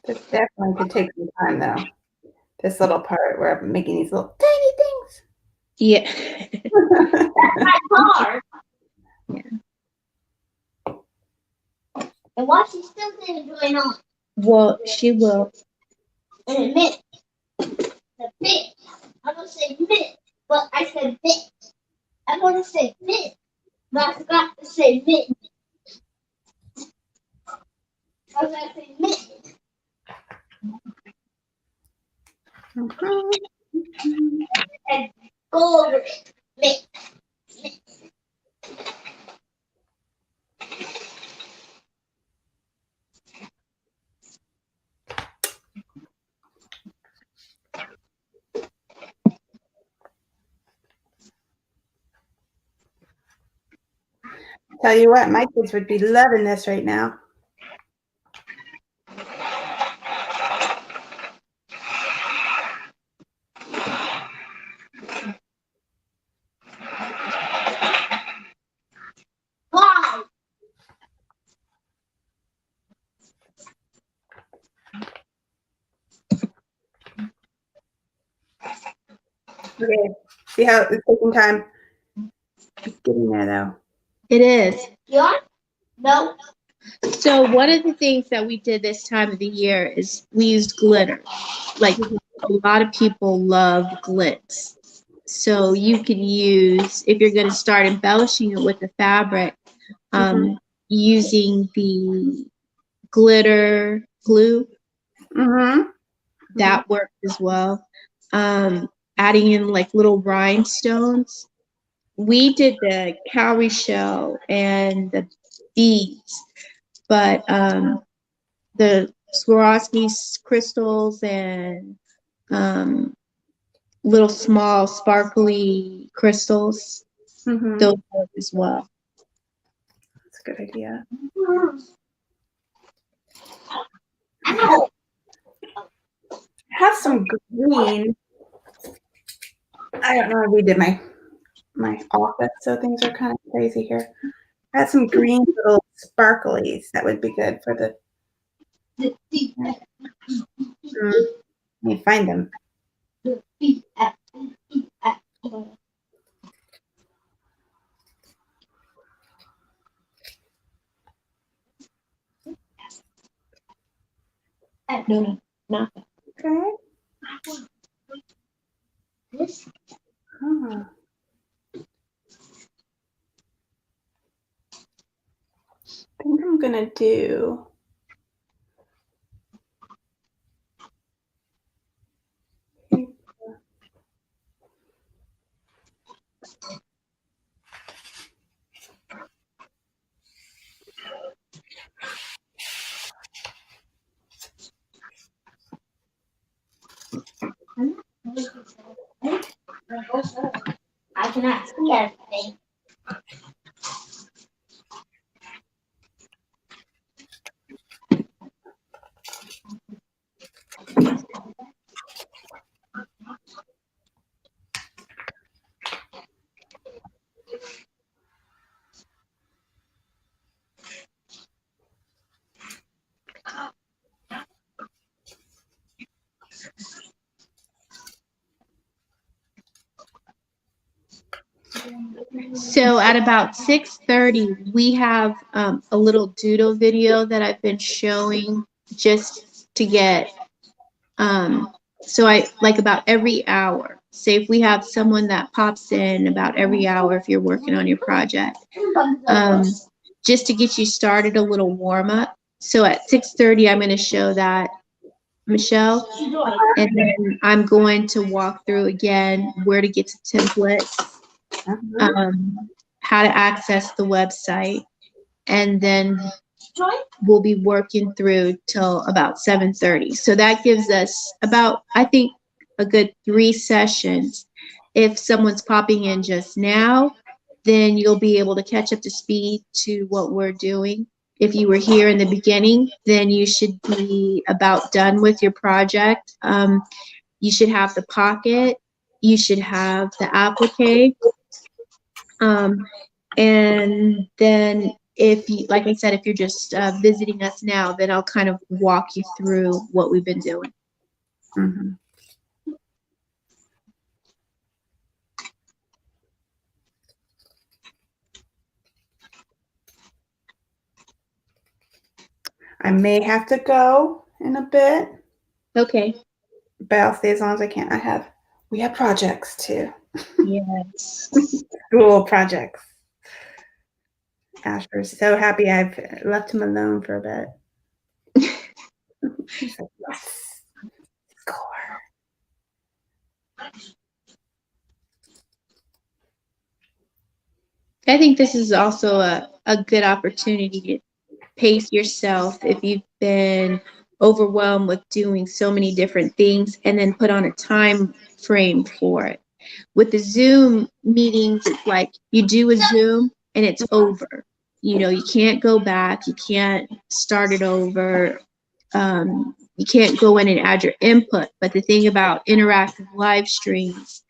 This definitely could take some time, though. This little part where I'm making these little tiny things. Yeah. My car. Yeah. And why she's still going on? Well, she will. In a minute. The bit. I'm gonna say minute, but I said bit. I'm gonna say minute, but I forgot to say minute. I was gonna say minute. And go over it. Minute. Tell you what, my kids would be loving this right now. Why? Okay. See how it's taking time? It's getting there, though. It is. You on? No. So one of the things that we did this time of the year is we used glitter. Like a lot of people love glitz. So you can use, if you're going to start embellishing it with the fabric, using the glitter glue, that works as well. Adding in like little rhinestones. We did the cowrie shell and the beads, but the Swarovski crystals and little small sparkly crystals, those work as well. That's a good idea. Ow. Have some green. I don't know. We did my office, so things are kind of crazy here. I had some green little sparklies that would be good for the. Let me find them. No, not that. Okay. This. Huh. I think I'm gonna do. I cannot see everything. So at about 6:30, we have a little doodle video that I've been showing just to get, so I like about every hour. Say if we have someone that pops in about every hour if you're working on your project, just to get you started, a little warm up. So at 6:30, I'm going to show that, Michelle, and then I'm going to walk through again where to get to templates, how to access the website, and then we'll be working through till about 7:30. So that gives us about, I think, a good 3 sessions. If someone's popping in just now, then you'll be able to catch up to speed to what we're doing. If you were here in the beginning, then you should be about done with your project. You should have the pocket. You should have the applique. And then if you, like I said, if you're just visiting us now, then I'll kind of walk you through what we've been doing. Mm-hmm. I may have to go in a bit, Okay. but I'll stay as long as I can. We have projects too. Yes. School projects. Asher's so happy I've left him alone for a bit. He's like, yes, score. I think this is also a good opportunity to pace yourself if you've been overwhelmed with doing so many different things, and then put on a time frame for it. With the Zoom meetings, it's like you do a Zoom and it's over. You know, you can't go back, you can't start it over, you can't go in and add your input. But the thing about interactive live streams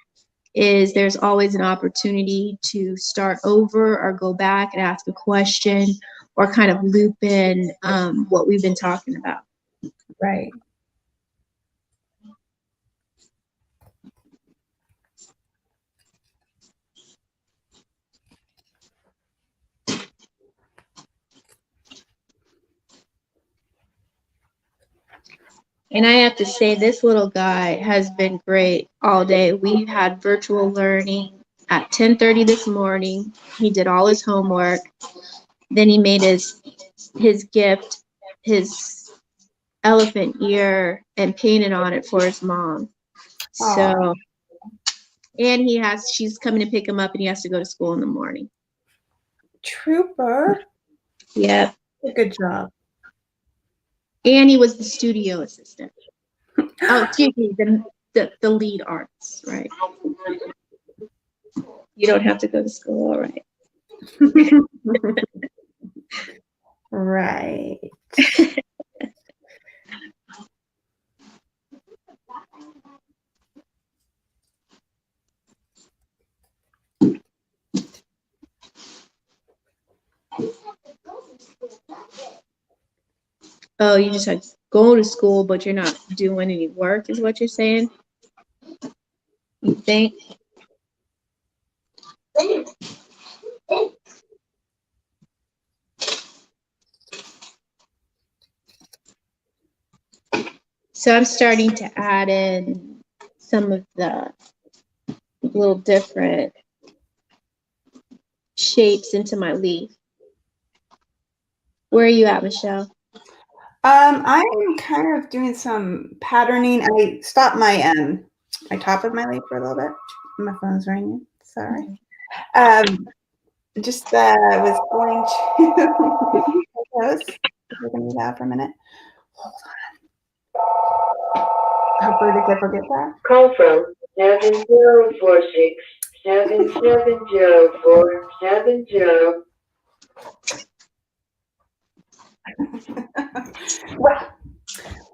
is there's always an opportunity to start over or go back and ask a question or kind of loop in what we've been talking about. Right. And I have to say, this little guy has been great all day. We had virtual learning at 10:30 this morning. He did all his homework. Then he made his gift, his elephant ear, and painted on it for his mom. So, and she's coming to pick him up, and he has to go to school in the morning. Trooper. Yep. Good job. And he was the studio assistant. Oh, excuse me, the lead arts, right? You don't have to go to school, all right? Right. Oh, you just like go to school, but you're not doing any work, is what you're saying? You think? So I'm starting to add in some of the little different shapes into my leaf. Where are you at, Michelle? I'm kind of doing some patterning. I stopped my top of my leaf for a little bit. My phone's ringing. Sorry. Just was going to those. We're gonna do that for a minute. Hold on. Hopefully I forget that. Call from 7046 770 Well,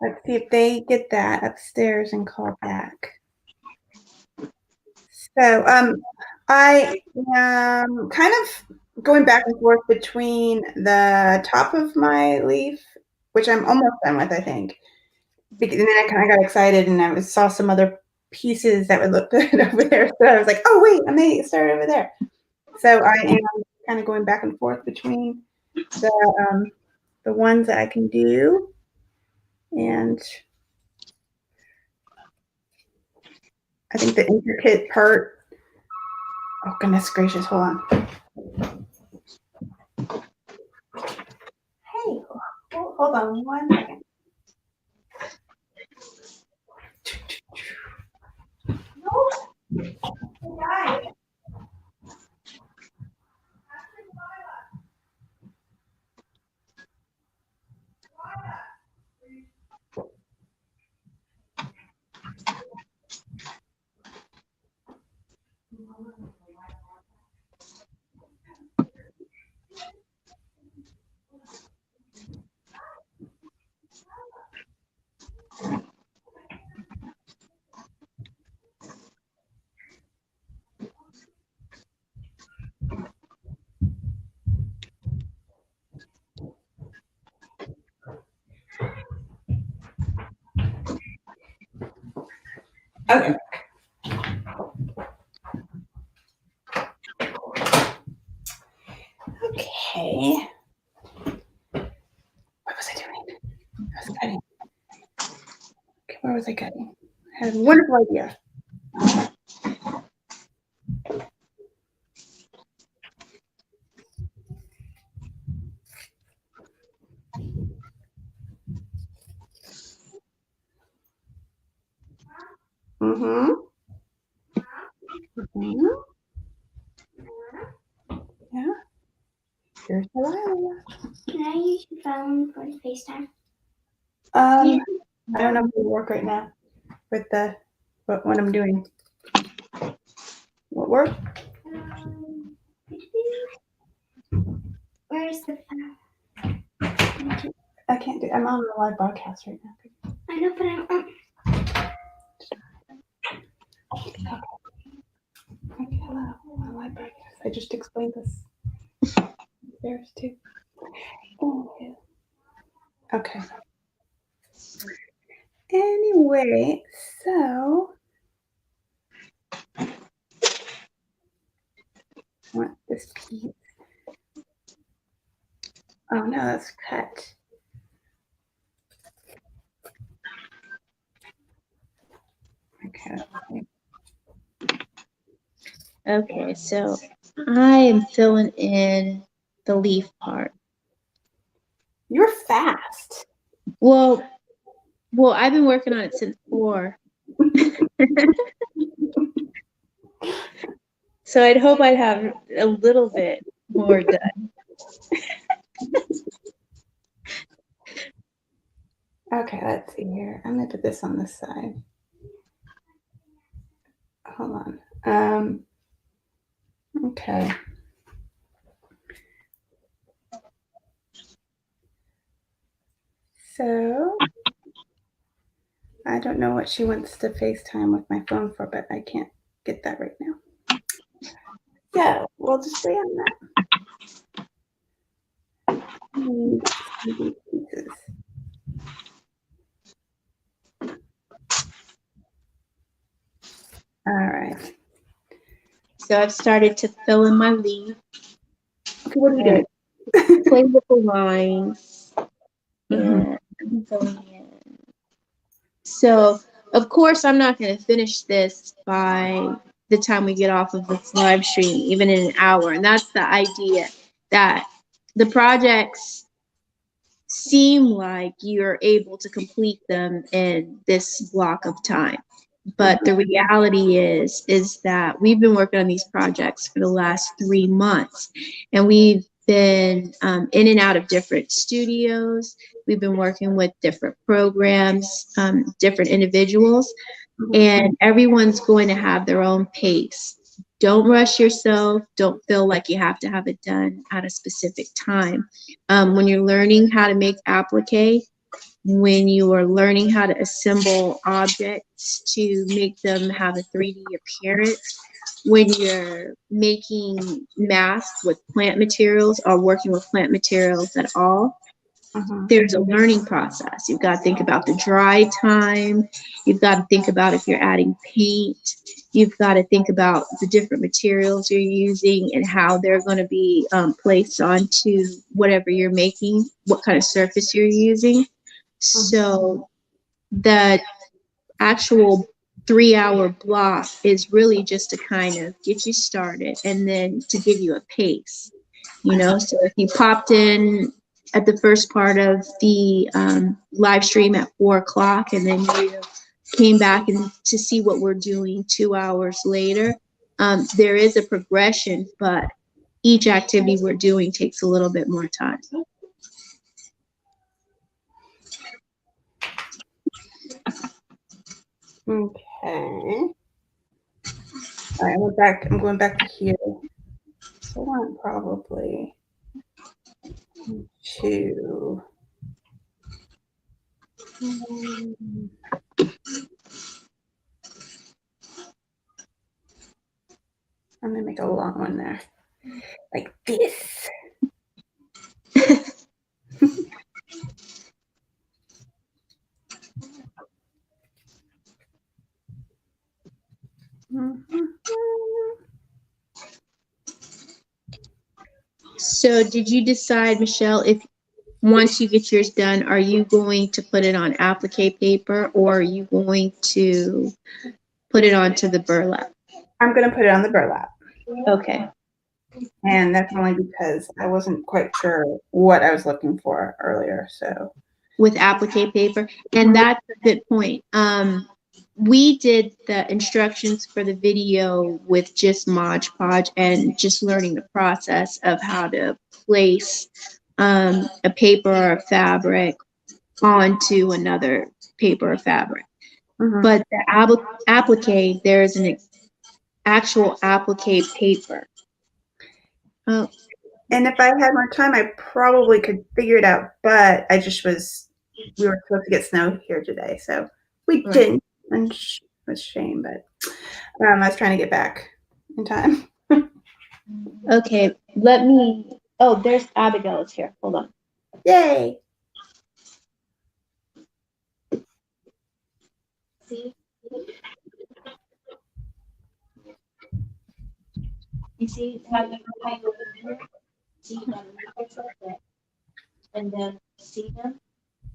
let's see if they get that upstairs and call back. So I am kind of going back and forth between the top of my leaf, which I'm almost done with, I think. And then I kind of got excited and I saw some other pieces that would look good over there. So I was like, oh, wait, I may start over there. So I am kind of going back and forth between the ones that I can do, and I think the intricate part. Oh goodness gracious! Hold on. Hey, hold on 1 second. Okay. Okay. What was I doing? I was cutting. Okay, where was I cutting? I had a wonderful idea. Mm-hmm. Mm-hmm. Yeah. Here's Delilah. Can I use your phone for FaceTime? I don't know if it'll work right now with the what I'm doing. What work? Where's the phone? I can't do. I'm on the live broadcast right now. I know, but I'm. Okay, hello. My live broadcast. I just explained this. There's two. Okay. Anyway, so I want this piece. Oh no, that's cut. Okay. Okay, so I am filling in the leaf part. You're fast. Well, I've been working on it since 4. So I'd hope I'd have a little bit more done. Okay, let's see here. I'm gonna put this on this side. Hold on. Okay. So I don't know what she wants to FaceTime with my phone for, but I can't get that right now. So we'll just stay on that. Pieces. All right. So I've started to fill in my leaf. Okay, what are you doing? Play with the lines. And I'm filling in. So, of course, I'm not going to finish this by the time we get off of this live stream, even in an hour. And that's the idea, that the projects seem like you're able to complete them in this block of time. But the reality is that we've been working on these projects for the last 3 months, and we've been in and out of different studios. We've been working with different programs, different individuals, and everyone's going to have their own pace. Don't rush yourself. Don't feel like you have to have it done at a specific time. When you're learning how to make applique, when you are learning how to assemble objects to make them have a 3D appearance, when you're making masks with plant materials or working with plant materials at all, there's a learning process. You've got to think about the dry time. You've got to think about if you're adding paint. You've got to think about the different materials you're using and how they're going to be placed onto whatever you're making, what kind of surface you're using. So the actual 3-hour block is really just to kind of get you started and then to give you a pace, you know. So if you popped in at the first part of the live stream at 4 o'clock and then you came back and to see what we're doing 2 hours later, there is a progression, but each activity we're doing takes a little bit more time. Okay. All right, I'm going back to here. So I want probably 2. I'm gonna make a long one there, like this. So did you decide, Michelle, if once you get yours done, are you going to put it on applique paper or are you going to put it onto the burlap? I'm gonna put it on the burlap. Okay. And that's only because I wasn't quite sure what I was looking for earlier. So With applique paper, and that's a good point. We did the instructions for the video with just Mod Podge and just learning the process of how to place a paper or a fabric onto another paper or fabric. But the applique, there's an actual applique paper. Oh. And if I had more time, I probably could figure it out. But we were supposed to get snow here today, so we didn't. And it was a shame, but I was trying to get back in time. Okay, there's Abigail is here. Hold on. Yay! See? You see how you over here? See them, and then see them,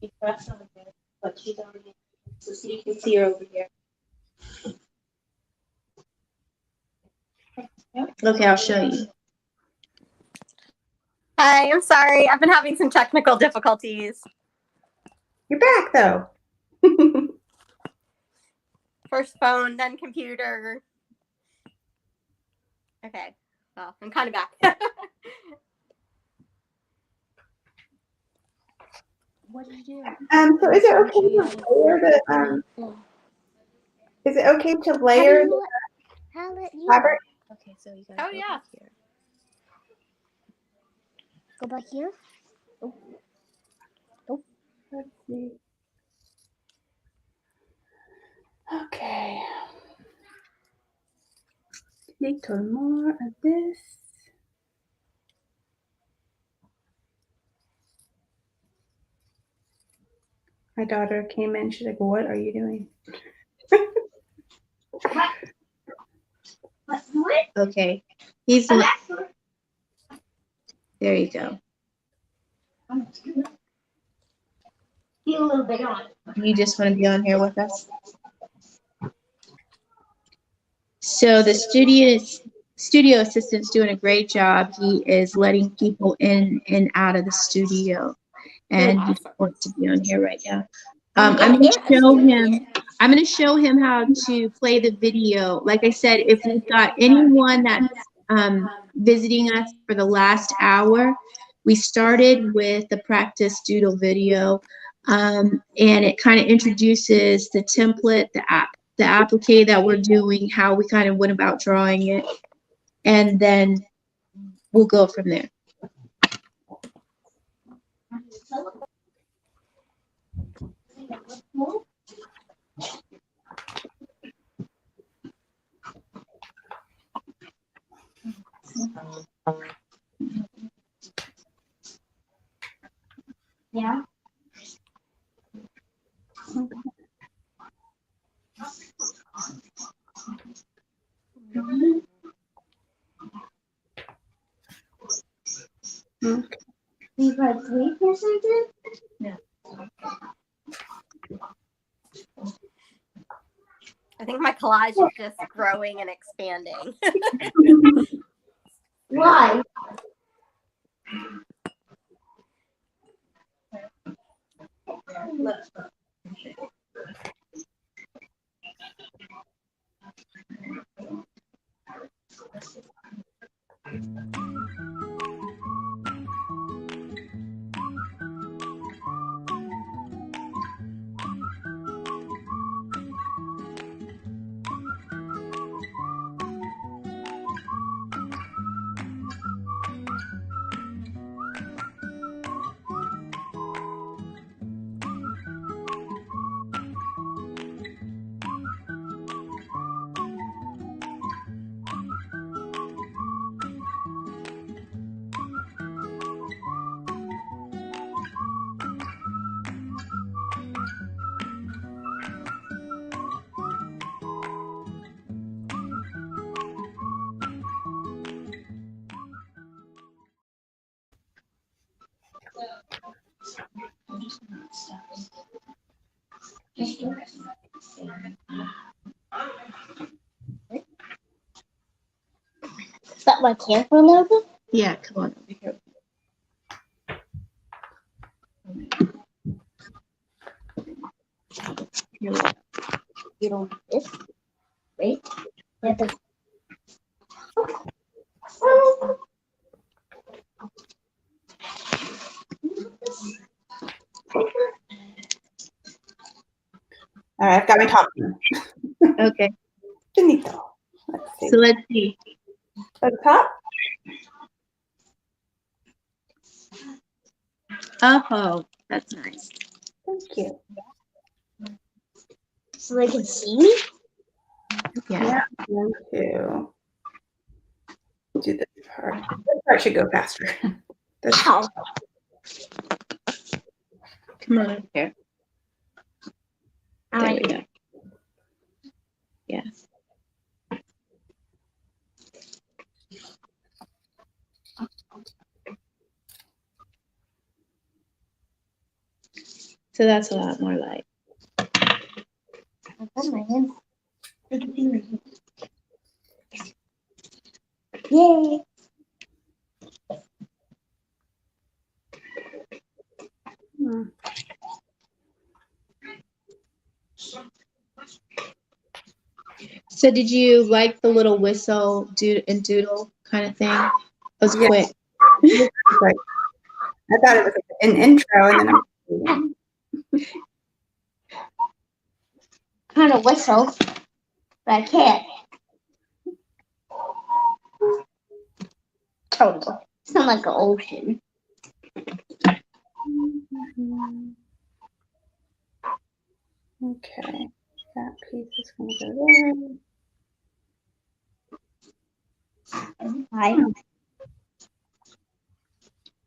you press on it, but she's already, so see, you can see her over here. Okay, I'll show you. Hi, I'm sorry. I've been having some technical difficulties. You're back, though. First phone, then computer. Okay, well, I'm kind of back. What did you do? So is it okay to layer the Is it okay to layer the fabric? Okay, so you gotta go back here. Go back here. Oh. Oh. Let's see. Okay. Little more of this. My daughter came in. She's like, "What are you doing?" Okay, there you go. Feel a little bit on. You just want to be on here with us? So the studio assistant's doing a great job. He is letting people in and out of the studio, and he wants to be on here right now. I'm going to show him how to play the video. Like I said, if we've got anyone that's visiting us for the last hour, we started with the practice doodle video, and it kind of introduces the template, the applique that we're doing, how we kind of went about drawing it, and then we'll go from there. Yeah. We've had 3%. I think my collage is just growing and expanding. Why? Stop my camera over? Yeah, come on over here. Here we go. You don't do this. Wait. All right, I've got my top one. Okay, Finito. Let's see. so let's see. At the top? Oh, that's nice. Thank you. So they can see me? Yeah. One, two. Do this part. This part should go faster. This Ow. Come on over here. All There right. we go. Yeah. So that's a lot more light. I've got my hands. They can see my hands. Yay. Hmm. So did you like the little whistle and doodle kind of thing? It was Yeah. quick. Right. I thought it was an intro, and then I'm. Kind of whistle, but I can't. Total. Sound like an ocean. Okay, that piece is going to go there. Hi.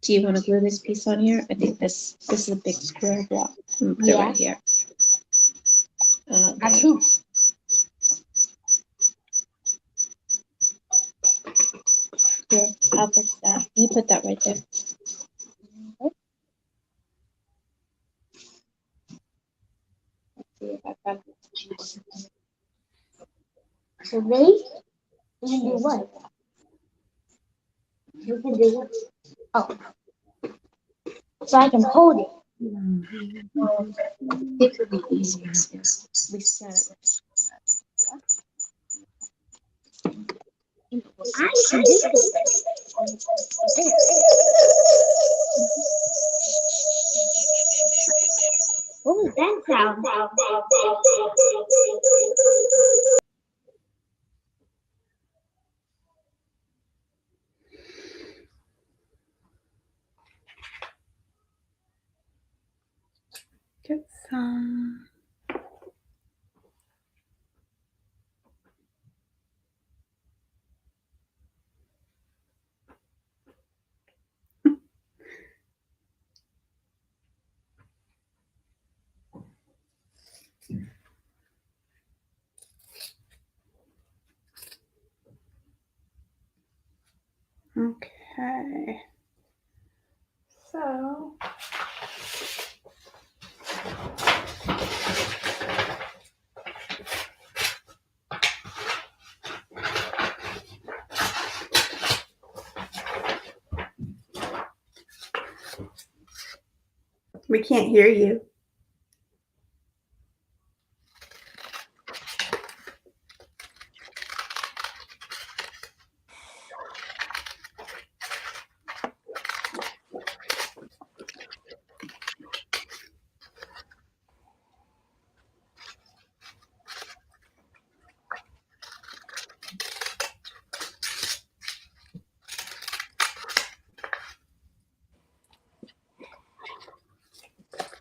Do you want to glue this piece on here? I think this is a big square block. I'm gonna put it right here. I too. Here, I'll fix that. You put that right there. Let's see if I've got it. So they can do what? You can do what? Oh. So I can hold it. It would be easier if we start. I can do it. What was that sound? Get some. Okay. So We can't hear you.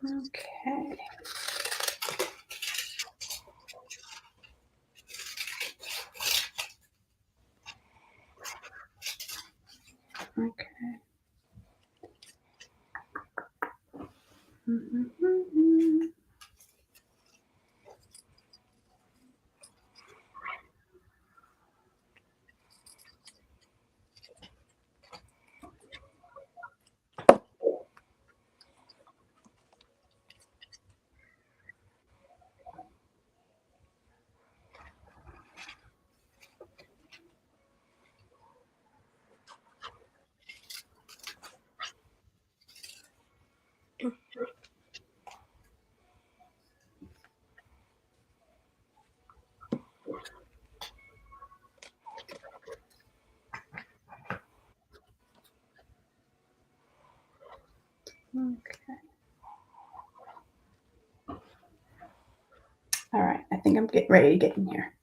Okay. Okay. Okay. All right. I think I'm getting ready to get in here.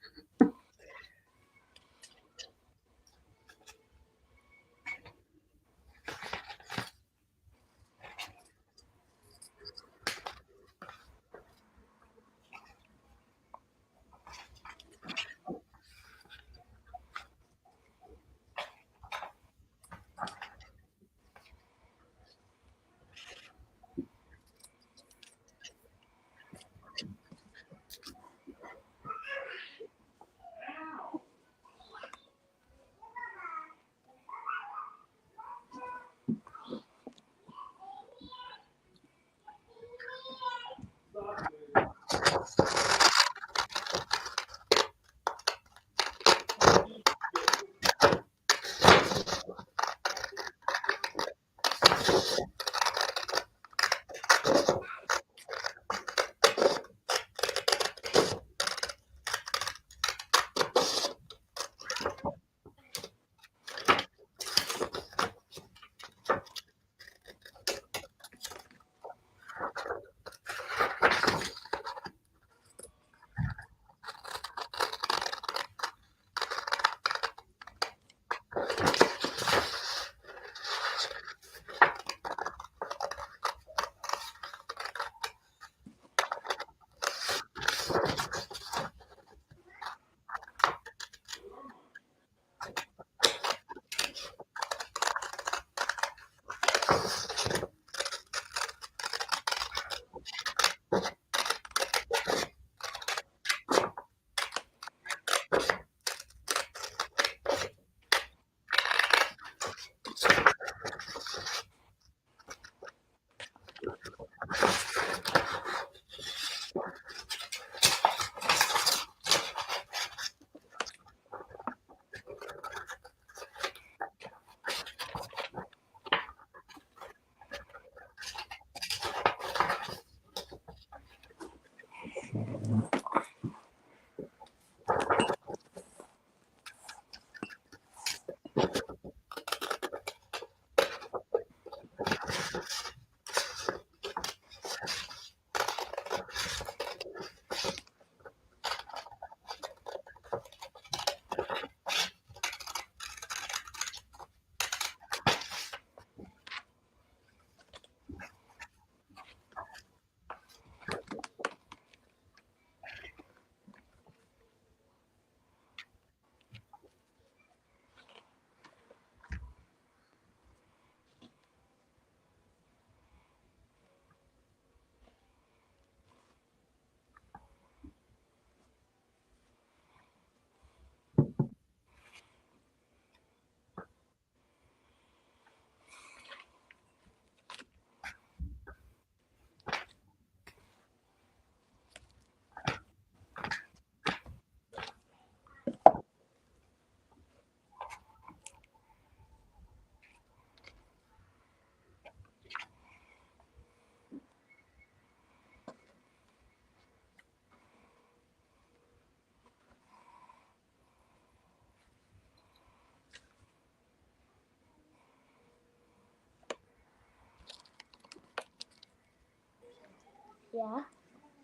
Yeah.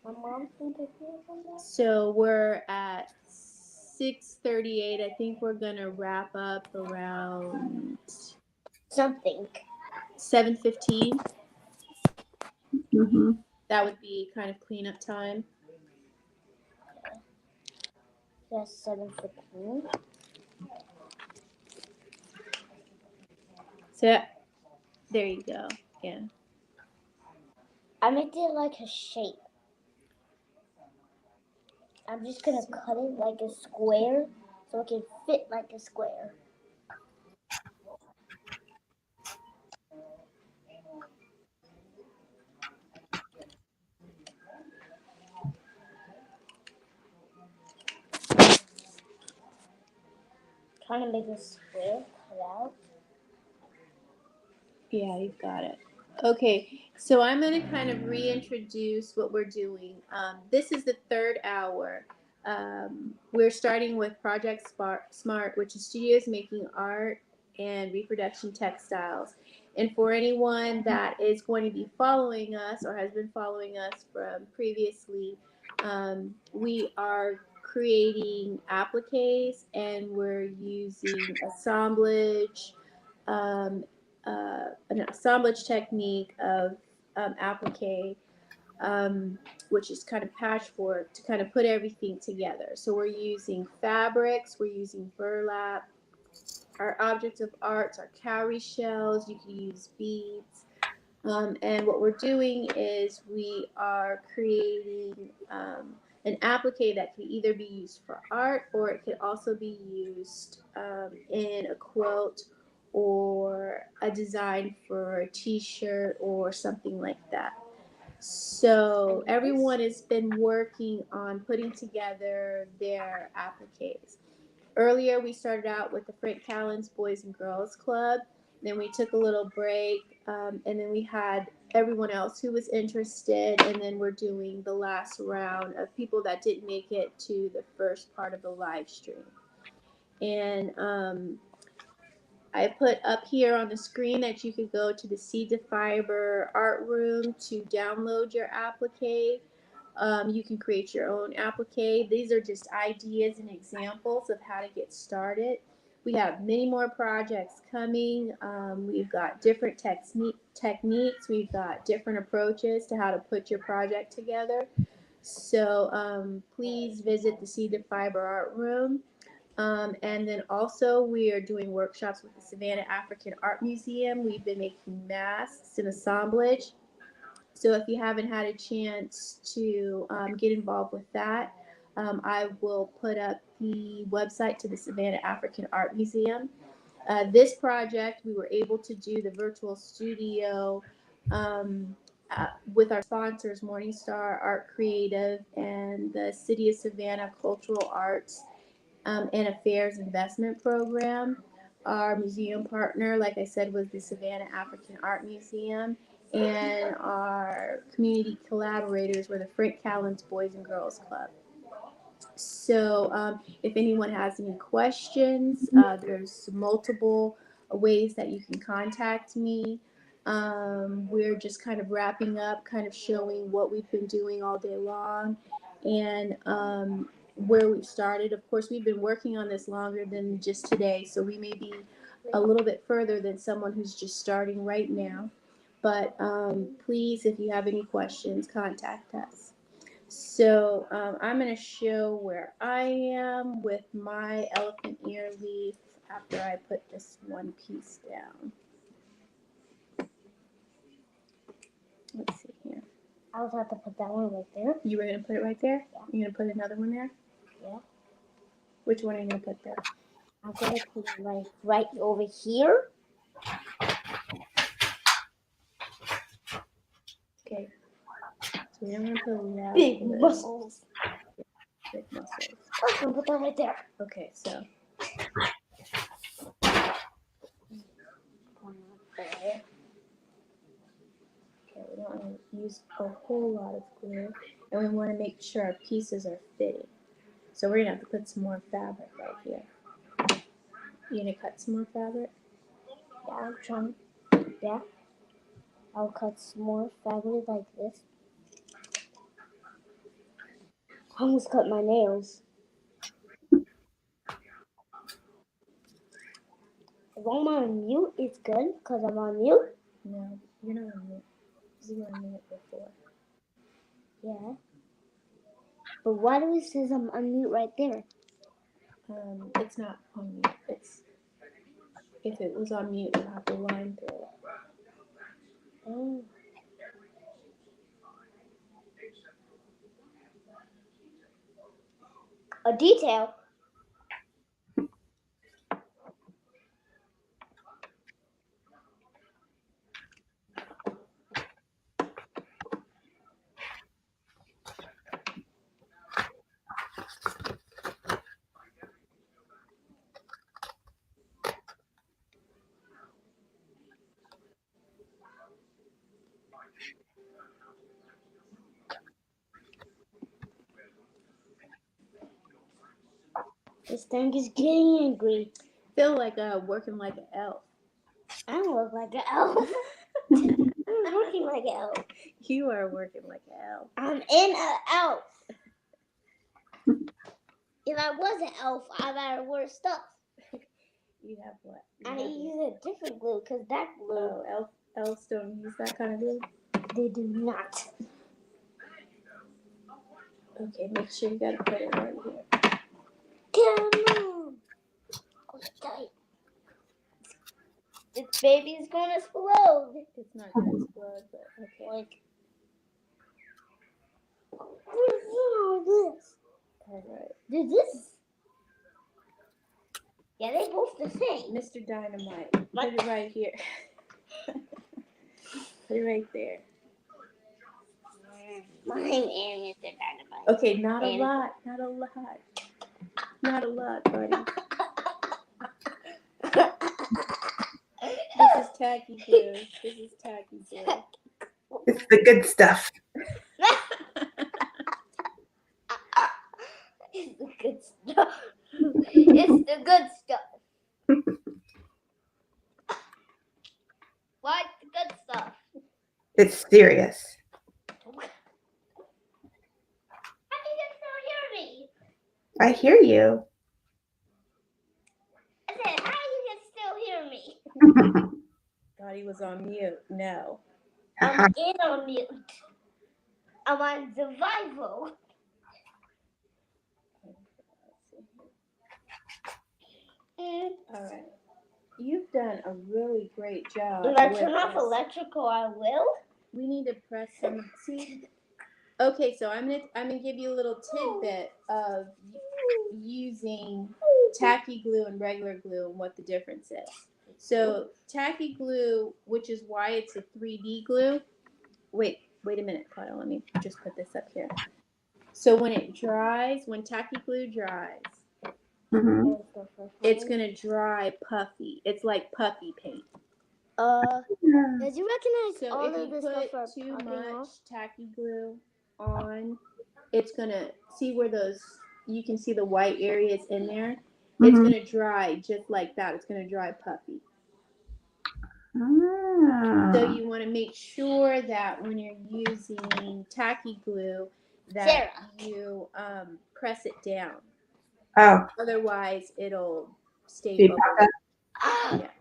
My mom's been picking up on that. So we're at 6:38. I think we're gonna wrap up around Something. 7:15. Mm-hmm. That would be kind of cleanup time. Yes, 7:15. So there you go. Yeah. I made it like a shape. I'm just gonna cut it like a square so it can fit like a square. Trying to make a square cut out. Yeah, you've got it. Okay, so I'm going to kind of reintroduce what we're doing. This is the third hour. We're starting with Project SMART, which is studios making art and reproduction textiles. And for anyone that is going to be following us or has been following us from previously, we are creating appliques and we're using assemblage, um, an assemblage technique of applique, which is kind of patchwork to kind of put everything together. So we're using fabrics, we're using burlap, our objects of arts are cowrie shells, you can use beads. And what we're doing is we are creating an applique that can either be used for art or it could also be used in a quilt or a design for a t-shirt or something like that. So everyone has been working on putting together their appliques. Earlier, we started out with the Frank Callen's Boys and Girls Club. Then we took a little break, and then we had everyone else who was interested. And then we're doing the last round of people that didn't make it to the first part of the live stream. And I put up here on the screen that you could go to the Seed to Fiber art room to download your applique. You can create your own applique. These are just ideas and examples of how to get started. We have many more projects coming. We've got different techniques. We've got different approaches to how to put your project together. So please visit the Seed to Fiber art room. And then also we are doing workshops with the Savannah African Art Museum. We've been making masks and assemblage. So if you haven't had a chance to get involved with that, I will put up the website to the Savannah African Art Museum. This project, we were able to do the virtual studio with our sponsors, Morningstar Art Creative and the City of Savannah Cultural Arts and Affairs Investment Program. Our museum partner, like I said, was the Savannah African Art Museum, and our community collaborators were the Frank Callen's Boys and Girls Club. So if anyone has any questions, there's multiple ways that you can contact me. We're just kind of wrapping up, kind of showing what we've been doing all day long and where we've started. Of course, we've been working on this longer than just today, so we may be a little bit further than someone who's just starting right now. But please, if you have any questions, contact us. So I'm going to show where I am with my elephant ear leaf after I put this one piece down. Let's see here. I was about to put that one right there. You were going to put it right there? Yeah. You're going to put another one there? Yeah. Which one are you going to put there? I'm gonna put it like right over here. Okay. So we're going to put a lot Big of this. muscles. Big muscles. I'm gonna put that right there. Okay, so. Okay, we don't want to use a whole lot of glue, and we want to make sure our pieces are fitting. So we're going to have to put some more fabric right here. You going to cut some more fabric? Yeah, I'm trying. Yeah. I'll cut some more fabric like this. I almost cut my nails. If I'm on mute, it's good because I'm on mute. No, you're not on mute. You were on mute before. Yeah. But why do it says I'm on mute right there? It's not on mute. If it was on mute, you'd have to line through it. Oh. A detail. This thing is getting angry. Feel like working like an elf. I don't look like an elf. I'm working like an elf. You are working like an elf. I'm in an elf. If I was an elf, I'd have worse stuff. You have what? I use a different glue because that glue. Oh, elves don't use that kind of glue? They do not. Okay, make sure you gotta put it right here. Come on. Oh, it's tight. This baby is going to explode. It's not gonna explode, but okay. Like, this. Alright. This. Yeah, they both the same. Mr. Dynamite, put it right here. Put it right there. My name is Mr. Dynamite. Okay, not a lot, buddy. This is tacky glue. It's the good stuff. It's the good stuff. It's the good stuff. What's the good stuff? It's serious. How can you still hear me? I hear you. I said, how you can still hear me? Thought he was on mute. No. I'm in on mute. I'm on survival. Alright. You've done a really great job. If I turn off electrical, I will. We need to press some. See. Okay, so I'm gonna give you a little tidbit of using tacky glue and regular glue and what the difference is. So tacky glue, which is why it's a 3D glue. Wait a minute, Claudia. Let me just put this up here. So when it dries, when tacky glue dries, it's gonna dry puffy. It's like puffy paint. Did you recognize So all if of you this put stuff too popping much off? tacky glue on, it's gonna see where those, you can see the white areas in there. It's gonna dry just like that. It's gonna dry puffy. So you want to make sure that when you're using tacky glue that you press it down. Oh. Otherwise, it'll stay bubbly. Yeah.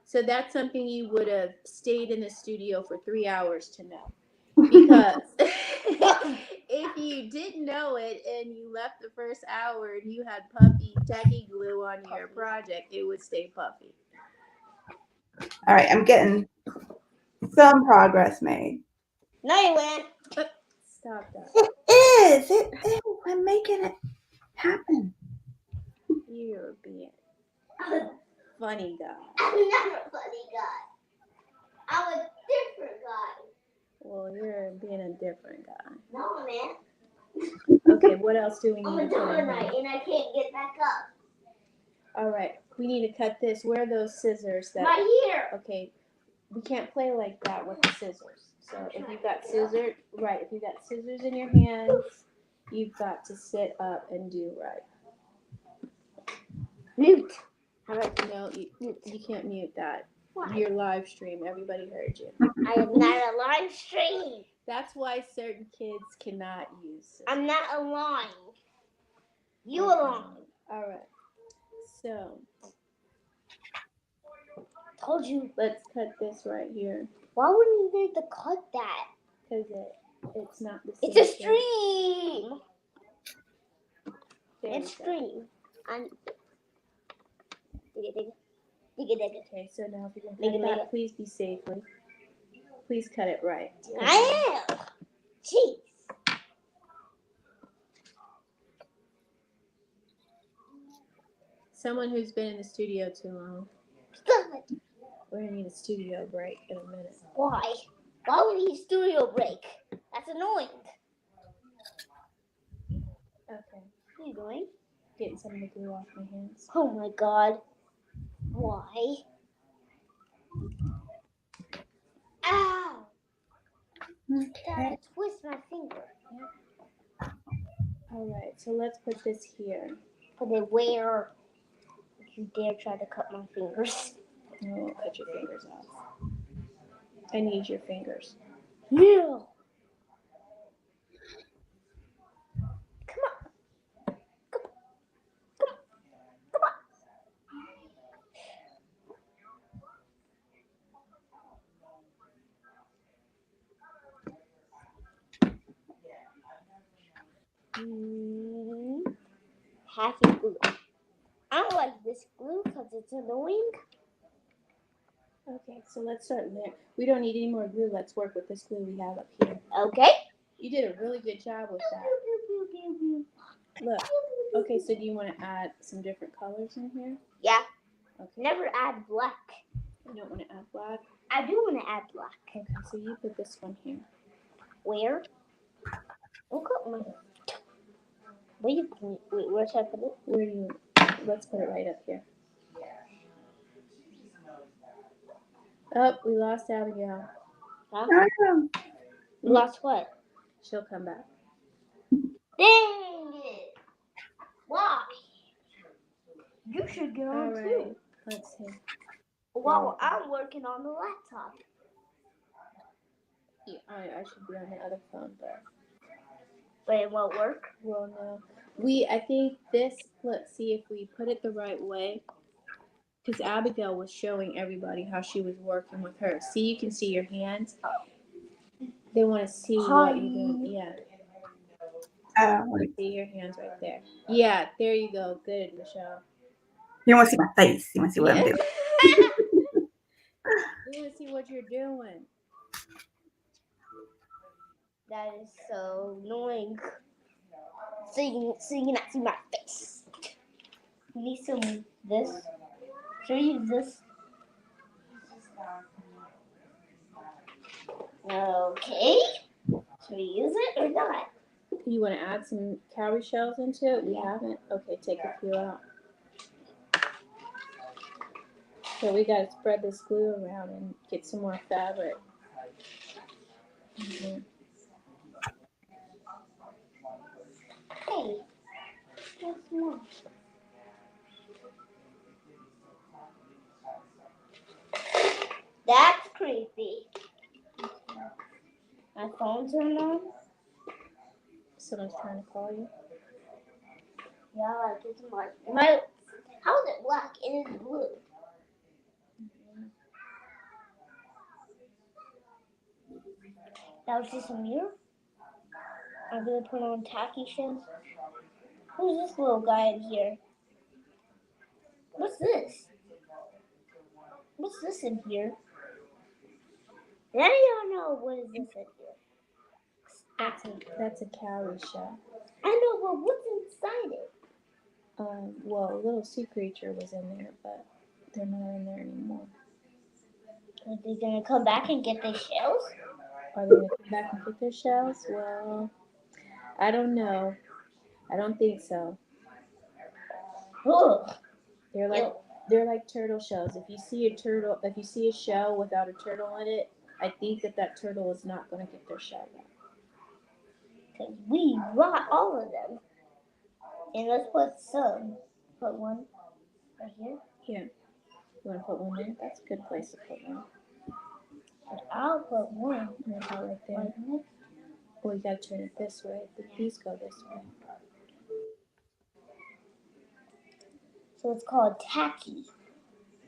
So that's something you would have stayed in the studio for 3 hours to know. Because if you didn't know it and you left the first hour and you had puffy tacky glue on your project, it would stay puffy. All right, I'm getting some progress made. No, you won't. Stop that. It is. I'm making it happen. You're being funny guy. I'm not a funny guy. I'm a different guy. Well, you're being a different guy. No, man. Okay, what else do we need I'm to a put in donut here? and I can't get back up. All right, we need to cut this. Where are those scissors? Right here. Okay, we can't play like that with the scissors. So if you've got scissors, right, if you've got scissors in your hands, you've got to sit up and do right. Mute. No, you can't mute that. Why? Your live stream, everybody heard you. I am not a live stream. That's why certain kids cannot use scissors. I'm not lying. You Okay. are lying. All right. So Told you. let's cut this right here Why wouldn't you need to cut that? because it's not the same. It's a shape. stream. There we It's go. stream. And dig it. Okay, so now if you're Make gonna it, cut make that, please be safely. Please cut it right. I am. Jeez. Someone who's been in the studio too long. Stop it. We're gonna need a studio break in a minute. Why? Why would he studio break? That's annoying. Okay. What are you doing? Getting some of the glue off my hands. Oh my god. Why? Ow! That twist my finger. Alright, so let's put this here. But then where? If you dare try to cut my fingers. I won't cut your fingers off. I need your fingers. No. Happy glue. I don't like this glue because it's annoying. Okay, so let's start there. We don't need any more glue. Let's work with this glue we have up here. Okay. You did a really good job with that. Look. Okay, so do you want to add some different colors in here? Yeah. Okay. Never add black. You don't want to add black? I do want to add black. Okay, so you put this one here. Where? Look at my. Where should I put it? Where do you? Let's put it right up here. Oh, we lost Abigail. Huh? Oh, Lost what? She'll come back. Dang it! Why? You should get on All right. too. Let's see. While I'm working on the laptop. Yeah, I should be on the other phone, But it won't work. well, no. I think this. Let's see if we put it the right way. Because Abigail was showing everybody how she was working with her. See, you can see your hands. They want to see what you're doing. Yeah. See your hands right there. Yeah, there you go. Good, Michelle. you want to see my face? You want to see what I'm doing? You want to see what you're doing. That is so annoying. So you cannot see my face. You need some this. Should I use this? Okay. Should we use it or not? You want to add some cowrie shells into it? We haven't. Okay, take a few out. So we got to spread this glue around and get some more fabric. Mm-hmm. Hey, just more. That's creepy. My phone's on. Someone's trying to call you. Yeah, it's my. How is it black? It is blue. That was just a mirror. I'm gonna put on tacky shells. Who's this little guy in here? What's this? What's this in here? None of y'all know what is this in here. That's a cowrie shell. I know, but what's inside it? Well, a little sea creature was in there, but they're not in there anymore. Are they gonna come back and get their shells? Are they gonna come back and get their shells? Well, I don't know. I don't think so. Ugh. They're like turtle shells. If you see a shell without a turtle in it, I think that turtle is not going to get their shell back. Because we brought all of them. And let's put some. Put one right here. Here. You want to put one there? That's a good place to put one. But I'll put one Right there. right Well, you gotta turn it this way. These go this way. So it's called tacky.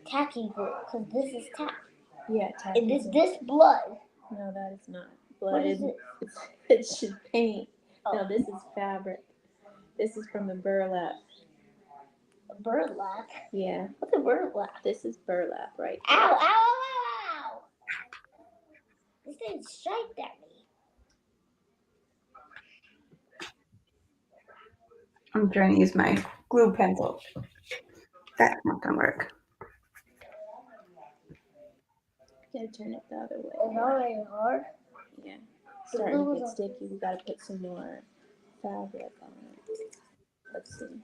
Tacky glue, because this is tack. Yeah, tacky. And this blood. No, that is not blood. What is it? It's just paint. Oh. No, this is fabric. This is from the burlap. Burlap? Yeah. What's a burlap? This is burlap, right? Ow, ow, ow, ow, ow! This thing striked at me. I'm trying to use my glue pencil. That's not gonna work. You gotta turn it the other way. It's already hard. Yeah. It's starting to get sticky. We gotta put some more fabric on it. Let's see.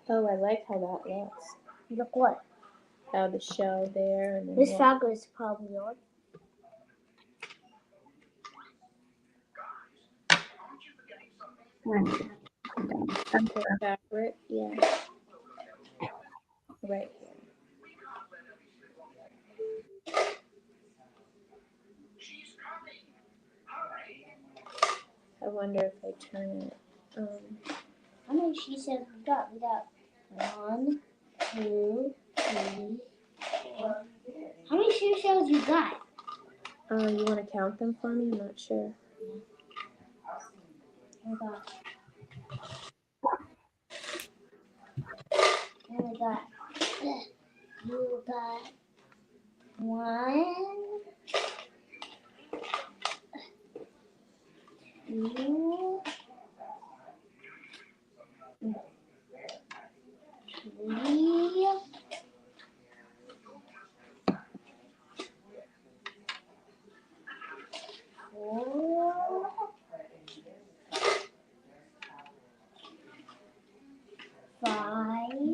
Oh, I like how that looks. Look what? How the shell there and then This fabric is probably on. fabric, yeah. Right here. I wonder if I turn it. How many she says we got? We got 1, 2, 3, 4. How many shoe shells you got? You want to count them for me? I'm not sure. I got 1, 2, 3, 4, 5,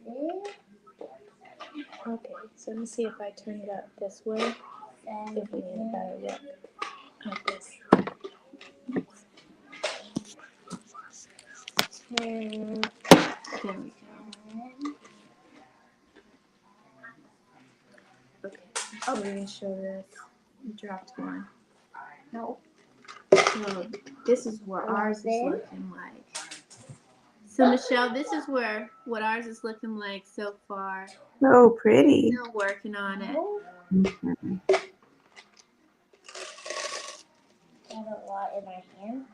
6, Okay, so let me see if I turn it up this way. 7, If we need a better look. Like this. 10, There we go. Okay. Oh, we're gonna show this. You dropped one. No. So this is what ours is looking like. So Michelle, this is what ours is looking like so far. So pretty. Still working on it. Mhm. I have a lot in my hand.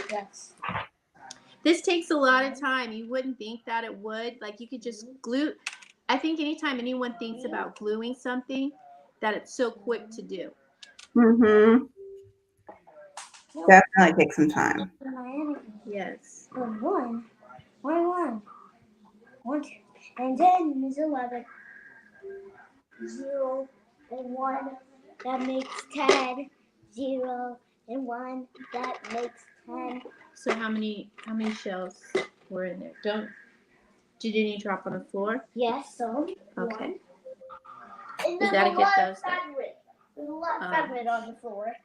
Yes. This takes a lot of time. You wouldn't think that it would. Like you could just glue. I think anytime anyone thinks about gluing something, that it's so quick to do. Mhm. Definitely take some time. Yes. 1, 1, 1, 2, and then is 11. 0 and 1, that makes 10. 0 and 1, that makes 10. So how many shells were in there? Did any drop on the floor? Yes, some. Okay. And We gotta get those. There's a lot of fabric on the floor.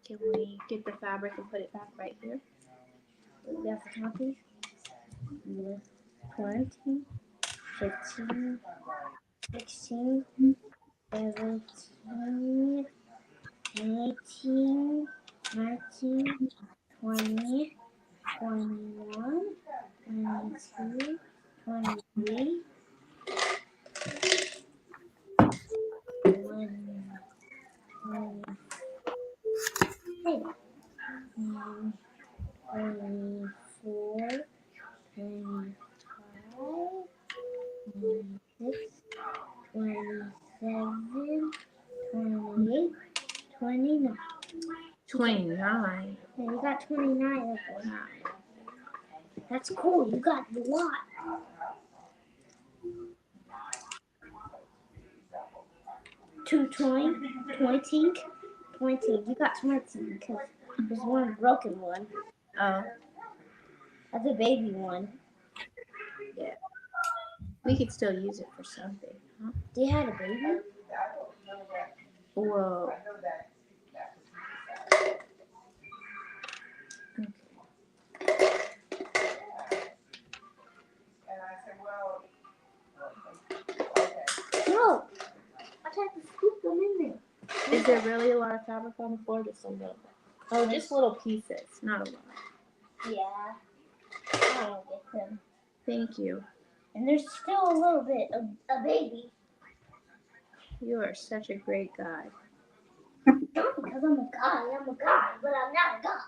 Can we get the fabric and put it back right here? We have to count these. 20, 15, 16, 17, 18, 19, 20, 21, 22, 23, 24, 25, 26, 27, 28, 29. 29. Yeah, you got 29 of them. That's cool. You got a lot. Two 20. You got 20 because there's one broken one. Oh. That's a baby one. Yeah. We could still use it for something. Huh? Do you have a baby? Whoa. No. I tried to scoop them in there. Is there really a lot of fabric on the floor? Just a little bit. Oh, just little pieces, not a lot. Yeah. I'll get them. Thank you. And there's still a little bit of a baby. You are such a great guy. Not because I'm a guy, but I'm not a guy.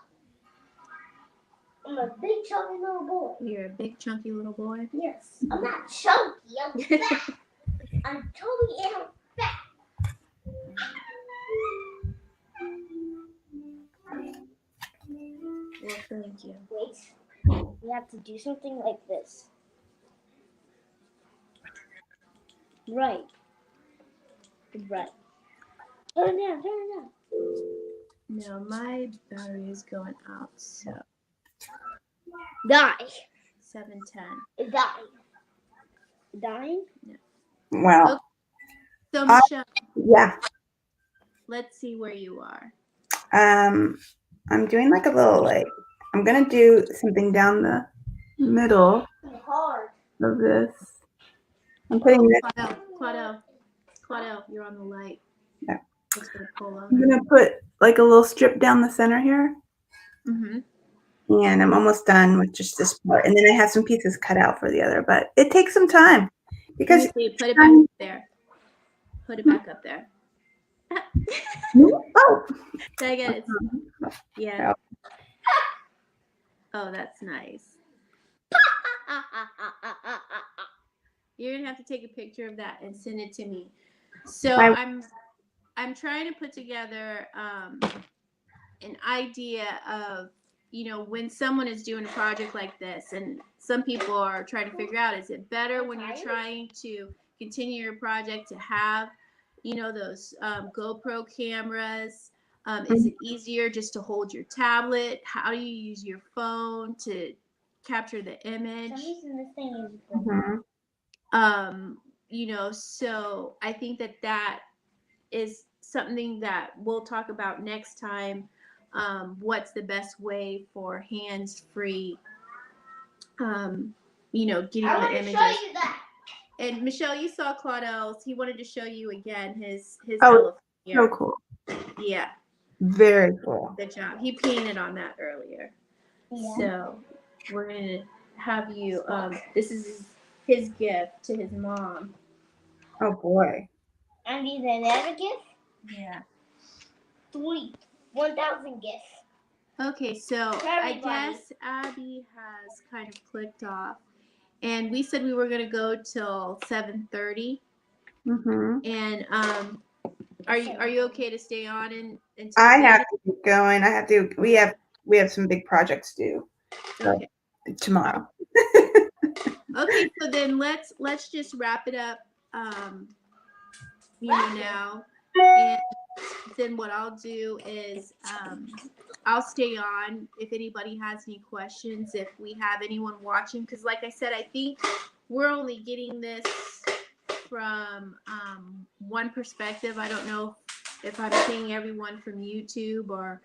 I'm a big chunky little boy. You're a big chunky little boy. Yes. I'm not chunky, I'm fat. I'm chubby and I'm fat. Well, thank you. Wait. We have to do something like this. Right. Right. Turn it down, turn it down. No, my battery is going out, so Die. 7:10. It died. Dying? Well, Okay. So Michelle, yeah. let's see where you are. I'm doing like a little I'm gonna do something down the middle Hard. of this. I'm putting this. Claudel, you're on the light. Yeah. It's gonna pull up. I'm gonna put like a little strip down the center here. Mm-hmm. And I'm almost done with just this part. And then I have some pieces cut out for the other, but it takes some time because Put it back up there. Put it back up there. oh, Did I get it? Yeah. Oh, that's nice. You're gonna have to take a picture of that and send it to me. So I'm trying to put together an idea of, you know, when someone is doing a project like this, and some people are trying to figure out, is it better when you're trying to continue your project to have, you know, those GoPro cameras? Is it easier just to hold your tablet? How do you use your phone to capture the image? You know, so I think that is something that we'll talk about next time. What's the best way for hands-free, you know, getting the images. Show you that. And Michelle, you saw Claudel's. He wanted to show you again his elephant here. So cool. Yeah. Very cool. Good job. He painted on that earlier. Yeah. So we're gonna have you. This is his gift to his mom. Oh boy. And is another gift? Yeah. 1,000 gifts. Okay, so I guess Abby has kind of clicked off, and we said we were gonna go till 7:30. Mm-hmm. And are you okay to stay on until I then? have to keep going. I have to. We have some big projects due. Okay. Tomorrow. Okay, so then let's just wrap it up. You know, now, and then what I'll do is I'll stay on if anybody has any questions, if we have anyone watching, because like I said, I think we're only getting this from one perspective. I don't know if I'm seeing everyone from YouTube or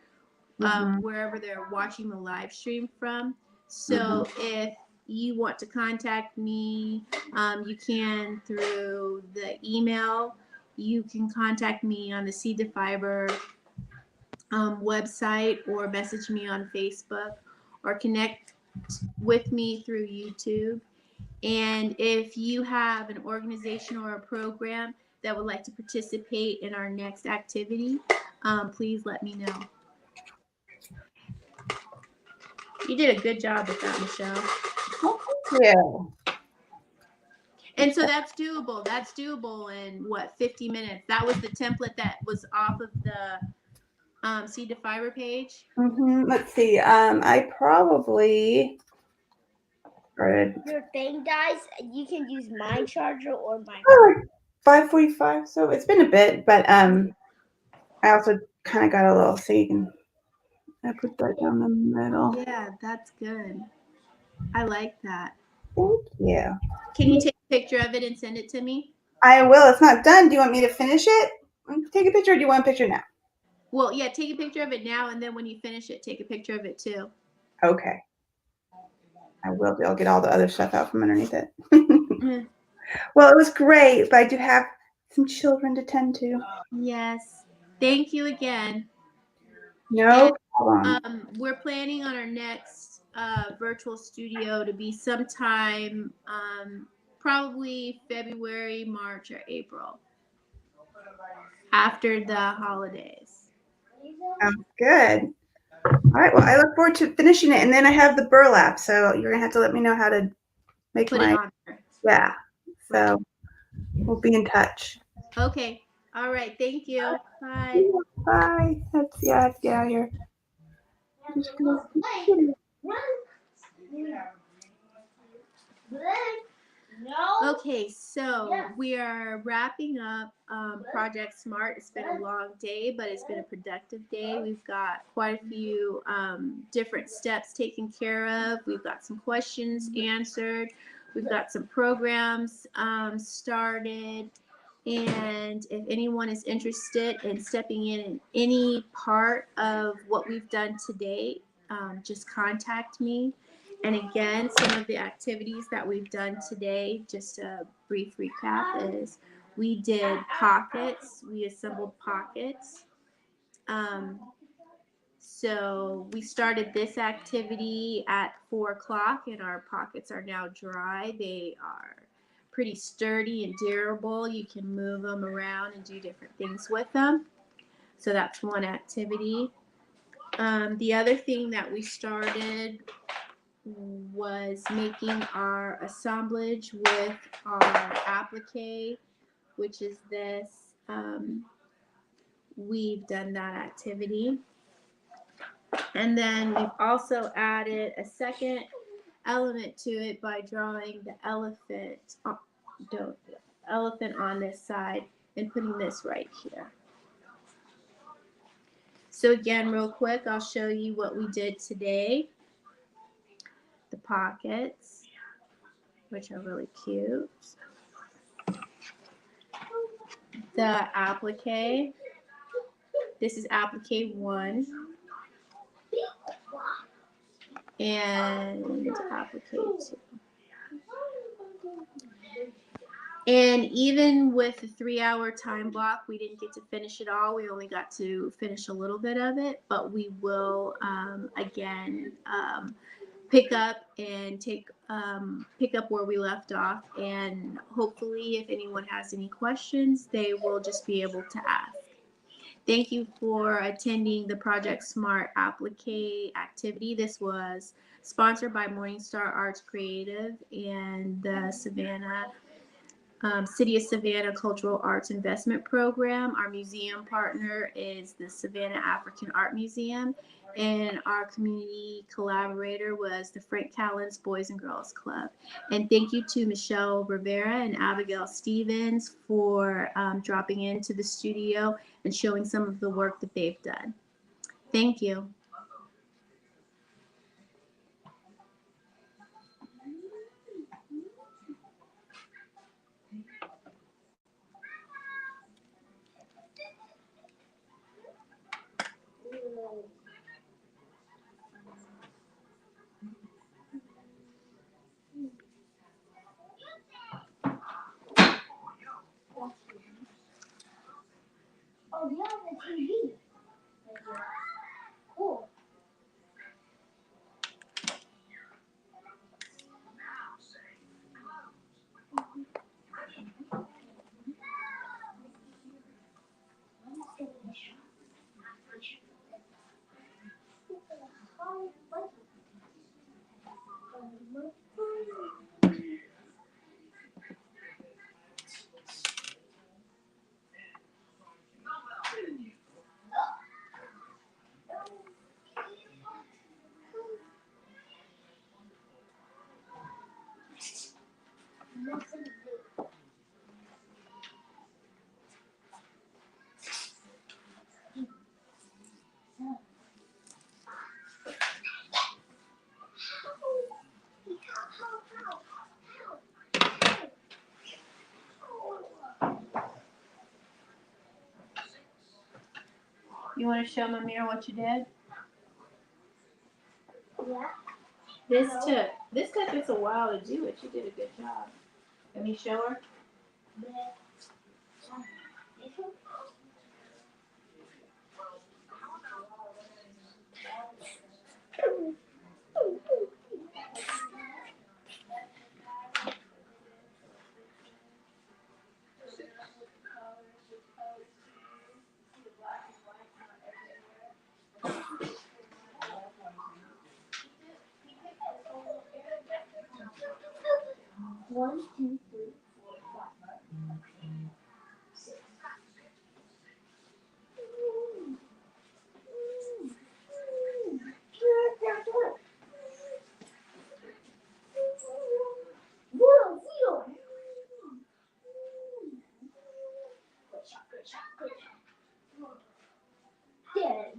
wherever they're watching the live stream from. So if you want to contact me, you can through the email. You can contact me on the Seed to Fiber website, or message me on Facebook, or connect with me through YouTube. And if you have an organization or a program that would like to participate in our next activity, please let me know. You did a good job with that, Michelle. Yeah. And so that's doable. That's doable in what, 50 minutes? That was the template that was off of the Seed to Fiber page. Let's see. I probably started. Your thing dies, you can use my charger or my. 5:45. So it's been a bit, but I also kind of got a little. So you can. I put that down the middle. Yeah, that's good. I like that. Thank you. Can you take picture of it and send it to me? I will. It's not done. Do you want me to finish it? Take a picture, or do you want a picture now? Well, yeah, take a picture of it now, and then when you finish it, take a picture of it too. Okay. I will do. I'll get all the other stuff out from underneath it. Well, it was great, but I do have some children to tend to. Yes. Thank you again. No problem. We're planning on our next virtual studio to be sometime probably February, March, or April after the holidays. Sounds good. All right. Well, I look forward to finishing it, and then I have the burlap. So you're gonna have to let me know how to make Put my it on there. yeah. So we'll be in touch. Okay. All right. Thank you. Bye. Bye. Let's I have to get out of here. Okay, so we are wrapping up Project S.M.A.R.T. It's been a long day, but it's been a productive day. We've got quite a few different steps taken care of. We've got some questions answered. We've got some programs started. And if anyone is interested in stepping in any part of what we've done today, just contact me. And again, some of the activities that we've done today, just a brief recap, is we did pockets. We assembled pockets. So we started this activity at 4 o'clock, and our pockets are now dry. They are pretty sturdy and durable. You can move them around and do different things with them. So that's one activity. The other thing that we started was making our assemblage with our applique, which is this. We've done that activity. And then we've also added a second element to it by drawing the elephant on this side and putting this right here. So again, real quick, I'll show you what we did today. The pockets, which are really cute. The applique. This is applique 1. And applique 2. And even with the 3-hour time block, we didn't get to finish it all. We only got to finish a little bit of it, but we will again pick up and pick up where we left off. And hopefully, if anyone has any questions, they will just be able to ask. Thank you for attending the Project S.M.A.R.T. Applique activity. This was sponsored by Morningstar Arts Creative and the City of Savannah Cultural Arts Investment Program. Our museum partner is the Savannah African Art Museum, and our community collaborator was the Frank Callens Boys and Girls Club. And thank you to Michelle Rivera and Abigail Stevens for dropping into the studio and showing some of the work that they've done. Thank you. Oh, yeah, the TV. Cool. You want to show Amira what you did? Yeah. This took us a while to do it. You did a good job. Let me show her. One, two, three, four, five. Six. Good shot, good shot, good shot. Dead.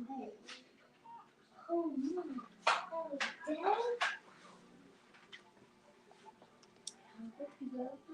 Oh, no. Oh, dead. How good you go?